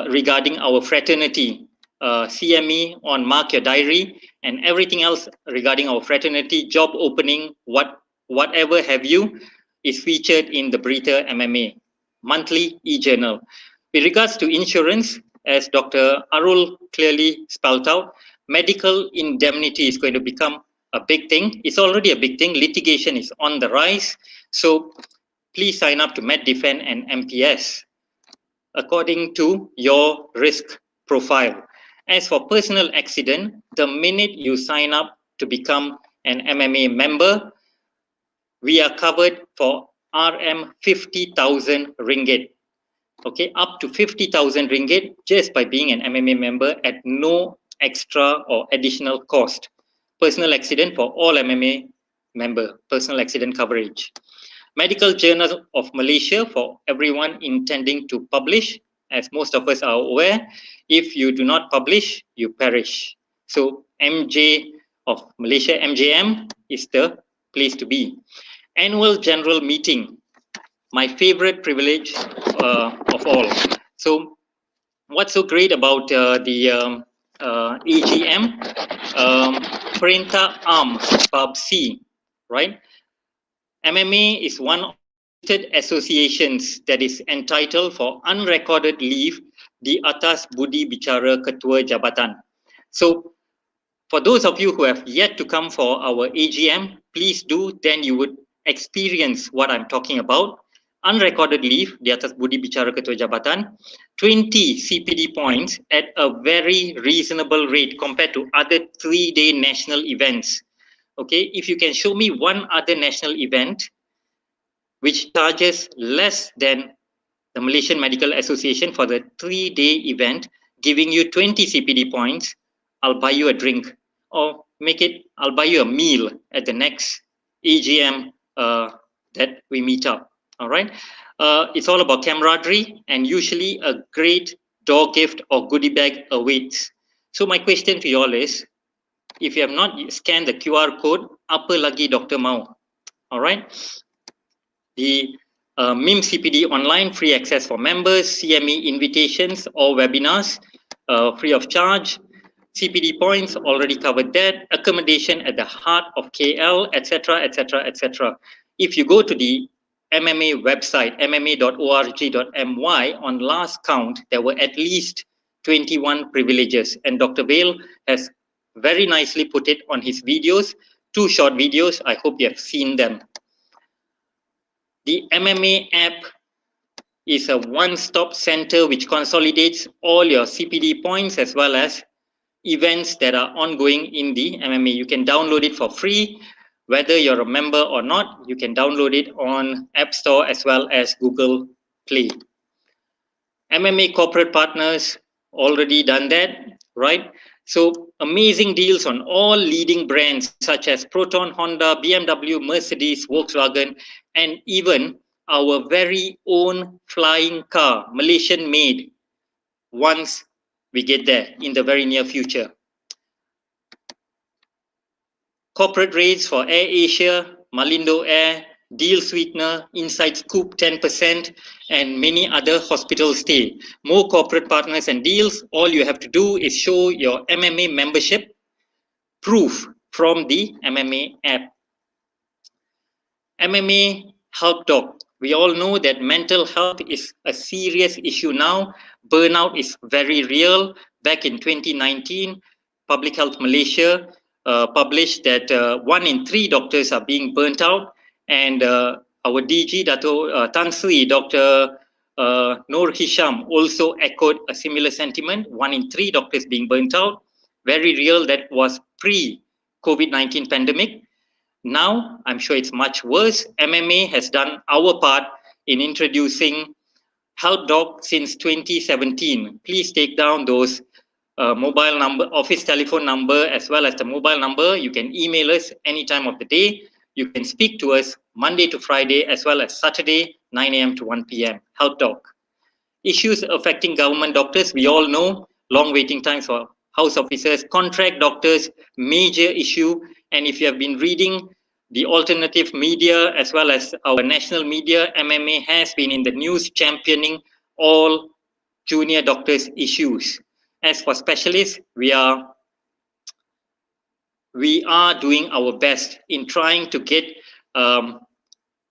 regarding our fraternity, CME on Mark Your Diary, and everything else regarding our fraternity, job opening, whatever have you, is featured in the Berita MMA monthly e-journal. With regards to insurance, as Dr. Arul clearly spelled out, medical indemnity is going to become a big thing. It's already a big thing. Litigation is on the rise. So please sign up to MedDefend and MPS according to your risk profile. As for personal accident, the minute you sign up to become an MMA member, we are covered for RM 50,000 ringgit. Okay, up to 50,000 ringgit just by being an MMA member at no extra or additional cost. Personal accident for all MMA member, personal accident coverage. Medical Journal of Malaysia for everyone intending to publish. As most of us are aware, if you do not publish, you perish. So MJ of Malaysia, MJM, is the place to be. Annual General Meeting, my favorite privilege of all. So what's so great about the AGM, Perintah Am Bab C, right? MMA is one of the associations that is entitled for unrecorded leave di atas budi bicara Ketua Jabatan. So, for those of you who have yet to come for our AGM, please do, then you would experience what I'm talking about. Unrecorded leave di atas budi bicara Ketua Jabatan, 20 CPD points at a very reasonable rate compared to other 3-day national events. Okay, if you can show me one other national event which charges less than the Malaysian Medical Association for the 3-day event, giving you 20 CPD points, I'll buy you a drink, or I'll buy you a meal at the next AGM that we meet up. All right. It's all about camaraderie, and usually a great door gift or goodie bag awaits. So my question to you all is, if you have not scanned the QR code, apa lagi Dr. Mau? All right. The MIM CPD online, free access for members, CME invitations or webinars, free of charge. CPD points, already covered that. Accommodation at the heart of KL, etc., etc., etc. If you go to the MMA website, mma.org.my, on last count, there were at least 21 privileges. And Dr. Vale has very nicely put it on his videos, 2 short videos. I hope you have seen them. The MMA app is a one-stop center which consolidates all your CPD points as well as events that are ongoing in the MMA. You can download it for free. Whether you're a member or not, you can download it on App Store as well as Google Play. MMA corporate partners, already done that, right? So amazing deals on all leading brands such as Proton, Honda, BMW, Mercedes, Volkswagen, and even our very own flying car, Malaysian made, once we get there in the very near future. Corporate rates for Air Asia, Malindo Air, Deal Sweetener, Inside Scoop 10%, and many other hospital stay. More corporate partners and deals. All you have to do is show your MMA membership proof from the MMA app. MMA Help Doc. We all know that mental health is a serious issue now. Burnout is very real. Back in 2019, Public Health Malaysia published that 1 in 3 doctors are being burnt out, and our DG, Dato Tan Sri, Dr. Noor Hisham, also echoed a similar sentiment. 1 in 3 doctors being burnt out. Very real. That was pre-COVID-19 pandemic. Now, I'm sure it's much worse. MMA has done our part in introducing Help Doc since 2017. Please take down those mobile number, office telephone number, as well as the mobile number. You can email us any time of the day. You can speak to us Monday to Friday, as well as Saturday, 9 a.m. to 1 p.m. Help Doc. Issues affecting government doctors, we all know, long waiting times for house officers, contract doctors, major issue. And if you have been reading the alternative media as well as our national media, MMA has been in the news championing all junior doctors' issues. As for specialists, we are doing our best in trying to get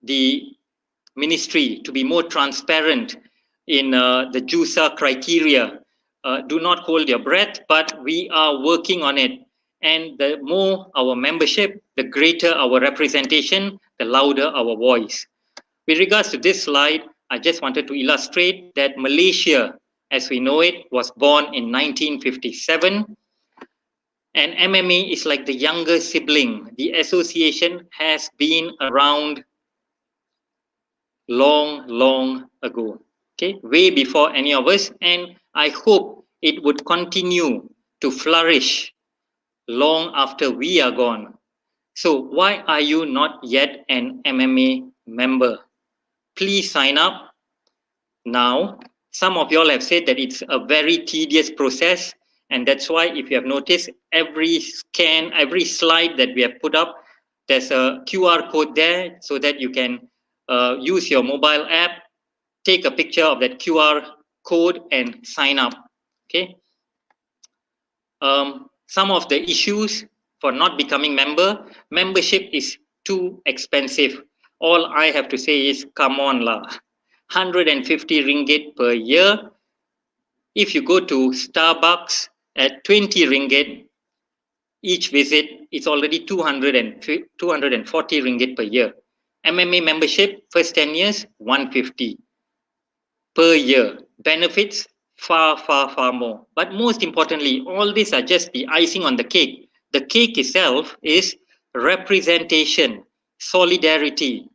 the ministry to be more transparent in the JUSA criteria. Do not hold your breath, but we are working on it. And the more our membership, the greater our representation, the louder our voice. With regards to this slide, I just wanted to illustrate that Malaysia, as we know it, was born in 1957. And MMA is like the younger sibling. The association has been around long, long ago, okay, way before any of us. And I hope it would continue to flourish long after we are gone. So why are you not yet an MMA member? Please sign up now. Some of y'all have said that it's a very tedious process, and that's why, if you have noticed, every scan, every slide that we have put up, there's a QR code there so that you can use your mobile app, take a picture of that QR code and sign up, okay? Some of the issues for not becoming membership is too expensive. All I have to say is, come on lah, 150 ringgit per year. If you go to Starbucks at 20 ringgit each visit, it's already 240 ringgit per year. MMA membership, first 10 years, 150 per year. Benefits, far, far, far more. But most importantly, all these are just the icing on the cake. The cake itself is representation, solidarity.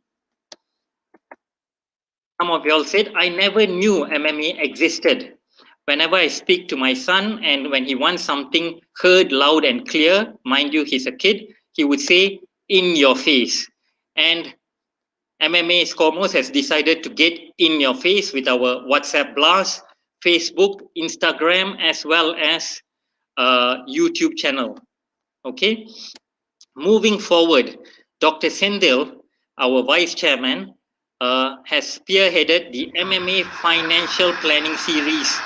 Some of y'all said, I never knew MMA existed. Whenever I speak to my son, and when he wants something heard loud and clear, mind you, he's a kid, he would say, in your face. And MMA SCOMOS has decided to get in your face with our WhatsApp blast, Facebook, Instagram, as well as YouTube channel. Okay. Moving forward, Dr. Sendil, our vice chairman, has spearheaded the MMA Financial Planning Series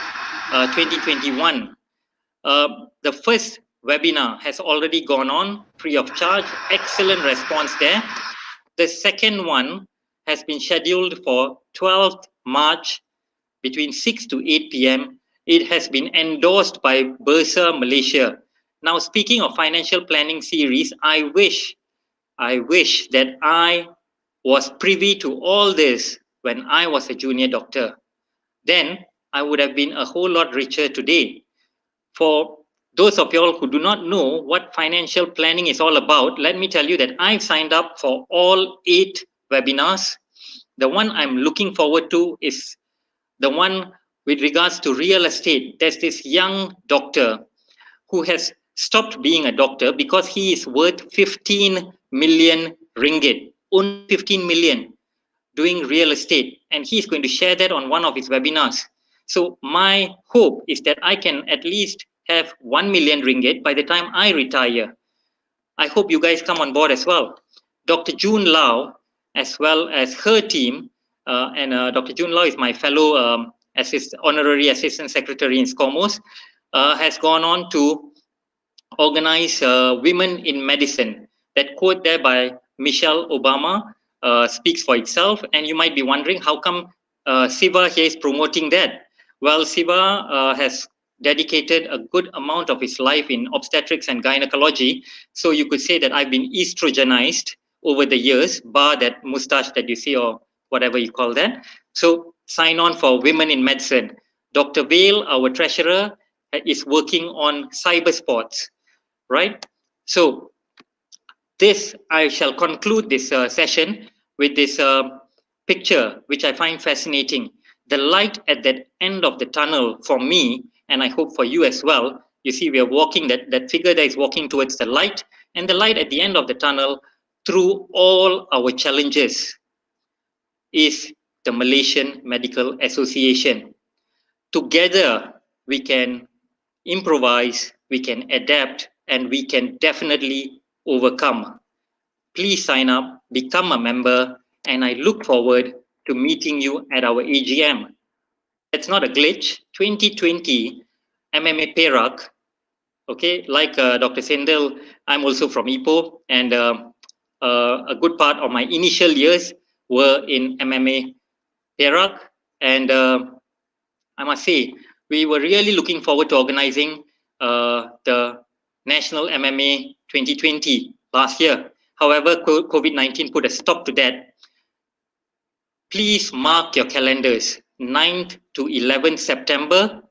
2021. The first webinar has already gone on free of charge. Excellent response there. The second one has been scheduled for 12th March between 6 to 8 p.m. It has been endorsed by Bursa Malaysia. Now, speaking of financial planning series, I wish that I was privy to all this when I was a junior doctor. Then I would have been a whole lot richer today. For those of y'all who do not know what financial planning is all about, let me tell you that I've signed up for all 8 webinars. The one I'm looking forward to is the one with regards to real estate. There's this young doctor who has stopped being a doctor because he is worth 15 million ringgit, only 15 million, doing real estate. And he's going to share that on one of his webinars. So my hope is that I can at least have 1 million ringgit by the time I retire. I hope you guys come on board as well. Dr. June Lau, as well as her team, and Dr. June Lau is my fellow honorary assistant secretary in SCOMOS, has gone on to organize Women in Medicine. That quote there by Michelle Obama speaks for itself. And you might be wondering, how come Siva here is promoting that? Well, Siva has dedicated a good amount of his life in obstetrics and gynecology. So you could say that I've been estrogenized over the years, bar that mustache that you see or whatever you call that. So sign on for Women in Medicine. Dr. Vale, our treasurer, is working on cyber sports, right? So this, I shall conclude this session with this picture, which I find fascinating. The light at that end of the tunnel for me, and I hope for you as well. You see, we are walking, that figure that is walking towards the light, and the light at the end of the tunnel through all our challenges is the Malaysian Medical Association. Together, we can improvise, we can adapt, and we can definitely overcome. Please sign up, become a member, and I look forward to meeting you at our AGM. It's not a glitch. 2020 MMA Perak, okay, like Dr. Sendil, I'm also from Ipoh, and a good part of my initial years were in MMA Perak, and I must say, we were really looking forward to organizing the National MMA 2020 last year. However, COVID-19 put a stop to that. Please mark your calendars, 9th to 11th September,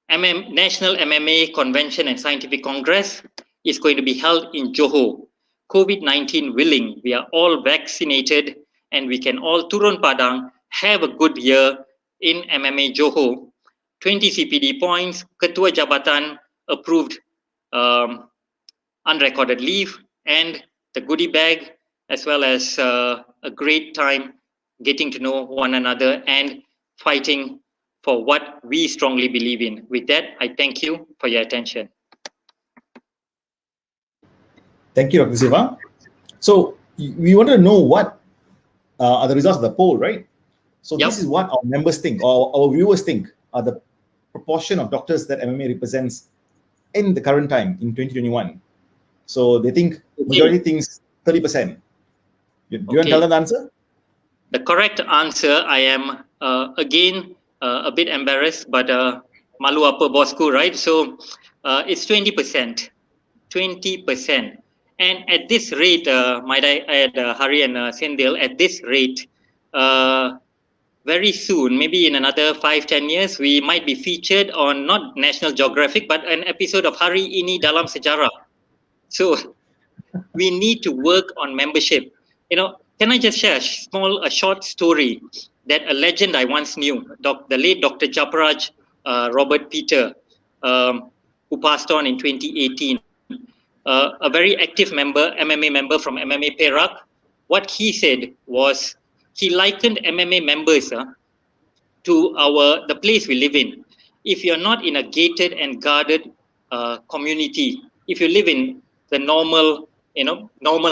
National MMA Convention and Scientific Congress is going to be held in Johor. COVID-19 willing, we are all vaccinated and we can all turun padang, have a good year in MMA Johor. 20 CPD points, Ketua Jabatan approved unrecorded leave, and the goodie bag, as well as a great time getting to know one another and fighting for what we strongly believe in. With that, I thank you for your attention. Thank you, Dr. Siva. So we want to know what are the results of the poll, right? So this is what our members think, or our viewers think, are the proportion of doctors that MMA represents in the current time in 2021. So they think, majority thinks 30%. Do you want to tell them the answer? The correct answer, I am again a bit embarrassed, but malu apa bosku, right? So it's 20%. 20%. And at this rate, might I add, Hari and Sendil, at this rate, very soon, maybe in another 5-10 years, we might be featured on not National Geographic, but an episode of Hari Ini Dalam Sejarah. So we need to work on membership. Can I just share a short story that a legend I once knew, the late Dr. Japaraj Robert Peter, who passed on in 2018, a very active member, MMA member from MMA Perak. What he said was, he likened MMA members to the place we live in. If you're not in a gated and guarded community, if you live in the normal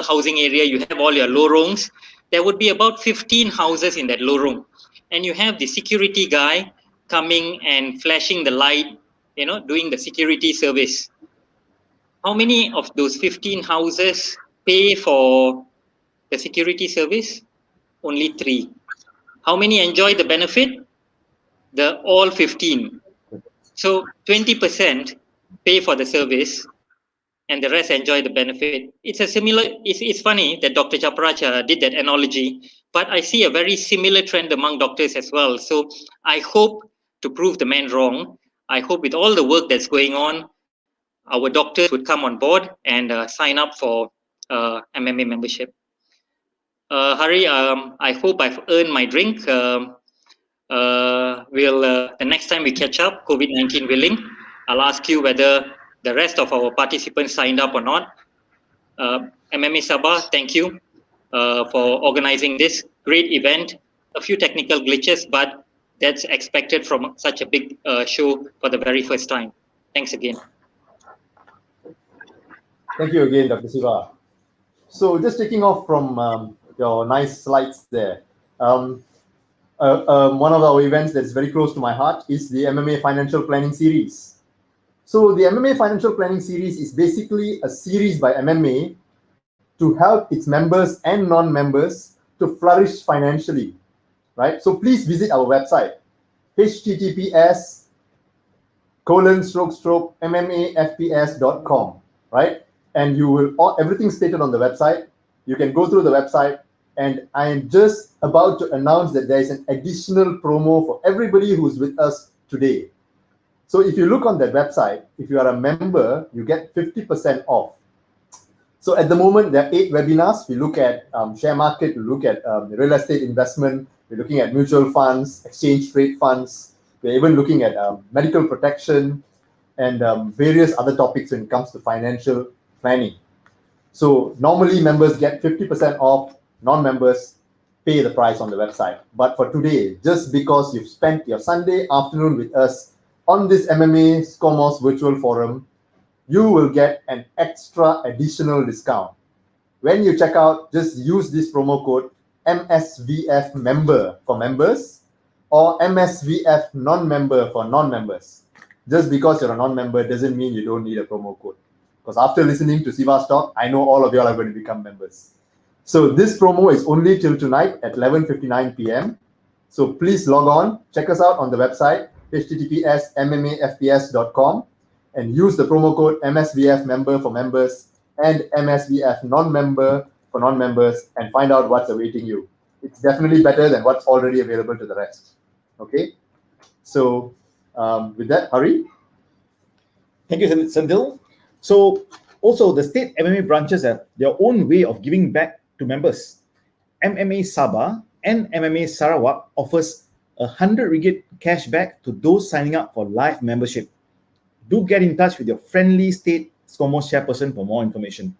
housing area, you have all your lorongs, there would be about 15 houses in that lorong. And you have the security guy coming and flashing the light, doing the security service. How many of those 15 houses pay for the security service? Only 3. How many enjoy the benefit? All 15. So 20% pay for the service, and the rest enjoy the benefit. It's funny that Dr. Japaraj did that analogy, but I see a very similar trend among doctors as well. So I hope to prove the man wrong. I hope with all the work that's going on, our doctors would come on board and sign up for MMA membership. Hari, I hope I've earned my drink. The next time we catch up, COVID-19 willing, I'll ask you whether the rest of our participants signed up or not. MMA Sabah, thank you for organizing this great event. A few technical glitches, but that's expected from such a big show for the very first time. Thanks again. Thank you again, Dr. Siva. So just taking off from your nice slides there, one of our events that's very close to my heart is the MMA Financial Planning Series. So the MMA Financial Planning Series is basically a series by MMA to help its members and non-members to flourish financially, right? So please visit our website, https://mmafps.com, right? And you will, everything stated on the website. You can go through the website, and I am just about to announce that there is an additional promo for everybody who's with us today. So if you look on that website, if you are a member, you get 50% off. So at the moment, there are 8 webinars. We look at share market, we look at real estate investment, we're looking at mutual funds, exchange trade funds, we're even looking at medical protection and various other topics when it comes to financial planning. So normally members get 50% off, non-members pay the price on the website. But for today, just because you've spent your Sunday afternoon with us on this MMA SCOMOS virtual forum, you will get an extra additional discount. When you check out, just use this promo code MSVF member for members or MSVF non-member for non-members. Just because you're a non-member doesn't mean you don't need a promo code. Because after listening to Siva's talk, I know all of y'all are going to become members. So this promo is only till tonight at 11:59 p.m. So please log on, check us out on the website, https://mmafps.com, and use the promo code MSVF member for members and MSVF non-member for non-members and find out what's awaiting you. It's definitely better than what's already available to the rest. Okay? So with that, Hari? Thank you, Sendil. So also the state MMA branches have their own way of giving back to members. MMA Sabah and MMA Sarawak offers 100 ringgit cashback to those signing up for live membership. Do get in touch with your friendly state SCOMOS chairperson for more information.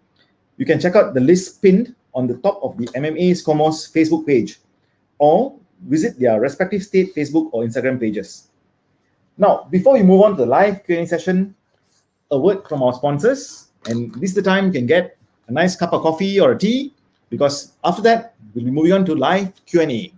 You can check out the list pinned on the top of the MMA SCOMOS Facebook page or visit their respective state Facebook or Instagram pages. Now, before we move on to the live Q&A session, a word from our sponsors. And this is the time you can get a nice cup of coffee or a tea, because after that, we'll be moving on to live Q&A.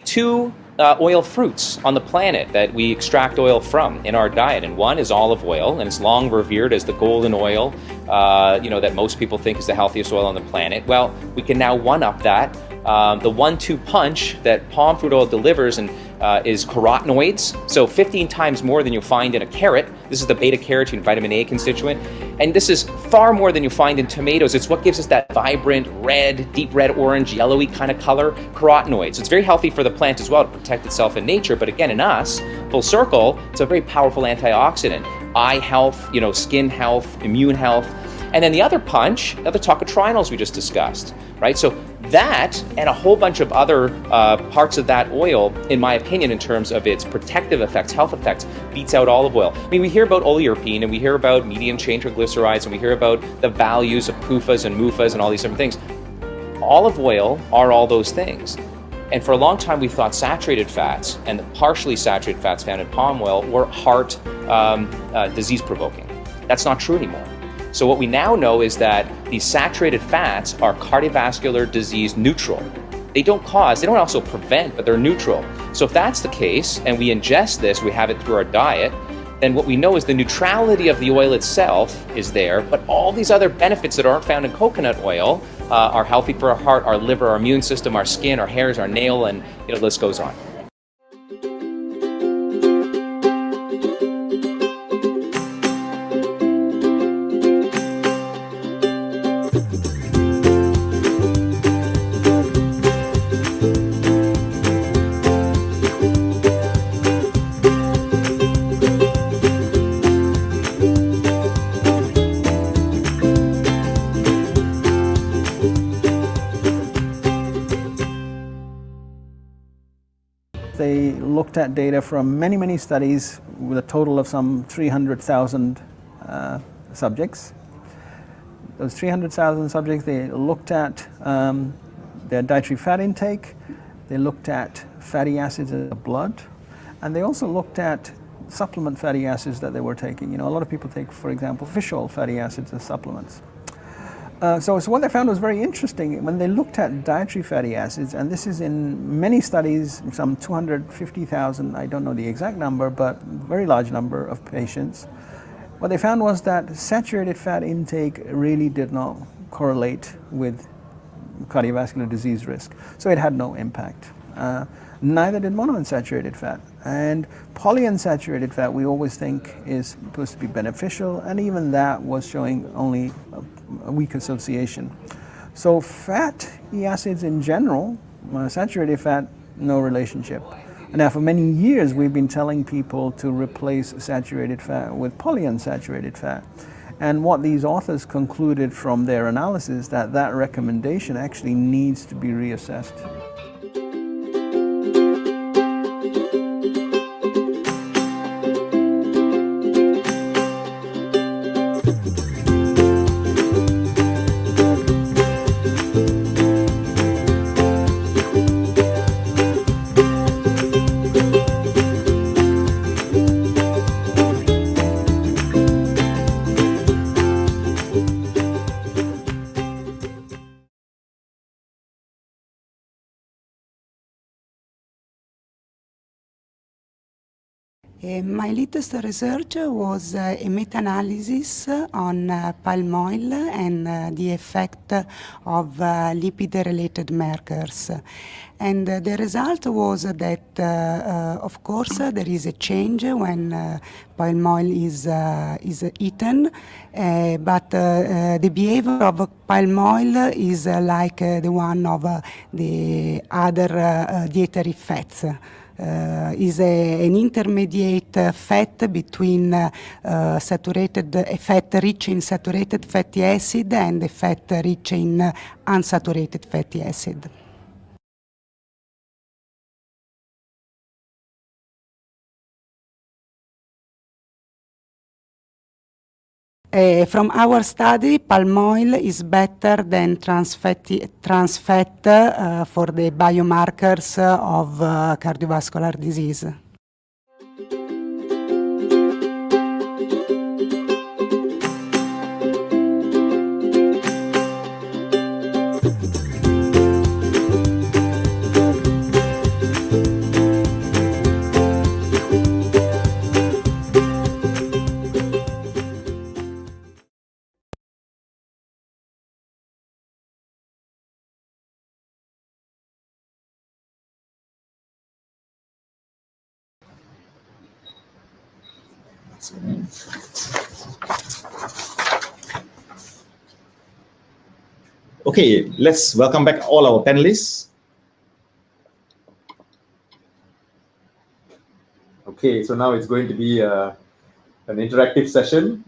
two oil fruits on the planet that we extract oil from in our diet, and one is olive oil, and it's long revered as the golden oil, that most people think is the healthiest oil on the planet. Well, we can now one-up that. The 1-2 punch that palm fruit oil delivers is carotenoids, so 15 times more than you'll find in a carrot. This is the beta-carotene, vitamin A constituent, and this is far more than you'll find in tomatoes. It's what gives us that vibrant red, deep red, orange, yellowy kind of color, carotenoids. It's very healthy for the plant as well to protect itself in nature, but again, in us, full circle, it's a very powerful antioxidant. Eye health, skin health, immune health. And then the other punch are the tocotrienols we just discussed, right? So that and a whole bunch of other parts of that oil, in my opinion, in terms of its protective effects, health effects, beats out olive oil. I mean, we hear about oleuropein and we hear about medium chain triglycerides and we hear about the values of PUFAs and MUFAs and all these different things. Olive oil are all those things. And for a long time, we thought saturated fats and the partially saturated fats found in palm oil were heart disease provoking. That's not true anymore. So what we now know is that these saturated fats are cardiovascular disease neutral. They don't also prevent, but they're neutral. So if that's the case, and we ingest this, we have it through our diet, then what we know is the neutrality of the oil itself is there, but all these other benefits that aren't found in coconut oil are healthy for our heart, our liver, our immune system, our skin, our hairs, our nail, and the list goes on. They looked at data from many studies with a total of some 300,000 subjects. Those 300,000 subjects, they looked at their dietary fat intake, they looked at fatty acids in the blood, and they also looked at supplement fatty acids that they were taking. A lot of people take, for example, fish oil fatty acids as supplements. So what they found was very interesting. When they looked at dietary fatty acids, and this is in many studies, some 250,000, I don't know the exact number, but very large number of patients, what they found was that saturated fat intake really did not correlate with cardiovascular disease risk. So it had no impact. Neither did monounsaturated fat. And polyunsaturated fat we always think is supposed to be beneficial, and even that was showing only a weak association. So fatty acids in general, saturated fat, no relationship. And now for many years we've been telling people to replace saturated fat with polyunsaturated fat. And what these authors concluded from their analysis that recommendation actually needs to be reassessed. My latest research was a meta-analysis on palm oil and the effect of lipid-related markers. And the result was that, of course, there is a change when palm oil is eaten, but the behavior of palm oil is like the one of the other dietary fats. Is an intermediate fat between a fat rich in saturated fatty acid and a fat rich in unsaturated fatty acid. From our study, palm oil is better than trans fat for the biomarkers of cardiovascular disease. Okay, let's welcome back all our panelists. Okay, so now it's going to be an interactive session.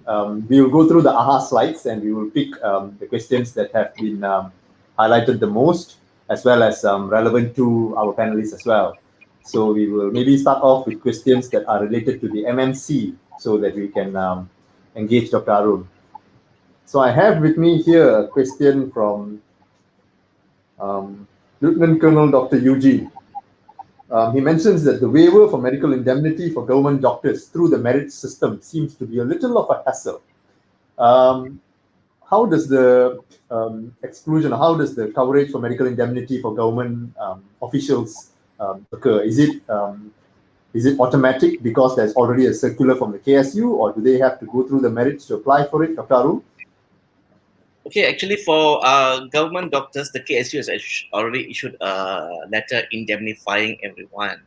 We will go through the AHA slides and we will pick the questions that have been highlighted the most, as well as relevant to our panelists as well. So we will maybe start off with questions that are related to the MMC so that we can engage Dr. Arun. So I have with me here a question from Lieutenant Colonel Dr. Eugene. He mentions that the waiver for medical indemnity for government doctors through the merit system seems to be a little of a hassle. How does the exclusion, how does the coverage for medical indemnity for government officials occur? Is it automatic because there's already a circular from the KSU, or do they have to go through the merits to apply for it, Dr. Arun? Okay, actually for government doctors, the KSU has already issued a letter indemnifying everyone.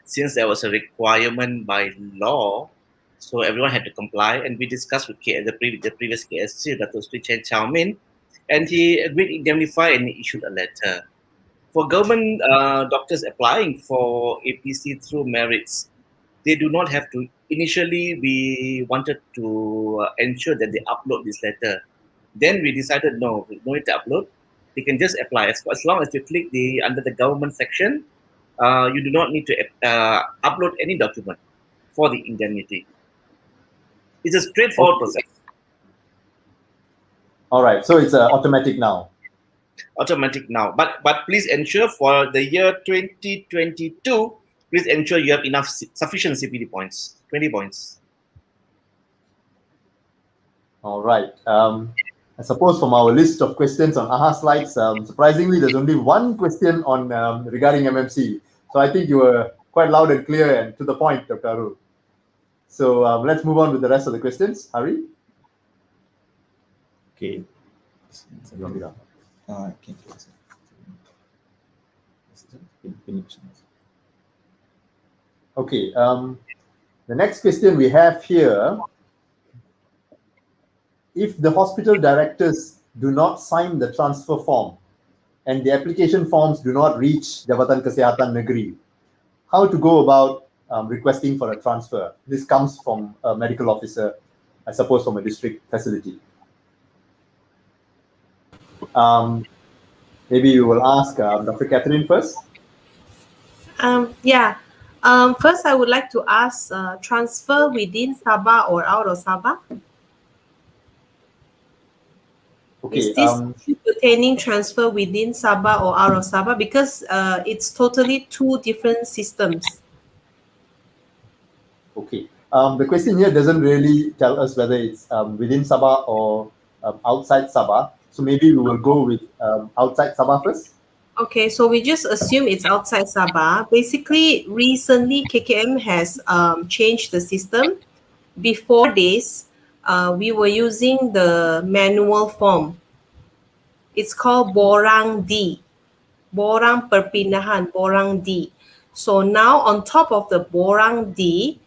Since there was a requirement by law, so everyone had to comply, and we discussed with the previous KSU, Dr. Sri Chen Chow Min, and he agreed to indemnify and he issued a letter. For government doctors applying for APC through merits, they do not have to. Initially, we wanted to ensure that they upload this letter. Then we decided, no, we don't need to upload. They can just apply. As long as you click under the government section, you do not need to upload any document for the indemnity. It's a straightforward process. All right, so it's automatic now. Automatic now, but please ensure for the year 2022, please ensure you have enough sufficient CPD points, 20 points. All right. I suppose from our list of questions on AHA slides, surprisingly, there's only one question on regarding MMC. So I think you were quite loud and clear and to the point, Dr. Arun. So let's move on with the rest of the questions. Hari? Okay. Okay. The next question we have here: if the hospital directors do not sign the transfer form and the application forms do not reach Jabatan Kesihatan Negeri, how to go about requesting for a transfer? This comes from a medical officer, I suppose from a district facility. Maybe you will ask Dr. Catherine first. First, I would like to ask, transfer within Sabah or out of Sabah? Okay, is this pertaining transfer within Sabah or out of Sabah? Because it's totally two different systems. Okay. The question here doesn't really tell us whether it's within Sabah or outside Sabah. So maybe we will go with outside Sabah first. Okay, so we just assume it's outside Sabah. Basically, recently KKM has changed the system. Before this, we were using the manual form. It's called Borang D, Borang Perpindahan, Borang D. So now on top of the Borang D,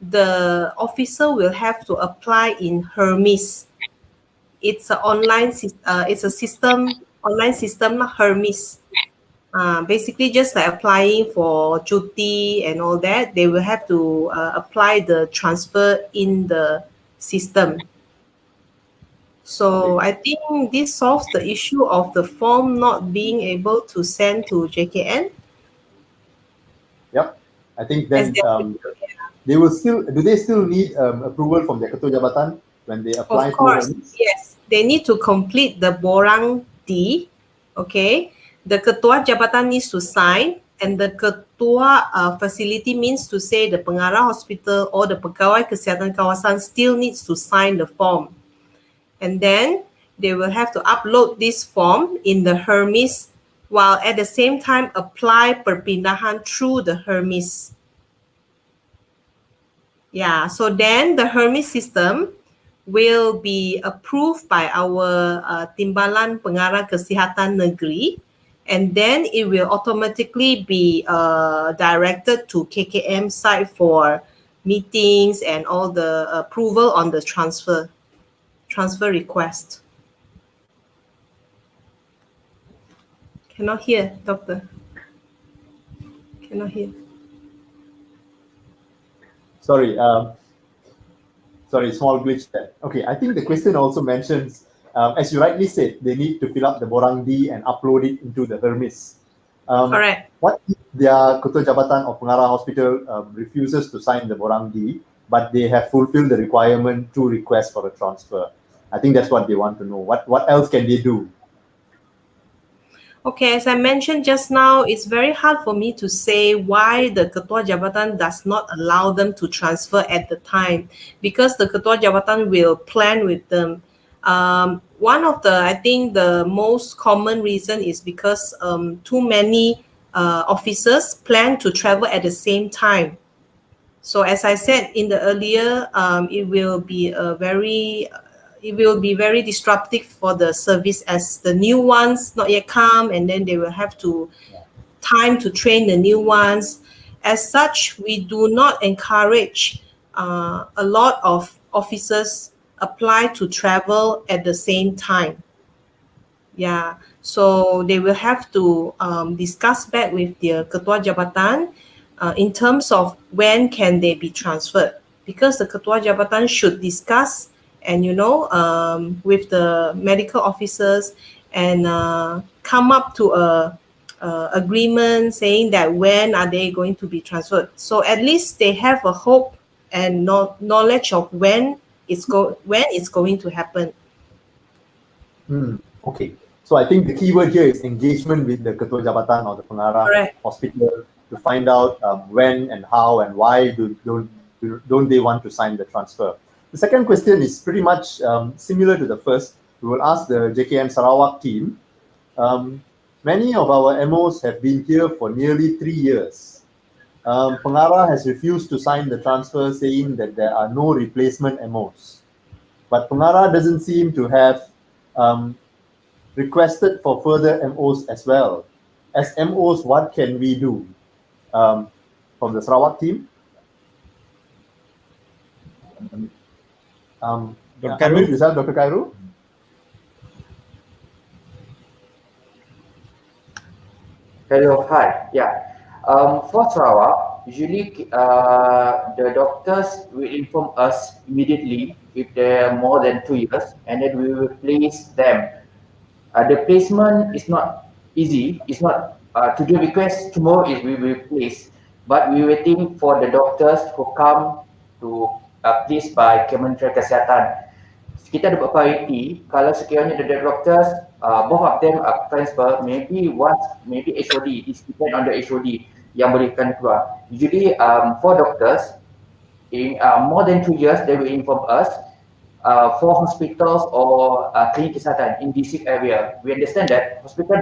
the officer will have to apply in Hermes. It's an online online system, Hermes. Basically, just like applying for cuti and all that, they will have to apply the transfer in the system. So I think this solves the issue of the form not being able to send to JKN. Yep, I think then they will still. Do they still need approval from their Ketua Jabatan when they apply? Of course, yes. They need to complete the Borang D. Okay, the Ketua Jabatan needs to sign, and the Ketua facility means to say the pengarah hospital or the pegawai kesihatan kawasan still needs to sign the form. And then they will have to upload this form in the Hermes while at the same time apply perpindahan through the Hermes. Yeah, so then the Hermes system will be approved by our Timbalan Pengarah Kesihatan Negeri, and then it will automatically be directed to KKM site for meetings and all the approval on the transfer request. Cannot hear, doctor. Cannot hear. Sorry, small glitch there. Okay, I think the question also mentions, as you rightly said, they need to fill up the Borang D and upload it into the Hermes. Correct. What if their Ketua Jabatan or Pengarah Hospital refuses to sign the Borang D, but they have fulfilled the requirement to request for a transfer? I think that's what they want to know. What else can they do? Okay, as I mentioned just now, it's very hard for me to say why the Ketua Jabatan does not allow them to transfer at the time, because the Ketua Jabatan will plan with them. One of the, I think the most common reason is because too many officers plan to travel at the same time. So as I said in the earlier, it will be very disruptive for the service, as the new ones not yet come, and then they will have to time to train the new ones. As such, we do not encourage a lot of officers apply to travel at the same time. Yeah, so they will have to discuss back with their Ketua Jabatan in terms of when can they be transferred, because the Ketua Jabatan should discuss and with the medical officers and come up to a agreement saying that when are they going to be transferred. So at least they have a hope and knowledge of when it's going to happen. Okay, so I think the key word here is engagement with the Ketua Jabatan or the Pengarah Hospital to find out when and how and why don't they want to sign the transfer. The second question is pretty much similar to the first. We will ask the JKN Sarawak team. Many of our MOs have been here for nearly 3 years. Pengarah has refused to sign the transfer, saying that there are no replacement MOs. But Pengarah doesn't seem to have requested for further MOs as well. As MOs, what can we do? From the Sarawak team? Dr. Khairul? Dr. Khairul? Hello, hi. Yeah. For Sarawak, usually the doctors will inform us immediately if they're more than 2 years, and then we will place them. The placement is not easy. It's not to do request tomorrow is we will place, but we're waiting for the doctors who come to place by Kementerian Kesihatan. Kita ada buat priority. Kalau sekiranya the doctors, both of them are transfer, maybe HOD, it depends on the HOD yang bolehkan keluar. Usually for doctors, in more than 2 years, they will inform us. For hospitals or clinic kesihatan in district area, we understand that hospital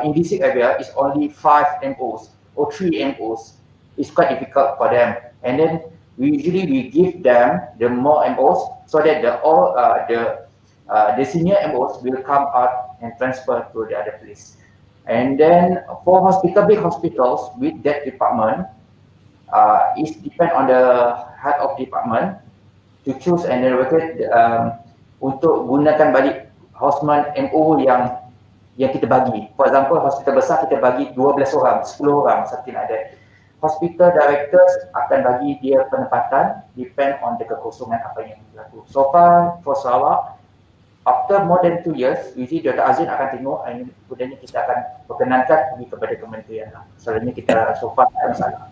in district area is only 5 MOs or 3 MOs. It's quite difficult for them, and then we give them the more MOs so that the senior MOs will come out and transfer to the other place. And then for big hospitals with that department, it depends on the head of department to choose and allocate untuk gunakan balik Houseman MO yang kita bagi. For example, hospital besar kita bagi 12 orang, 10 orang, something like that. Hospital directors akan bagi dia penempatan depend on the kekosongan apa yang berlaku. So far for Sarawak, after more than 2 years, usually Dr. Azin akan tengok dan kemudian kita akan perkenankan pergi kepada kementerian. Selalunya kita so far tak ada masalah.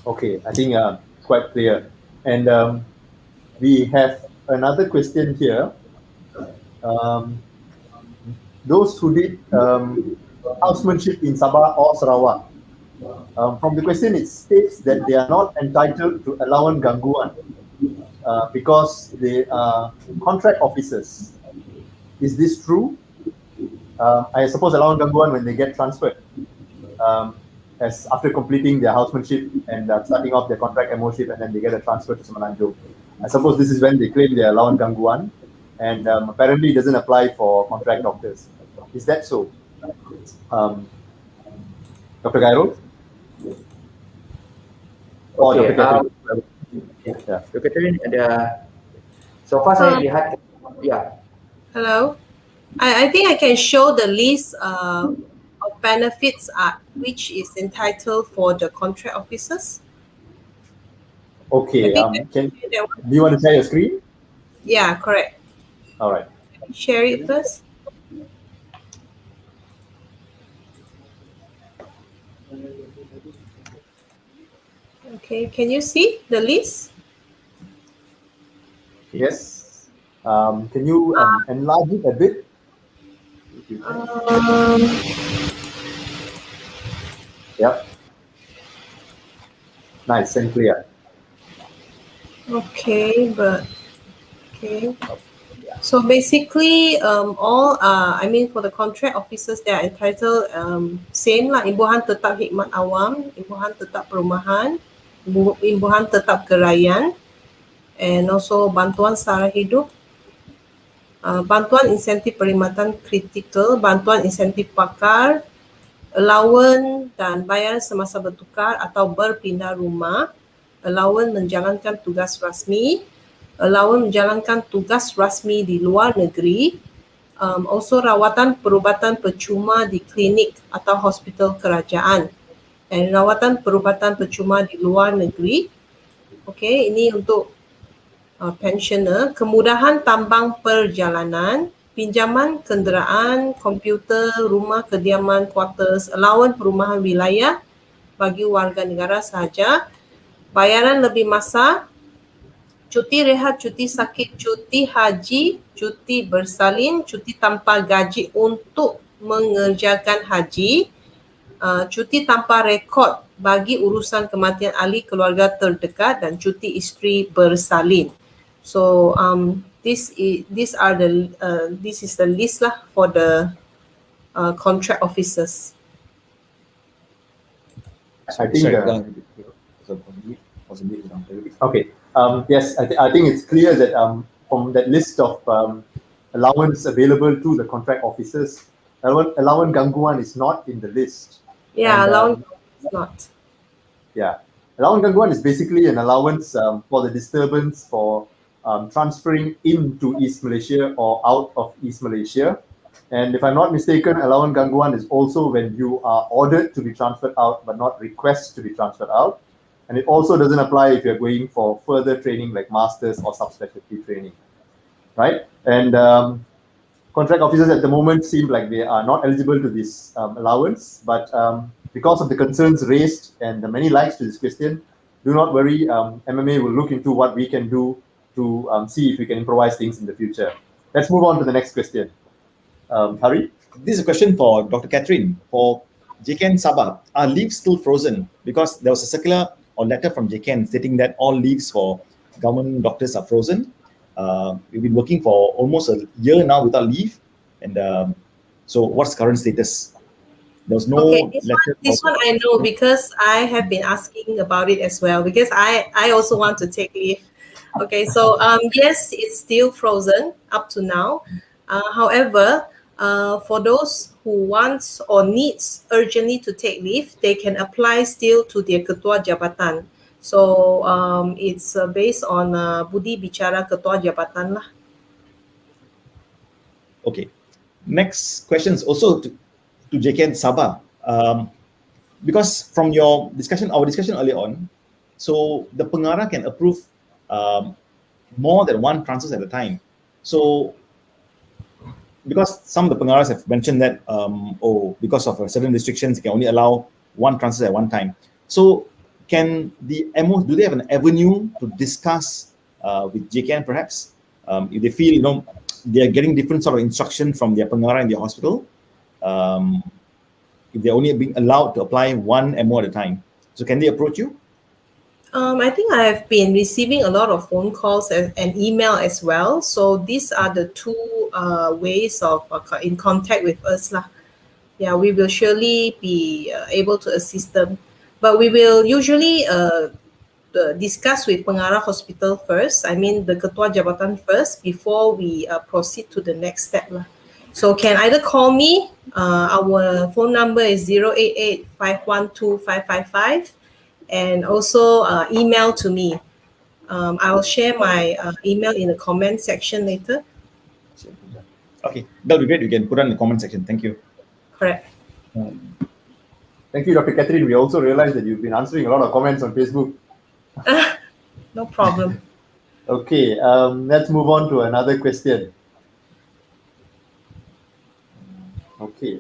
Okay, I think quite clear. And we have another question here. Those who did housemanship in Sabah or Sarawak, from the question it states that they are not entitled to allowance gangguan because they are contract officers. Is this true? I suppose allowance gangguan when they get transferred. As after completing their housemanship and starting off their contract MOship, and then they get a transfer to Semenanjung. I suppose this is when they claim their allowance gangguan, and apparently it doesn't apply for contract doctors. Is that so? Dr. Khairul? Okay. Dr. Yeah. Dr. Catherine, so far saya lihat, yeah. Hello. I think I can show the list of benefits which is entitled for the contract officers. Okay. Do you want to share your screen? Yeah, correct. All right. Share it first. Okay, can you see the list? Yes. Can you enlarge it a bit? Yep. Nice and clear. Okay, but okay. So basically, for the contract officers, they are entitled same lah, imbuhan tetap khidmat awam, imbuhan tetap perumahan, imbuhan tetap kerajaan, and also bantuan sara hidup, bantuan insentif perkhidmatan kritikal, bantuan insentif pakar, allowance dan bayaran semasa bertukar atau berpindah rumah, allowance menjalankan tugas rasmi, allowance menjalankan tugas rasmi di luar negeri, also rawatan perubatan percuma di klinik atau hospital kerajaan, dan rawatan perubatan percuma di luar negeri. Okay, ini untuk pensioner, kemudahan tambang perjalanan, pinjaman kenderaan, komputer, rumah kediaman, quarters, allowance perumahan wilayah bagi warga negara sahaja, bayaran lebih masa, cuti rehat, cuti sakit, cuti haji, cuti bersalin, cuti tanpa gaji untuk mengerjakan haji, cuti tanpa rekod bagi urusan kematian ahli keluarga terdekat dan cuti isteri bersalin. So this is the list lah for the contract officers. I think. Okay. Yes, I think it's clear that from that list of allowance available to the contract officers, allowance gangguan is not in the list. Yeah, allowance is not. Yeah, allowance gangguan is basically an allowance for the disturbance for transferring into East Malaysia or out of East Malaysia. And if I'm not mistaken, allowance gangguan is also when you are ordered to be transferred out but not request to be transferred out. And it also doesn't apply if you're going for further training like masters or subspecialty training, right? And contract officers at the moment seem like they are not eligible to this allowance, but because of the concerns raised and the many likes to this question, do not worry, MMA will look into what we can do to see if we can improvise things in the future. Let's move on to the next question. Hari? This is a question for Dr. Catherine. For JKN Sabah, are leaves still frozen? Because there was a circular or letter from JKN stating that all leaves for government doctors are frozen. We've been working for almost a year now without leave. And so what's current status? There was no letter. This one I know because I have been asking about it as well because I also want to take leave. Okay, so yes, it's still frozen up to now. However, for those who wants or needs urgently to take leave, they can apply still to their ketua jabatan. So it's based on budi bicara ketua jabatan lah. Okay. Next question is also to JKN Sabah. Because from our discussion earlier on, so the pengarah can approve more than one transfers at a time. So because some of the pengarahs have mentioned that because of certain restrictions, you can only allow one transfer at one time. So can the MOs, do they have an avenue to discuss with JKN perhaps? If they feel, they are getting different sort of instruction from their pengarah in their hospital, if they're only being allowed to apply one MO at a time. So can they approach you? I think I have been receiving a lot of phone calls and email as well. So these are the two ways of in contact with us lah. Yeah, we will surely be able to assist them. But we will usually discuss with pengarah hospital first. I mean the ketua jabatan first before we proceed to the next step lah. So can either call me. Our phone number is 088-512-555. and also email to me. I will share my email in the comment section later. Okay, that'll be great. You can put it in the comment section. Thank you. Correct. Thank you, Dr. Catherine. We also realized that you've been answering a lot of comments on Facebook. No problem. Okay, let's move on to another question. Okay,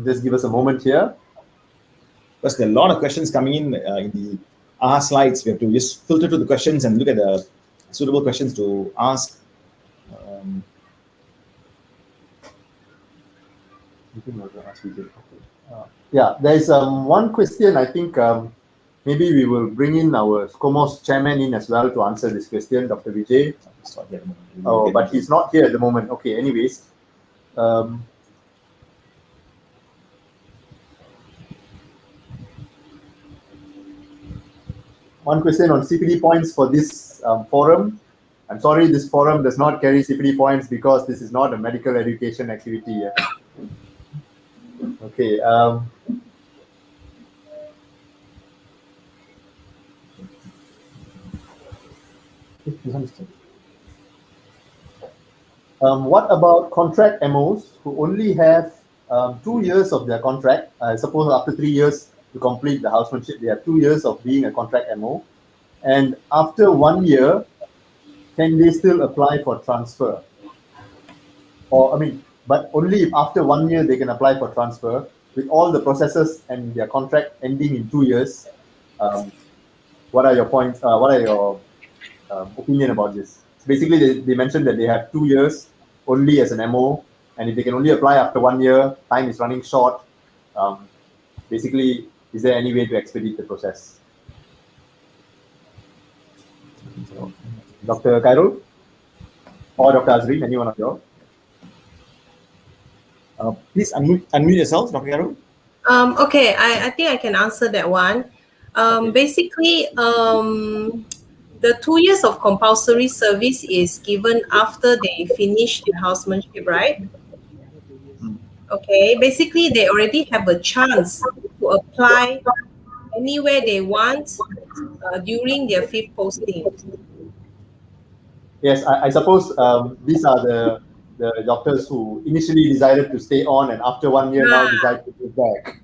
just give us a moment here. Because there are a lot of questions coming in the slides. We have to just filter through the questions and look at the suitable questions to ask. Yeah, there is one question. I think maybe we will bring in our SCOMOS chairman in as well to answer this question, Dr. Vijay. Oh, but he's not here at the moment. Okay, anyways. One question on CPD points for this forum. I'm sorry, this forum does not carry CPD points because this is not a medical education activity. Okay. What about contract MOs who only have 2 years of their contract? I suppose after 3 years to complete the housemanship, they have 2 years of being a contract MO. And after 1 year, can they still apply for transfer? Or, I mean, but only if after 1 year they can apply for transfer with all the processes and their contract ending in 2 years. What are your points? What are your opinion about this? So basically, they mentioned that they have 2 years only as an MO, and if they can only apply after 1 year, time is running short. Basically, is there any way to expedite the process? Dr. Khairul or Dr. Azreen, any one of you? Please unmute yourself, Dr. Khairul. Okay, I think I can answer that one. Basically, the 2 years of compulsory service is given after they finish their housemanship, right? Okay, basically they already have a chance to apply anywhere they want during their 5th posting. Yes, I suppose these are the doctors who initially decided to stay on and after 1 year now decide to go back.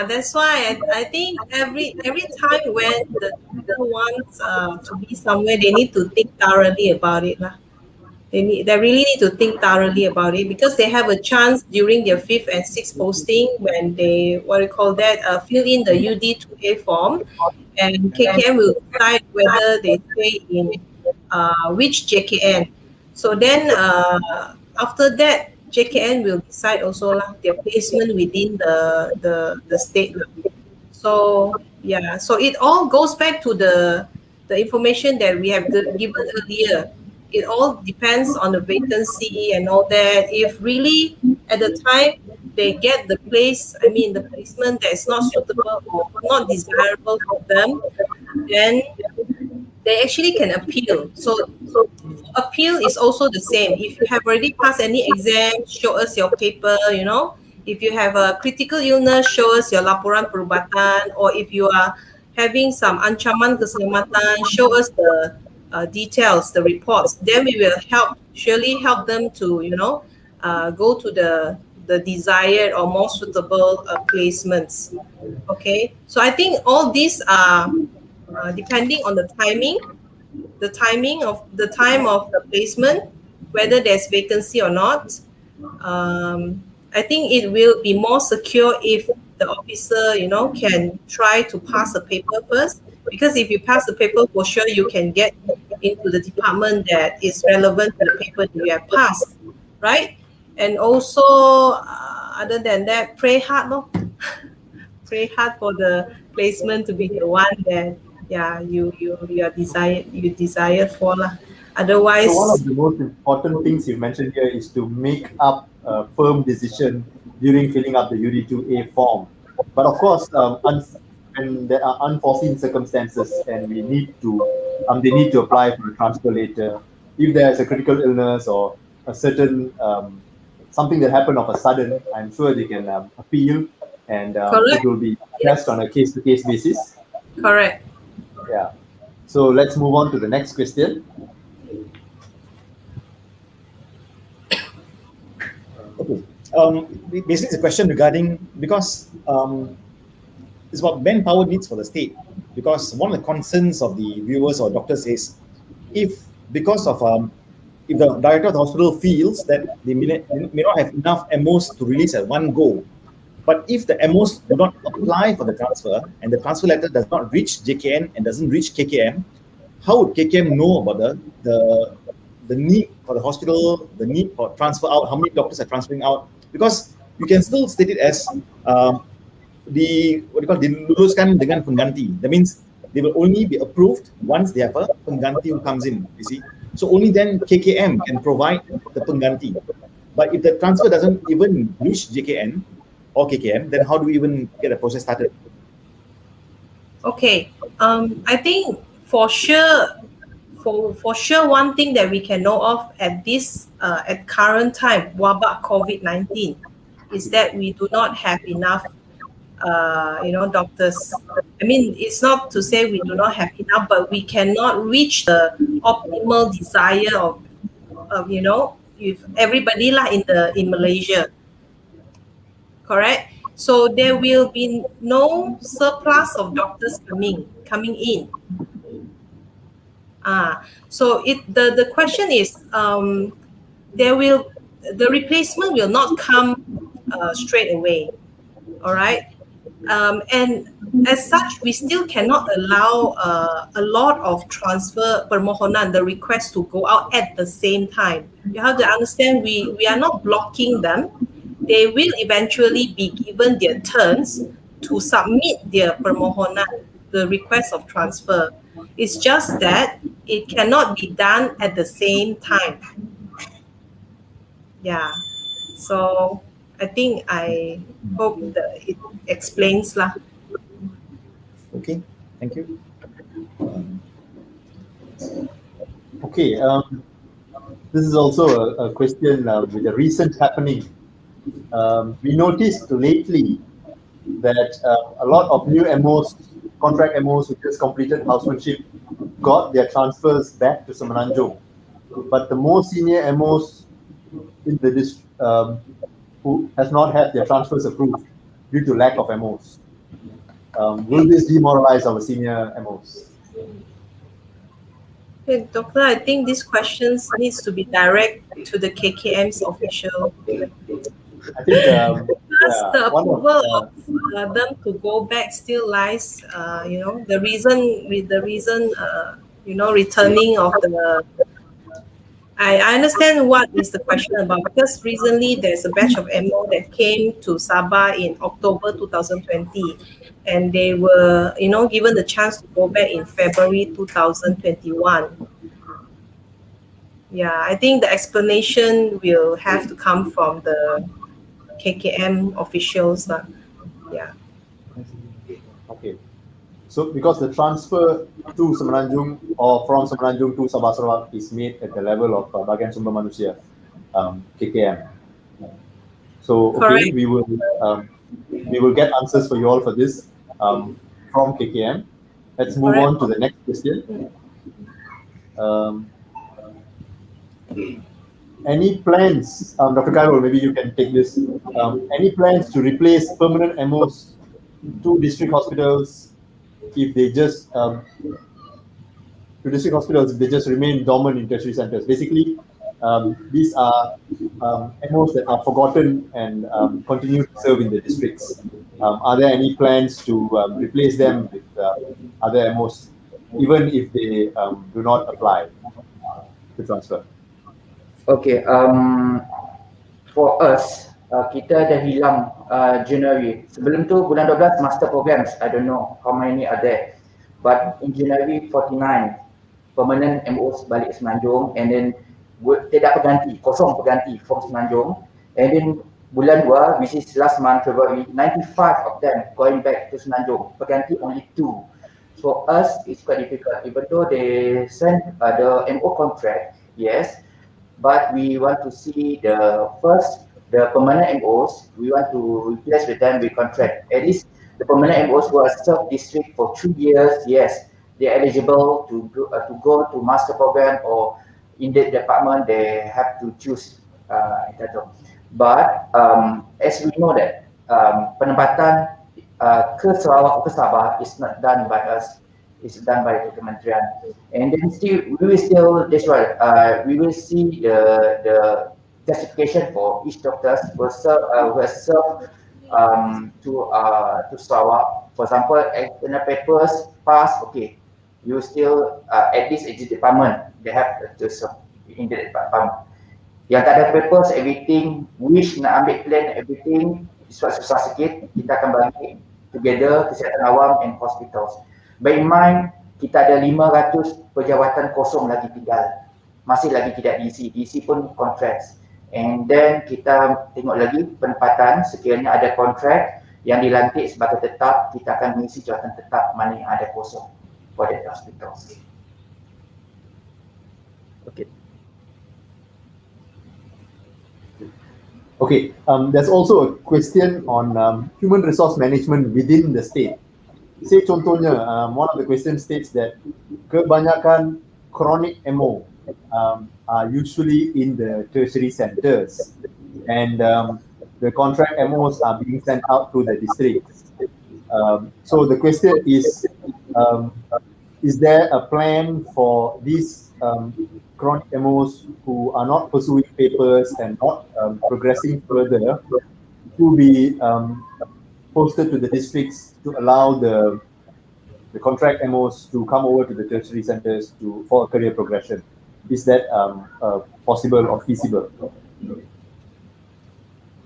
That's why I think every time when the doctor wants to be somewhere, they need to think thoroughly about it. They really need to think thoroughly about it because they have a chance during their 5th and 6th posting when they, fill in the UD2A form, and KKM will decide whether they stay in which JKN. So then after that, JKN will decide also their placement within the state. So yeah, so it all goes back to the information that we have given earlier. It all depends on the vacancy and all that. If really at the time they get the placement that is not suitable or not desirable for them, then they actually can appeal. So appeal is also the same. If you have already passed any exam, show us your paper, If you have a critical illness, show us your laporan perubatan. Or if you are having some ancaman keselamatan, show us the details, the reports. Then we will surely help them to, go to the desired or more suitable placements. Okay, so I think all these are depending on the time of the placement, whether there's vacancy or not. I think it will be more secure if the officer, can try to pass the paper first, because if you pass the paper, for sure you can get into the department that is relevant to the paper that you have passed, right? And also, other than that, pray hard, pray hard for the placement to be the one that you desire for lah. Otherwise, so one of the most important things you mentioned here is to make up a firm decision during filling up the UD2A form. But of course, when there are unforeseen circumstances and they need to apply for a transfer later, if there's a critical illness or a certain something that happened of a sudden, I'm sure they can appeal, and it will be assessed on a case-to-case basis. Correct. Yeah. So let's move on to the next question. Okay. Basically, it's a question regarding, because it's about manpower needs for the state. Because one of the concerns of the viewers or doctors is, if because of if the director of the hospital feels that they may not have enough MOs to release at one go, but if the MOs do not apply for the transfer and the transfer letter does not reach JKN and doesn't reach KKM, how would KKM know about the need for the hospital, the need for transfer out, how many doctors are transferring out? Because you can still state it as diluluskan dengan pengganti. That means they will only be approved once they have a pengganti who comes in, you see. So only then KKM can provide the pengganti. But if the transfer doesn't even reach JKN or KKM, then how do we even get the process started? Okay. I think for sure, one thing that we can know of at this at current time, wabak COVID-19, is that we do not have enough doctors. I mean, it's not to say we do not have enough, but we cannot reach the optimal desire of if everybody lah in Malaysia. Correct. So there will be no surplus of doctors coming in. So the question is, the replacement will not come straight away. All right. And as such, we still cannot allow a lot of transfer permohonan, the request to go out at the same time. You have to understand, we are not blocking them. They will eventually be given their turns to submit their permohonan, the request of transfer. It's just that it cannot be done at the same time. Yeah. So I think I hope that it explains lah. Okay, thank you. Okay, this is also a question with a recent happening. We noticed lately that a lot of new MOs, contract MOs who just completed housemanship, got their transfers back to Semenanjung. But the more senior MOs in the who has not had their transfers approved due to lack of MOs. Will this demoralize our senior MOs? Hey, Doctor, I think these questions needs to be direct to the KKM's official. I think the approval of them to go back still lies, the reason returning of the. I understand what is the question about, because recently there's a batch of MO that came to Sabah in October 2020, and they were, given the chance to go back in February 2021. Yeah, I think the explanation will have to come from the KKM officials. Yeah. Okay. So because the transfer to Semenanjung or from Semenanjung to Sabah Sarawak is made at the level of Bahagian Sumber Manusia, KKM. So okay, we will get answers for you all for this from KKM. Let's move on to the next question. Any plans, Dr. Khairul, maybe you can take this. Any plans to replace permanent MOs to district hospitals if they just remain dormant in tertiary centers? Basically, these are MOs that are forgotten and continue to serve in the districts. Are there any plans to replace them with other MOs, even if they do not apply to transfer? Okay, for us, kita dah hilang January. Sebelum tu bulan 12 master programs, I don't know how many are there. But in January 49 permanent MOs balik Semenanjung, and then tidak pengganti, kosong pengganti from Semenanjung. And then bulan 2, which is last month February, 95 of them going back to Semenanjung. Pengganti only 2. For us, it's quite difficult. Even though they send the MO contract, yes, but we want to see the permanent MOs, we want to replace with them with contract. At least the permanent MOs who are served district for 2 years, yes, they're eligible to go to master program, or in the department they have to choose entitled. But as we know that penempatan ke Sarawak ke Sabah is not done by us, it's done by the Kementerian. And then still we will still, that's why we will see the justification for each doctor who has served to Sarawak. For example, external papers pass, okay, you still at least in the department they have to serve in the department. Yang tak ada papers, everything, wish nak ambil plan, everything, susah sikit, kita akan bagi together kesihatan awam and hospitals. Bear in mind, kita ada 500 pejawatan kosong lagi tinggal, masih lagi tidak diisi pun contracts. And then kita tengok lagi penempatan, sekiranya ada kontrak yang dilantik sebagai tetap, kita akan mengisi jawatan tetap mana yang ada kosong for that hospital. Okay. Okay, there's also a question on human resource management within the state. Say contohnya, one of the questions states that kebanyakan chronic MO are usually in the tertiary centers, and the contract MOs are being sent out to the districts. So the question is there a plan for these chronic MOs who are not pursuing papers and not progressing further to be posted to the districts to allow the contract MOs to come over to the tertiary centers for career progression? Is that possible or feasible?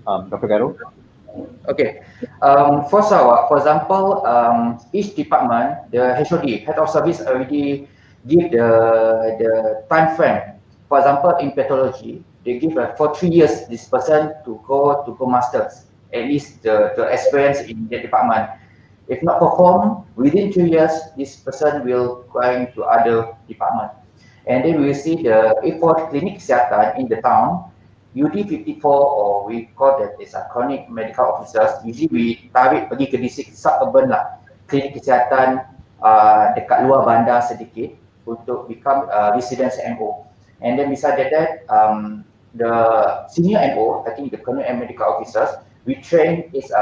Dr. Garo? Okay, for Sarawak, for example, each department, the HOD, head of service, already give the time frame. For example, in pathology, they give for 3 years this person to go masters, at least the experience in the department. If not perform within 2 years, this person will go into other department. And then we will see the effort klinik kesihatan in the town. UD 54, or we call that is a chronic medical officers. Usually we tarik pergi ke distrik suburban lah, klinik kesihatan dekat luar bandar sedikit untuk become residence MO. And then beside that, the senior MO, I think the chronic medical officers, we train is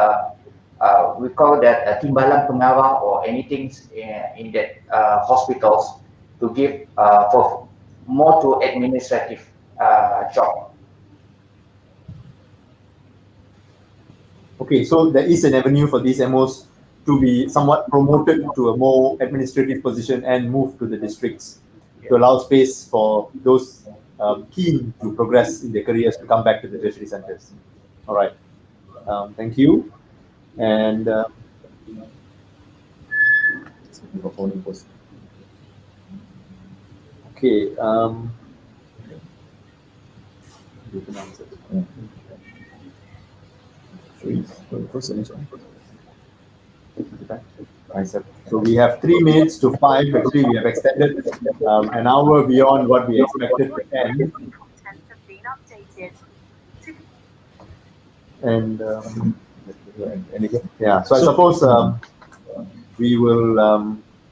we call that timbalan pengarah or anything in that hospitals to give for more to administrative job. Okay, so there is an avenue for these MOs to be somewhat promoted to a more administrative position and move to the districts to allow space for those keen to progress in their careers to come back to the tertiary centers. All right, thank you. And okay, so we have 3 minutes to 5. Actually, we have extended an hour beyond what we expected to end. And yeah, so I suppose we will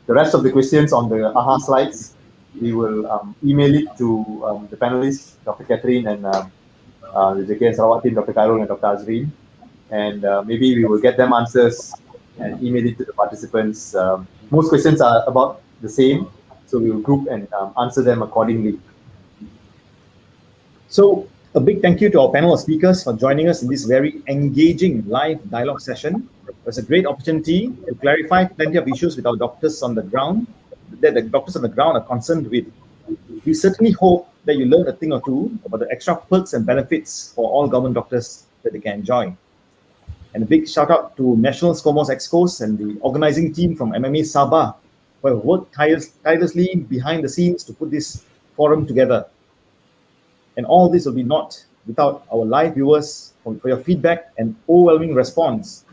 the rest of the questions on the AHA slides, we will email it to the panelists, Dr. Catherine and the JKN Sabah team, Dr. Khairul and Dr. Azreen, and maybe we will get them answers and email it to the participants. Most questions are about the same, so we will group and answer them accordingly. So a big thank you to our panel of speakers for joining us in this very engaging live dialogue session. It was a great opportunity to clarify plenty of issues with our doctors on the ground, that the doctors on the ground are concerned with. We certainly hope that you learned a thing or two about the extra perks and benefits for all government doctors that they can enjoy. And a big shout out to National SCOMOS Excos and the organizing team from MMA Sabah, who have worked tirelessly behind the scenes to put this forum together. And all this will be not without our live viewers for your feedback and overwhelming response.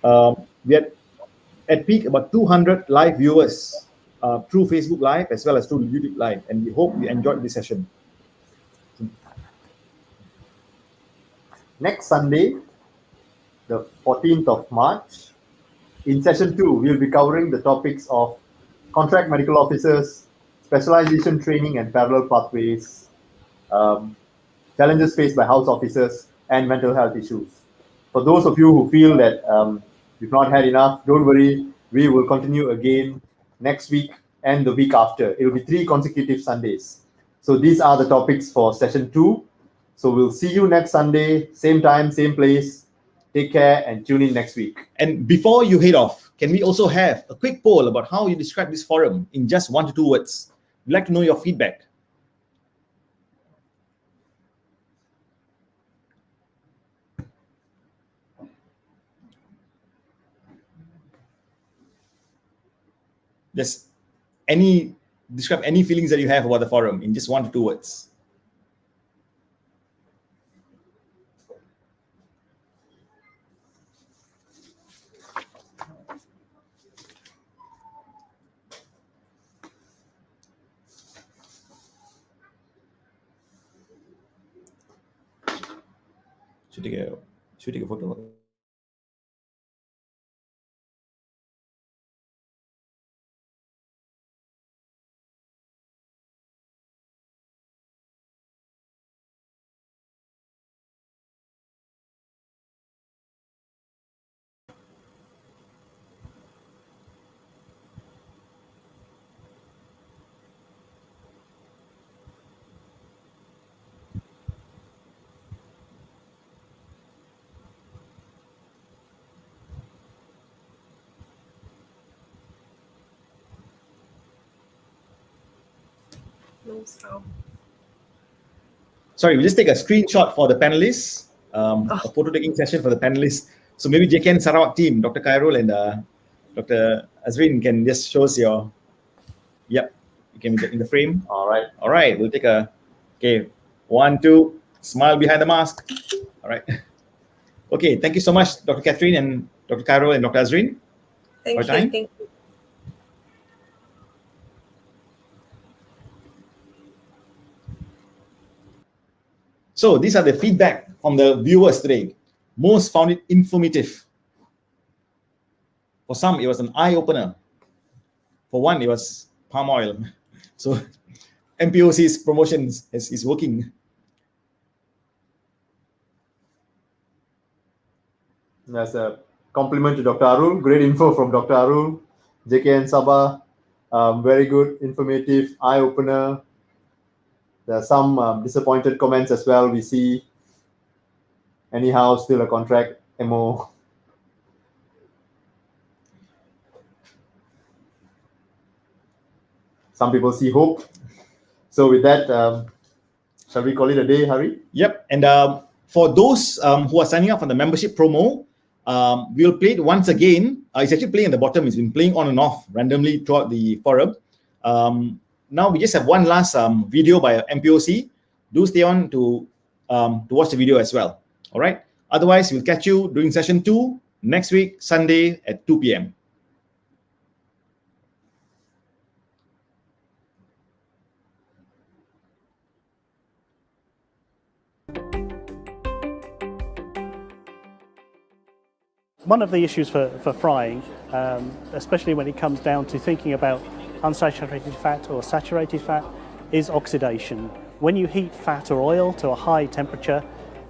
We had at peak about 200 live viewers through Facebook Live as well as through YouTube Live, and we hope you enjoyed this session. Next Sunday, the 14th of March. In session 2, we'll be covering the topics of contract medical officers, specialization training and parallel pathways, challenges faced by house officers, and mental health issues. For those of you who feel that you've not had enough, don't worry, we will continue again next week and the week after. It will be 3 consecutive Sundays. So these are the topics for session 2. So we'll see you next Sunday, same time, same place. Take care and tune in next week. And before you head off, can we also have a quick poll about how you describe this forum in just 1 to 2 words? We'd like to know your feedback. Just describe any feelings that you have about the forum in just 1 to 2 words. Should we take a photo? No sound. Sorry, we'll just take a screenshot for the panelists, a photo taking session for the panelists. So maybe JKN Sarawak team, Dr. Khairul and Dr. Azrin can just show us your, yep, you can be in the frame. All right. All right, we'll take okay, 1, 2, smile behind the mask. All right. Okay, thank you so much, Dr. Catherine and Dr. Khairul and Dr. Azrin. Thank you. Thank you. So these are the feedback from the viewers today. Most found it informative. For some, it was an eye-opener. For one, it was palm oil. So MPOC's promotions is working. That's a compliment to Dr. Arul. Great info from Dr. Arul. JKN Sabah, very good, informative, eye-opener. There are some disappointed comments as well. We see, anyhow, still a contract MO. Some people see hope. So with that, shall we call it a day, Hari? Yep. And for those who are signing up for the membership promo, we'll play it once again. It's actually playing at the bottom. It's been playing on and off randomly throughout the forum. Now we just have one last video by MPOC. Do stay on to watch the video as well. All right. Otherwise, we'll catch you during session 2 next week, Sunday at 2 p.m. One of the issues for frying, especially when it comes down to thinking about unsaturated fat or saturated fat, is oxidation. When you heat fat or oil to a high temperature,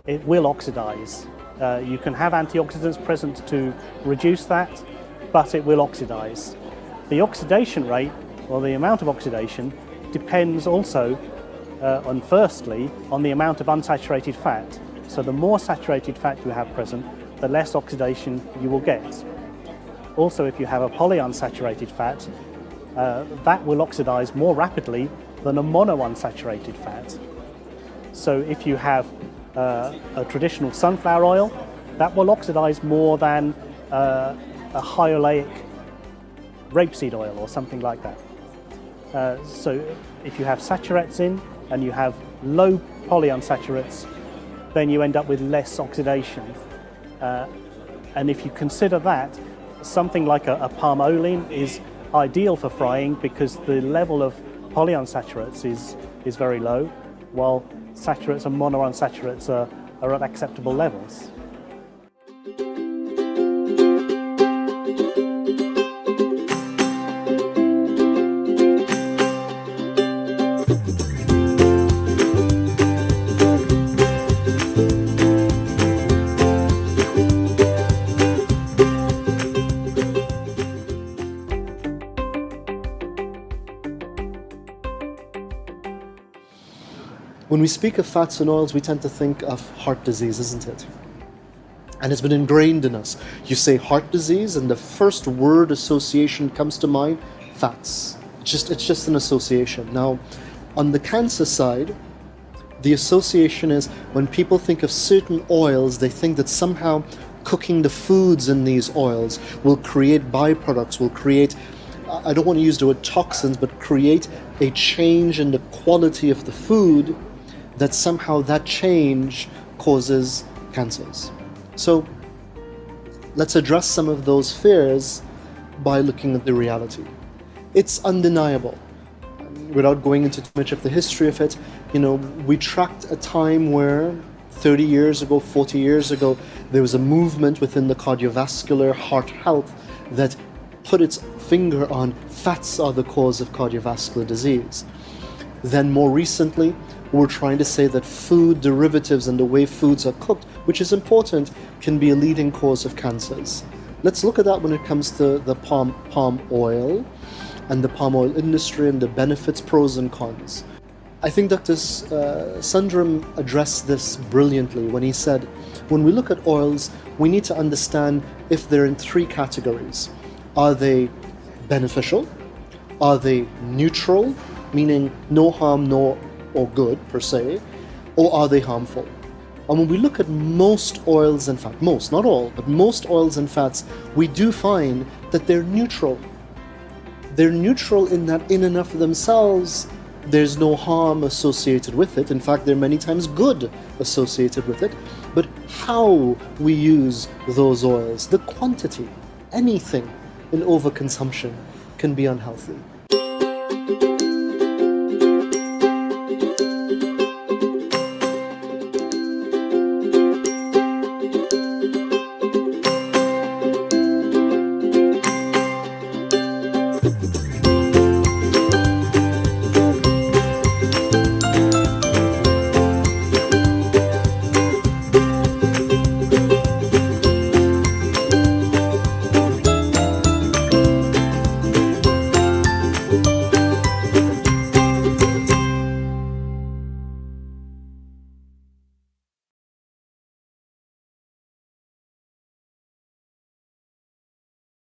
it will oxidize. You can have antioxidants present to reduce that, but it will oxidize. The oxidation rate, or the amount of oxidation, depends also firstly on the amount of unsaturated fat. So the more saturated fat you have present, the less oxidation you will get. Also, if you have a polyunsaturated fat, that will oxidize more rapidly than a monounsaturated fat. So if you have a traditional sunflower oil, that will oxidize more than a high oleic rapeseed oil or something like that. So if you have saturates in and you have low polyunsaturates, then you end up with less oxidation. And if you consider that, something like a palm olein is ideal for frying because the level of polyunsaturates is very low, while saturates and monounsaturates are at acceptable levels. When we speak of fats and oils, we tend to think of heart disease, isn't it? And it's been ingrained in us. You say heart disease, and the first word association comes to mind, fats. It's just an association. Now, on the cancer side, the association is when people think of certain oils, they think that somehow cooking the foods in these oils will create byproducts, will create, I don't want to use the word toxins, but create a change in the quality of the food, that somehow that change causes cancers. So let's address some of those fears by looking at the reality. It's undeniable. Without going into too much of the history of it, we tracked a time where 30 years ago, 40 years ago, there was a movement within the cardiovascular heart health that put its finger on fats are the cause of cardiovascular disease. Then more recently, we're trying to say that food derivatives and the way foods are cooked, which is important, can be a leading cause of cancers. Let's look at that when it comes to the palm oil and the palm oil industry and the benefits, pros and cons. I think Dr. Sundram addressed this brilliantly when he said, when we look at oils, we need to understand if they're in three categories. Are they beneficial? Are they neutral, meaning no harm, no or good per se, or are they harmful? And when we look at most oils and fats, most, not all, but most oils and fats, we do find that they're neutral. They're neutral in that in and of themselves, there's no harm associated with it. In fact, there are many times good associated with it. But how we use those oils, the quantity, anything in overconsumption can be unhealthy.